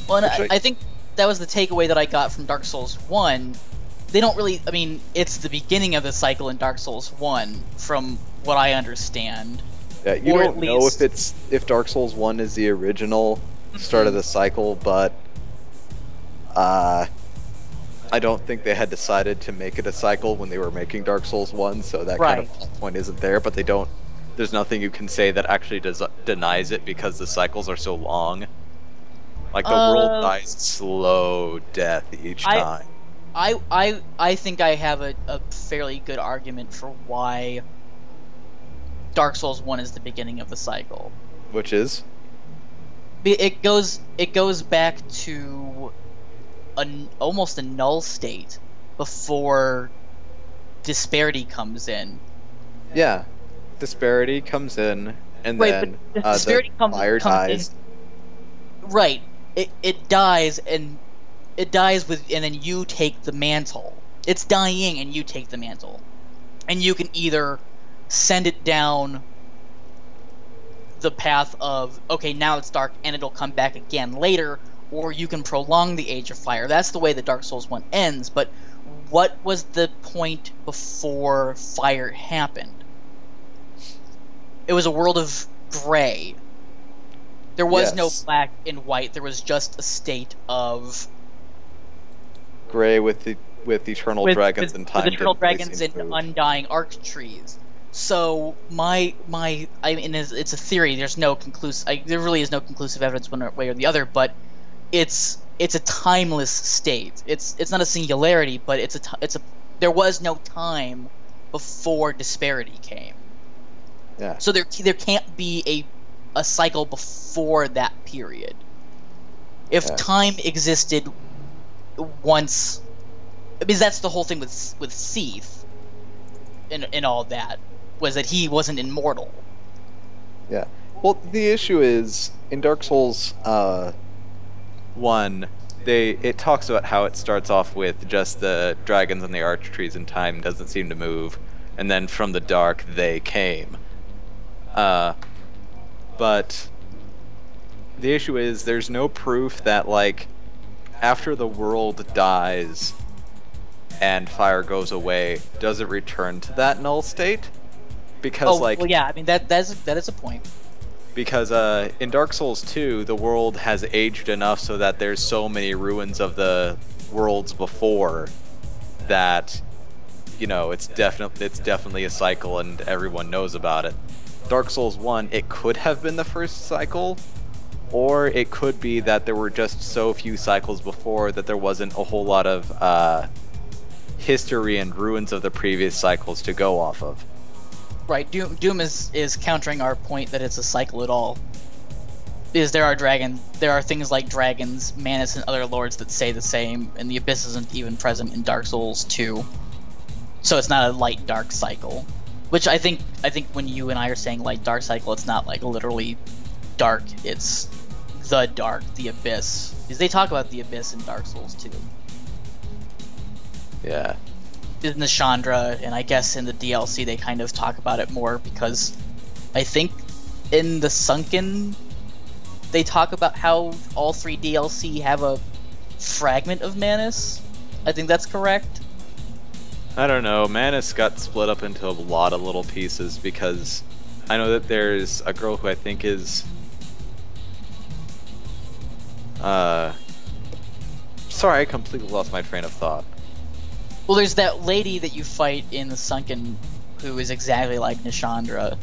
D: Well, and I think that was the takeaway that I got from Dark Souls 1. They don't really, I mean, it's the beginning of the cycle in Dark Souls 1, from what I understand.
F: Yeah, you
D: Or
F: don't
D: at
F: know
D: least-
F: if Dark Souls 1 is the original start of the cycle, but I don't think they had decided to make it a cycle when they were making Dark Souls 1, so that kind of plot point isn't there, but there's nothing you can say that actually denies it because the cycles are so long. Like, the world dies slow death each time.
D: I think I have a fairly good argument for why Dark Souls 1 is the beginning of the cycle.
F: Which is?
D: It goes back to almost a null state before disparity comes in.
F: Yeah. Disparity comes in, and
D: Right,
F: then
D: but disparity
F: the fire dies.
D: Right. It dies, and it dies and then you take the mantle. It's dying, and you take the mantle. And you can either send it down the path of, okay, now it's dark, and it'll come back again later, or you can prolong the Age of Fire. That's the way that Dark Souls 1 ends, but what was the point before fire happened? It was a world of gray. There was no black and white. There was just a state of
F: gray with eternal dragons and time.
D: With eternal dragons and undying arc trees. So I mean, it's a theory. There's no there really is no conclusive evidence one way or the other. But it's a timeless state. It's not a singularity, but there was no time before disparity came.
F: Yeah.
D: So there can't be a cycle before that period. If time existed once, because that's the whole thing with Seath and all that, was that he wasn't immortal.
F: Yeah. Well, the issue is in Dark Souls 1, it talks about how it starts off with just the dragons and the arch trees, and time doesn't seem to move, and then from the dark they came. But the issue is there's no proof that, like, after the world dies and fire goes away, does it return to that null state? Because
D: well, yeah, I mean that is a point.
F: Because in Dark Souls 2, the world has aged enough so that there's so many ruins of the worlds before that, you know, it's definitely a cycle and everyone knows about it. Dark Souls 1, it could have been the first cycle, or it could be that there were just so few cycles before that there wasn't a whole lot of history and ruins of the previous cycles to go off of.
D: Right, Doom is countering our point that it's a cycle at all. Because there are things like dragons, Manus, and other lords that say the same, and the Abyss isn't even present in Dark Souls 2. So it's not a light-dark cycle. Which I think when you and I are saying light-dark cycle, it's not like literally dark, it's the dark, the Abyss. Because they talk about the Abyss in Dark Souls 2.
F: Yeah.
D: In the Chandra, and I guess in the DLC they kind of talk about it more, because I think in the Sunken they talk about how all 3 DLC have a fragment of Manus. I think that's correct.
F: I don't know, Manus got split up into a lot of little pieces, because I know that there's a girl who I think is sorry, I completely lost my train of thought.
D: Well, there's that lady that you fight in the Sunken who is exactly like Nishandra.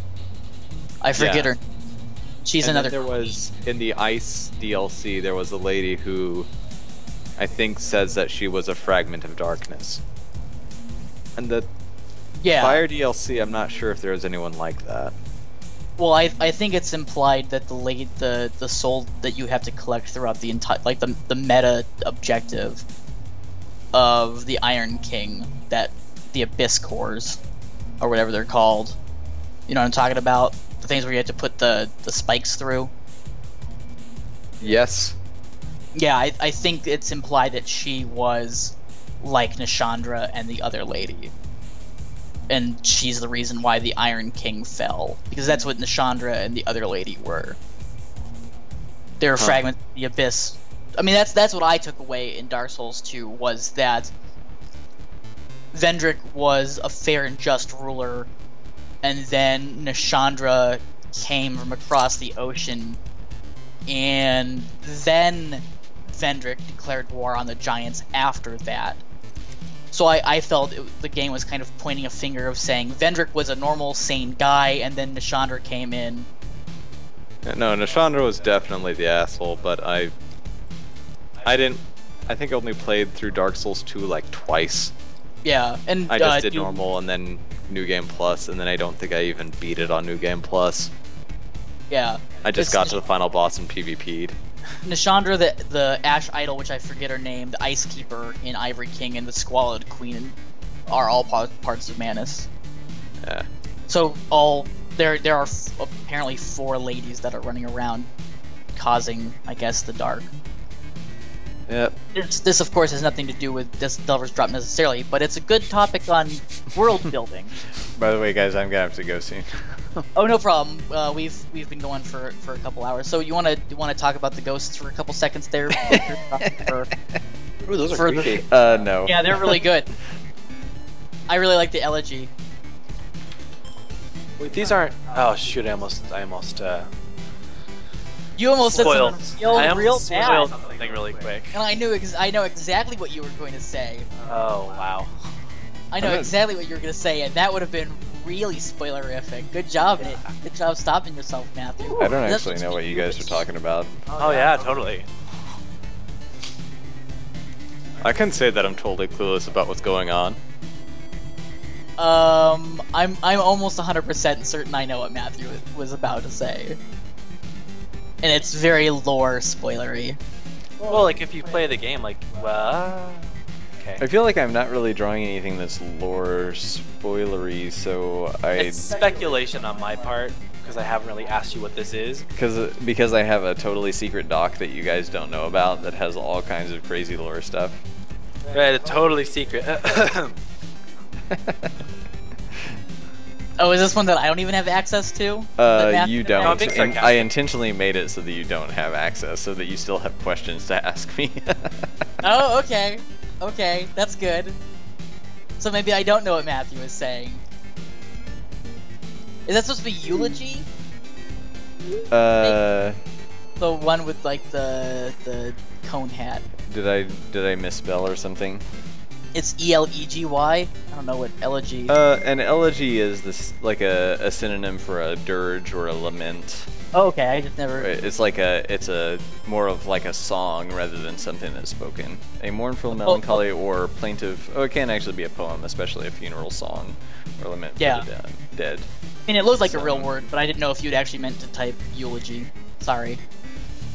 D: I forget her. She's
F: and
D: another.
F: There was in the Ice DLC. There was a lady who I think says that she was a fragment of darkness. And the Fire DLC, I'm not sure if there was anyone like that.
D: Well, I think it's implied that the soul that you have to collect throughout the entire, like the meta objective of the Iron King, that the Abyss cores or whatever they're called. You know what I'm talking about? The things where you have to put the spikes through.
F: Yes.
D: Yeah, I think it's implied that she was like Nishandra and the other lady. And she's the reason why the Iron King fell. Because that's what Nishandra and the other lady were. They were fragments of the Abyss. I mean, that's what I took away in Dark Souls 2, was that Vendrick was a fair and just ruler, and then Nishandra came from across the ocean, and then Vendrick declared war on the giants after that. So I felt the game was kind of pointing a finger of saying Vendrick was a normal, sane guy, and then Nishandra came in.
F: No, Nishandra was definitely the asshole, but I think I only played through Dark Souls 2 like twice.
D: Yeah, and
F: I just did normal and then New Game Plus, and then I don't think I even beat it on New Game Plus.
D: Yeah.
F: I just got to the final boss and PvP'd.
D: Nishandra, the Ash Idol, which I forget her name, the Ice Keeper in Ivory King, and the Squalid Queen are all parts of Manus.
F: Yeah.
D: So there are apparently 4 ladies that are running around causing, I guess, the dark.
F: Yep.
D: This of course has nothing to do with this Delver's Drop necessarily, but it's a good topic on world building.
A: By the way, guys, I'm gonna have to go soon.
D: Oh, no problem. We've been going for a couple hours. So you wanna talk about the ghosts for a couple seconds there?
F: Ooh, those are creepy.
A: No.
D: Yeah, they're really good. I really like the elegy.
E: Wait, these aren't. Oh shoot! I almost.
D: You almost
E: Spoiled.
D: said something
E: I
D: real
E: almost
D: bad.
E: spoiled something really quick.
D: And I know exactly what you were going to say.
E: Oh wow.
D: I know exactly what you were going to say, and that would have been really spoilerific. Good job, Nick. Good job stopping yourself, Matthew.
A: I don't
D: That's
A: actually know what you guys are talking about.
E: Oh yeah, totally.
F: I can say that I'm totally clueless about what's going on.
D: I'm almost 100% certain I know what Matthew was about to say. And it's very lore spoilery.
E: Well, like if you play the game, like, well, okay.
A: I feel like I'm not really drawing anything that's lore spoilery, so
E: It's speculation on my part because I haven't really asked you what this is.
A: because I have a totally secret doc that you guys don't know about that has all kinds of crazy lore stuff.
E: Right, it's totally secret.
D: Oh, is this one that I don't even have access to? That Matthew-
A: You
E: No, I'm
A: don't.
E: being
A: And
E: sarcastic.
A: I intentionally made it so that you don't have access, so that you still have questions to ask me.
D: Oh, okay. Okay, that's good. So maybe I don't know what Matthew is saying. Is that supposed to be eulogy? The one with like the cone hat.
A: Did I misspell or something?
D: It's ELEGY. I don't know what elegy.
A: An elegy is this like a synonym for a dirge or a lament.
D: Oh, okay, I just never.
A: It's like it's a more of like a song rather than something that's spoken. A mournful, melancholy, or plaintive. Oh, it can actually be a poem, especially a funeral song or lament
D: Yeah.
A: for the dead.
D: I mean, it looked like a real word, but I didn't know if you'd actually meant to type eulogy. Sorry.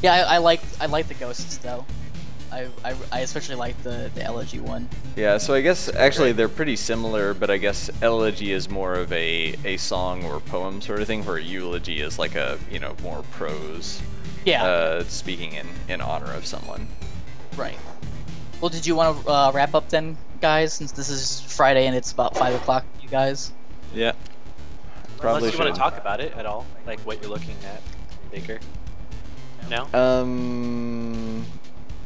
D: Yeah, I like the ghosts though. I especially like the elegy one.
A: Yeah, so I guess actually they're pretty similar, but I guess elegy is more of a song or poem sort of thing, where eulogy is like a, more prose.
D: Yeah.
A: Speaking in honor of someone.
D: Right. Well, did you want to wrap up then, guys, since this is Friday and it's about 5 o'clock for you guys?
A: Yeah.
E: Unless you want to talk about it at all, like what you're looking at, Baker. No.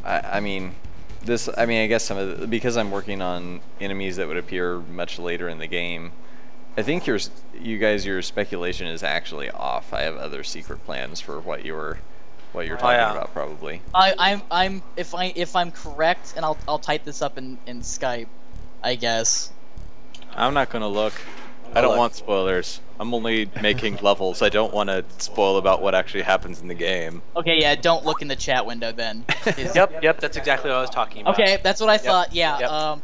A: I guess because I'm working on enemies that would appear much later in the game, I think your speculation is actually off. I have other secret plans for what you're talking about, probably.
D: If I'm correct, and I'll type this up in Skype, I guess.
F: I'm not gonna look. I don't want spoilers. I'm only making levels. I don't want to spoil about what actually happens in the game.
D: Okay, yeah, don't look in the chat window then.
E: Yep, that's exactly what I was talking about.
D: Okay, that's what I thought. Yeah.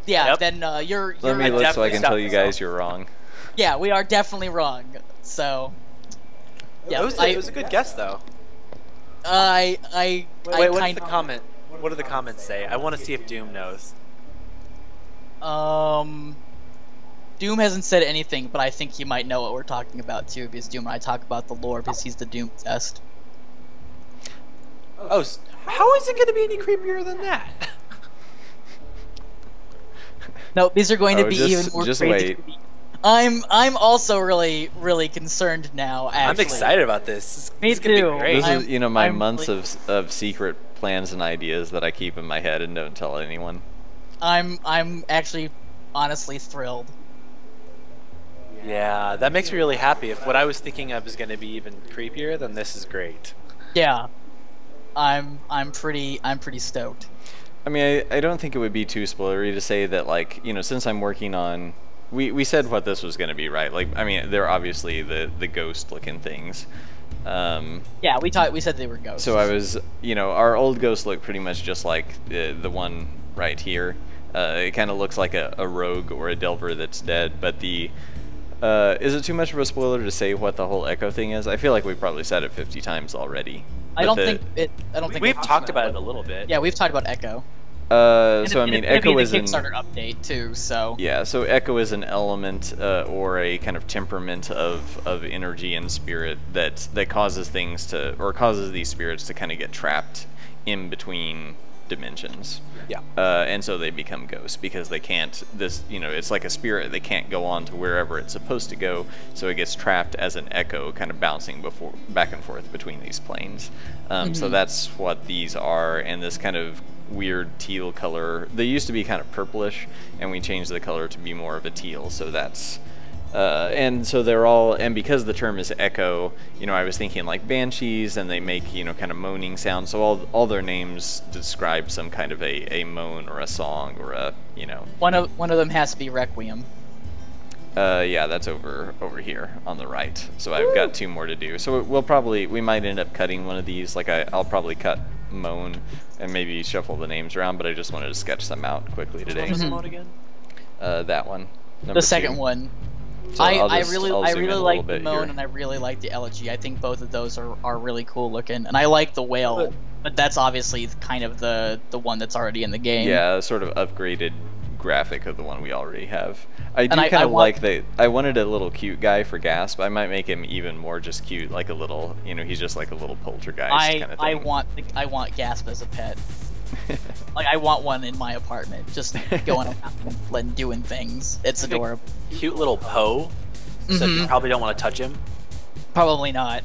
E: Yep.
D: Then you're.
A: Let me look so I
E: definitely
A: can
E: stop
A: tell you
E: myself.
A: guys you're wrong.
D: Yeah, we are definitely wrong. So, Yeah,
E: It was a good guess though.
D: I
E: Wait, what's
D: kind
E: the comment? What do the comments say? I want to see if Doom knows.
D: Doom hasn't said anything, but I think he might know what we're talking about too, because Doom and I talk about the lore because he's the Doom test.
E: Oh, how is it going to be any creepier than that?
D: No, these are going to be
A: just-
D: even more
A: just
D: crazy.
A: wait.
D: I'm also really concerned now. Actually,
E: I'm excited about this.
D: Me
E: This is gonna
D: too.
E: Be great.
A: This
D: I'm-
A: is, you know, my
D: I'm
A: months
D: really-
A: of secret plans and ideas that I keep in my head and don't tell anyone.
D: I'm actually honestly thrilled.
E: Yeah, that makes me really happy. If what I was thinking of is going to be even creepier, then this is great.
D: Yeah, I'm pretty stoked.
A: I mean, I don't think it would be too spoilery to say that, like, you know, since I'm working on... We said what this was going to be, right? Like, I mean, they're obviously the ghost-looking things.
D: Yeah, we said they were ghosts.
A: So I was, you know, our old ghost looked pretty much just like the one right here. It kind of looks like a rogue or a delver that's dead, but the... is it too much of a spoiler to say what the whole Echo thing is? I feel like we probably said it 50 times already.
D: I don't think
E: We've talked about it a little bit.
D: Yeah, we've talked about Echo.
A: So I mean, Echo
D: is
A: is
D: a
A: an
D: Kickstarter update too. So
A: yeah. So Echo is an element or a kind of temperament of energy and spirit that causes things to, or causes these spirits to kind of get trapped in between dimensions.
E: Yeah.
A: And so they become ghosts because they can't. You know, it's like a spirit. They can't go on to wherever it's supposed to go. So it gets trapped as an echo, kind of bouncing back and forth between these planes. So that's what these are, and this kind of weird teal color. They used to be kind of purplish, and we changed the color to be more of a teal. So that's and so they're all, and because the term is echo, you know, I was thinking like banshees, and they make, you know, kind of moaning sounds. So all their names describe some kind of a moan or a song or a, you know.
D: one of them has to be Requiem.
A: Yeah, that's over here on the right. So I've got 2 more to do. So we might end up cutting one of these. Like I'll probably cut moan and maybe shuffle the names around, but I just wanted to sketch them out quickly today.
E: What was the mode again?
A: That one.
D: The second one.
A: So
D: I
A: I'll
D: really
A: zoom in a
D: like
A: little
D: the
A: bit
D: moan,
A: here.
D: and I really like the elegy. I think both of those are really cool looking, and I like the whale, but that's obviously kind of the one that's already in the game.
A: Yeah, sort of upgraded graphic of the one we already have. I do
D: And
A: kind of like that. I wanted a little cute guy for Gasp. I might make him even more just cute, like a little, you know, he's just like a little poltergeist kind of thing.
D: I want Gasp as a pet. Like I want one in my apartment, just going around and doing things. It's adorable.
E: Cute little Poe. So you probably don't want to touch him.
D: Probably not.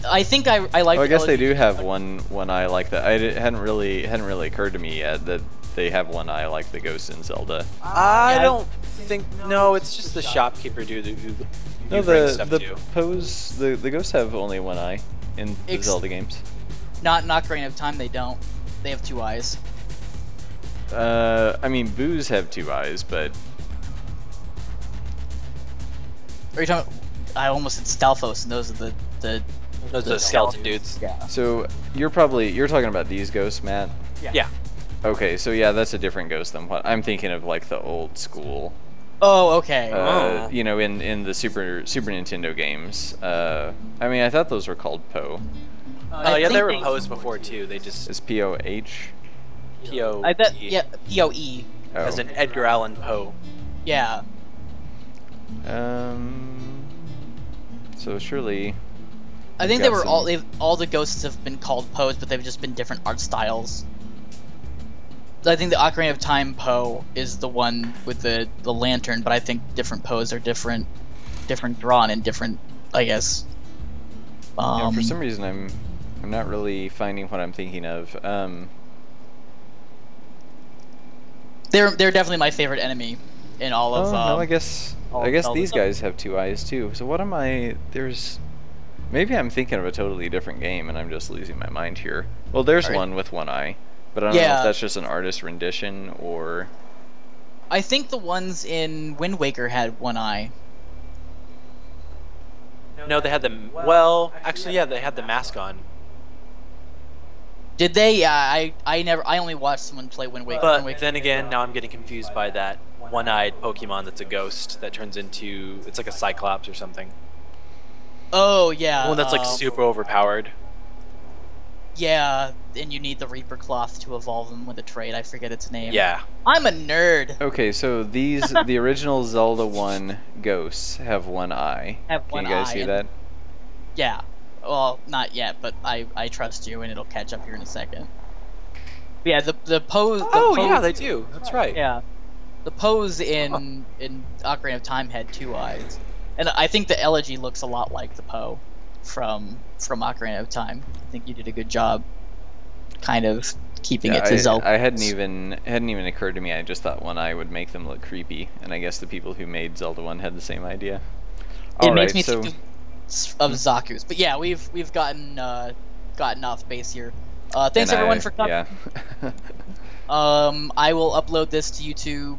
D: I think I like.
A: Oh, I guess they
D: elegy.
A: do have one eye like that. Hadn't really occurred to me yet that they have one eye like the ghosts in Zelda.
E: I don't think. No, it's just the shopkeeper dude who
A: No,
E: bring stuff
A: the
E: to.
A: pose the ghosts have only one eye in the Zelda games.
D: Not Ocarina of Time. They don't. They have 2 eyes.
A: I mean, Boos have 2 eyes, but
D: Are you talking? I almost said Stalfos, and those are the
E: Those are the skeleton dudes.
D: yeah.
A: so you're talking about these ghosts, Matt.
E: Yeah.
A: Okay, so yeah, that's a different ghost than what I'm thinking of, like the old school.
D: Oh, okay.
A: You know, in the Super Nintendo games. I mean, I thought those were called Poe.
E: Oh yeah,
D: think
E: they were Poes before too. They just
A: Is P-O-H?
E: P.O.
D: I bet. Yeah. P-O-E.
A: Oh.
E: as an Edgar Allan Poe.
D: Yeah.
A: So surely.
D: I think
A: got
D: they were
A: some-
D: all the ghosts have been called Poes, but they've just been different art styles. I think the Ocarina of Time Poe is the one with the lantern, but I think different Poes are different drawn and different, I guess.
A: Yeah, for some reason, I'm not really finding what I'm thinking of.
D: They're definitely my favorite enemy in all of.
A: No, I guess
D: all
A: these
D: the-
A: guys have 2 eyes too. So what am I? Maybe I'm thinking of a totally different game, and I'm just losing my mind here. Well, there's
D: Alright.
A: one with 1 eye, but I don't know
D: Yeah.
A: if that's just an artist rendition or.
D: I think the ones in Wind Waker had 1 eye.
E: No, they had the. Well, actually, yeah, they had the mask on.
D: Did they? Yeah, I only watched someone play Wind Waker. Wind
E: But
D: Waker.
E: then again, now I'm getting confused by that one-eyed Pokemon that's a ghost that turns into. It's like a Cyclops or something.
D: Oh yeah.
E: One that's like super overpowered.
D: Yeah, and you need the Reaper Cloth to evolve them with a trait. I forget its name.
E: Yeah.
D: I'm a nerd.
A: Okay, so the original Zelda 1 ghosts have one eye.
D: Have
A: Can
D: one
A: you guys
D: eye
A: see
D: and-
A: that?
D: Yeah. Well, not yet, but I trust you, and it'll catch up here in a second. But yeah, the pose.
E: Oh
D: the pose,
E: yeah, they do. That's right.
D: Yeah, the pose in Ocarina of Time had 2 eyes, and I think the elegy looks a lot like the Poe from Ocarina of Time. I think you did a good job, kind of keeping it to Zelda.
A: I hadn't even occurred to me. I just thought one eye would make them look creepy, and I guess the people who made Zelda 1 had the same idea.
D: It makes
A: Alright,
D: me
A: so
D: think of Zaku's, but yeah, we've gotten off base here. Thanks everyone for coming.
A: Yeah.
D: I will upload this to YouTube.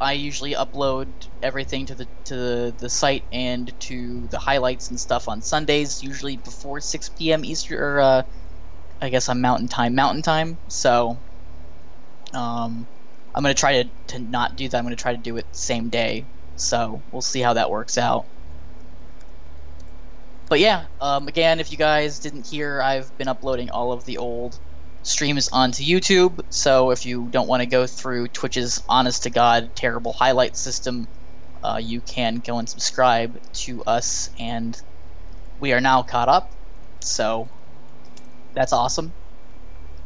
D: I usually upload everything to the site and to the highlights and stuff on Sundays, usually before 6 p.m. Eastern, or I guess on Mountain Time. So, I'm gonna try to not do that. I'm gonna try to do it the same day. So we'll see how that works out. But yeah, again, if you guys didn't hear, I've been uploading all of the old streams onto YouTube, so if you don't want to go through Twitch's honest-to-God terrible highlight system, you can go and subscribe to us, and we are now caught up, so that's awesome.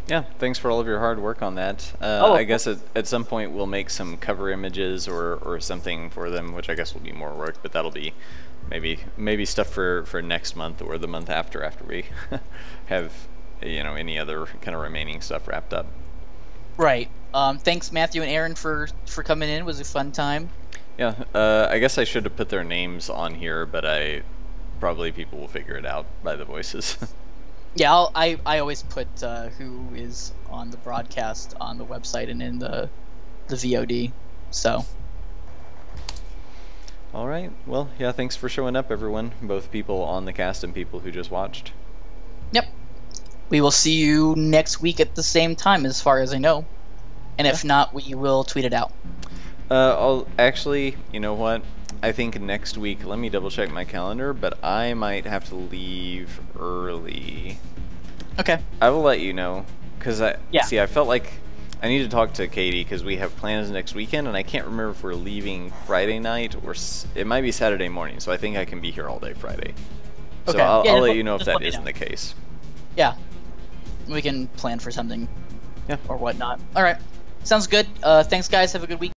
A: Yeah, thanks for all of your hard work on that. I guess at some point we'll make some cover images or something for them, which I guess will be more work, but that'll be maybe stuff for next month or the month after we have any other kind of remaining stuff wrapped up.
D: Right. Thanks Matthew and Aaron for coming in. It was a fun time.
A: Yeah, I guess I should have put their names on here, but probably people will figure it out by the voices.
D: Yeah, I always put who is on the broadcast on the website and in the VOD. So.
A: All right. Well, yeah. Thanks for showing up, everyone. Both people on the cast and people who just watched.
D: Yep. We will see you next week at the same time, as far as I know. And if not, we will tweet it out.
A: I'll actually, you know what? I think next week, let me double check my calendar, but I might have to leave early.
D: Okay.
A: I will let you know, because I felt like I need to talk to Katie, because we have plans next weekend, and I can't remember if we're leaving Friday night, or it might be Saturday morning, so I think I can be here all day Friday. So
D: Okay.
A: I'll let you know if
D: just
A: that
D: let me
A: isn't
D: know.
A: the case.
D: Yeah. We can plan for something.
A: Yeah.
D: Or whatnot. Alright. Sounds good. Thanks guys. Have a good week.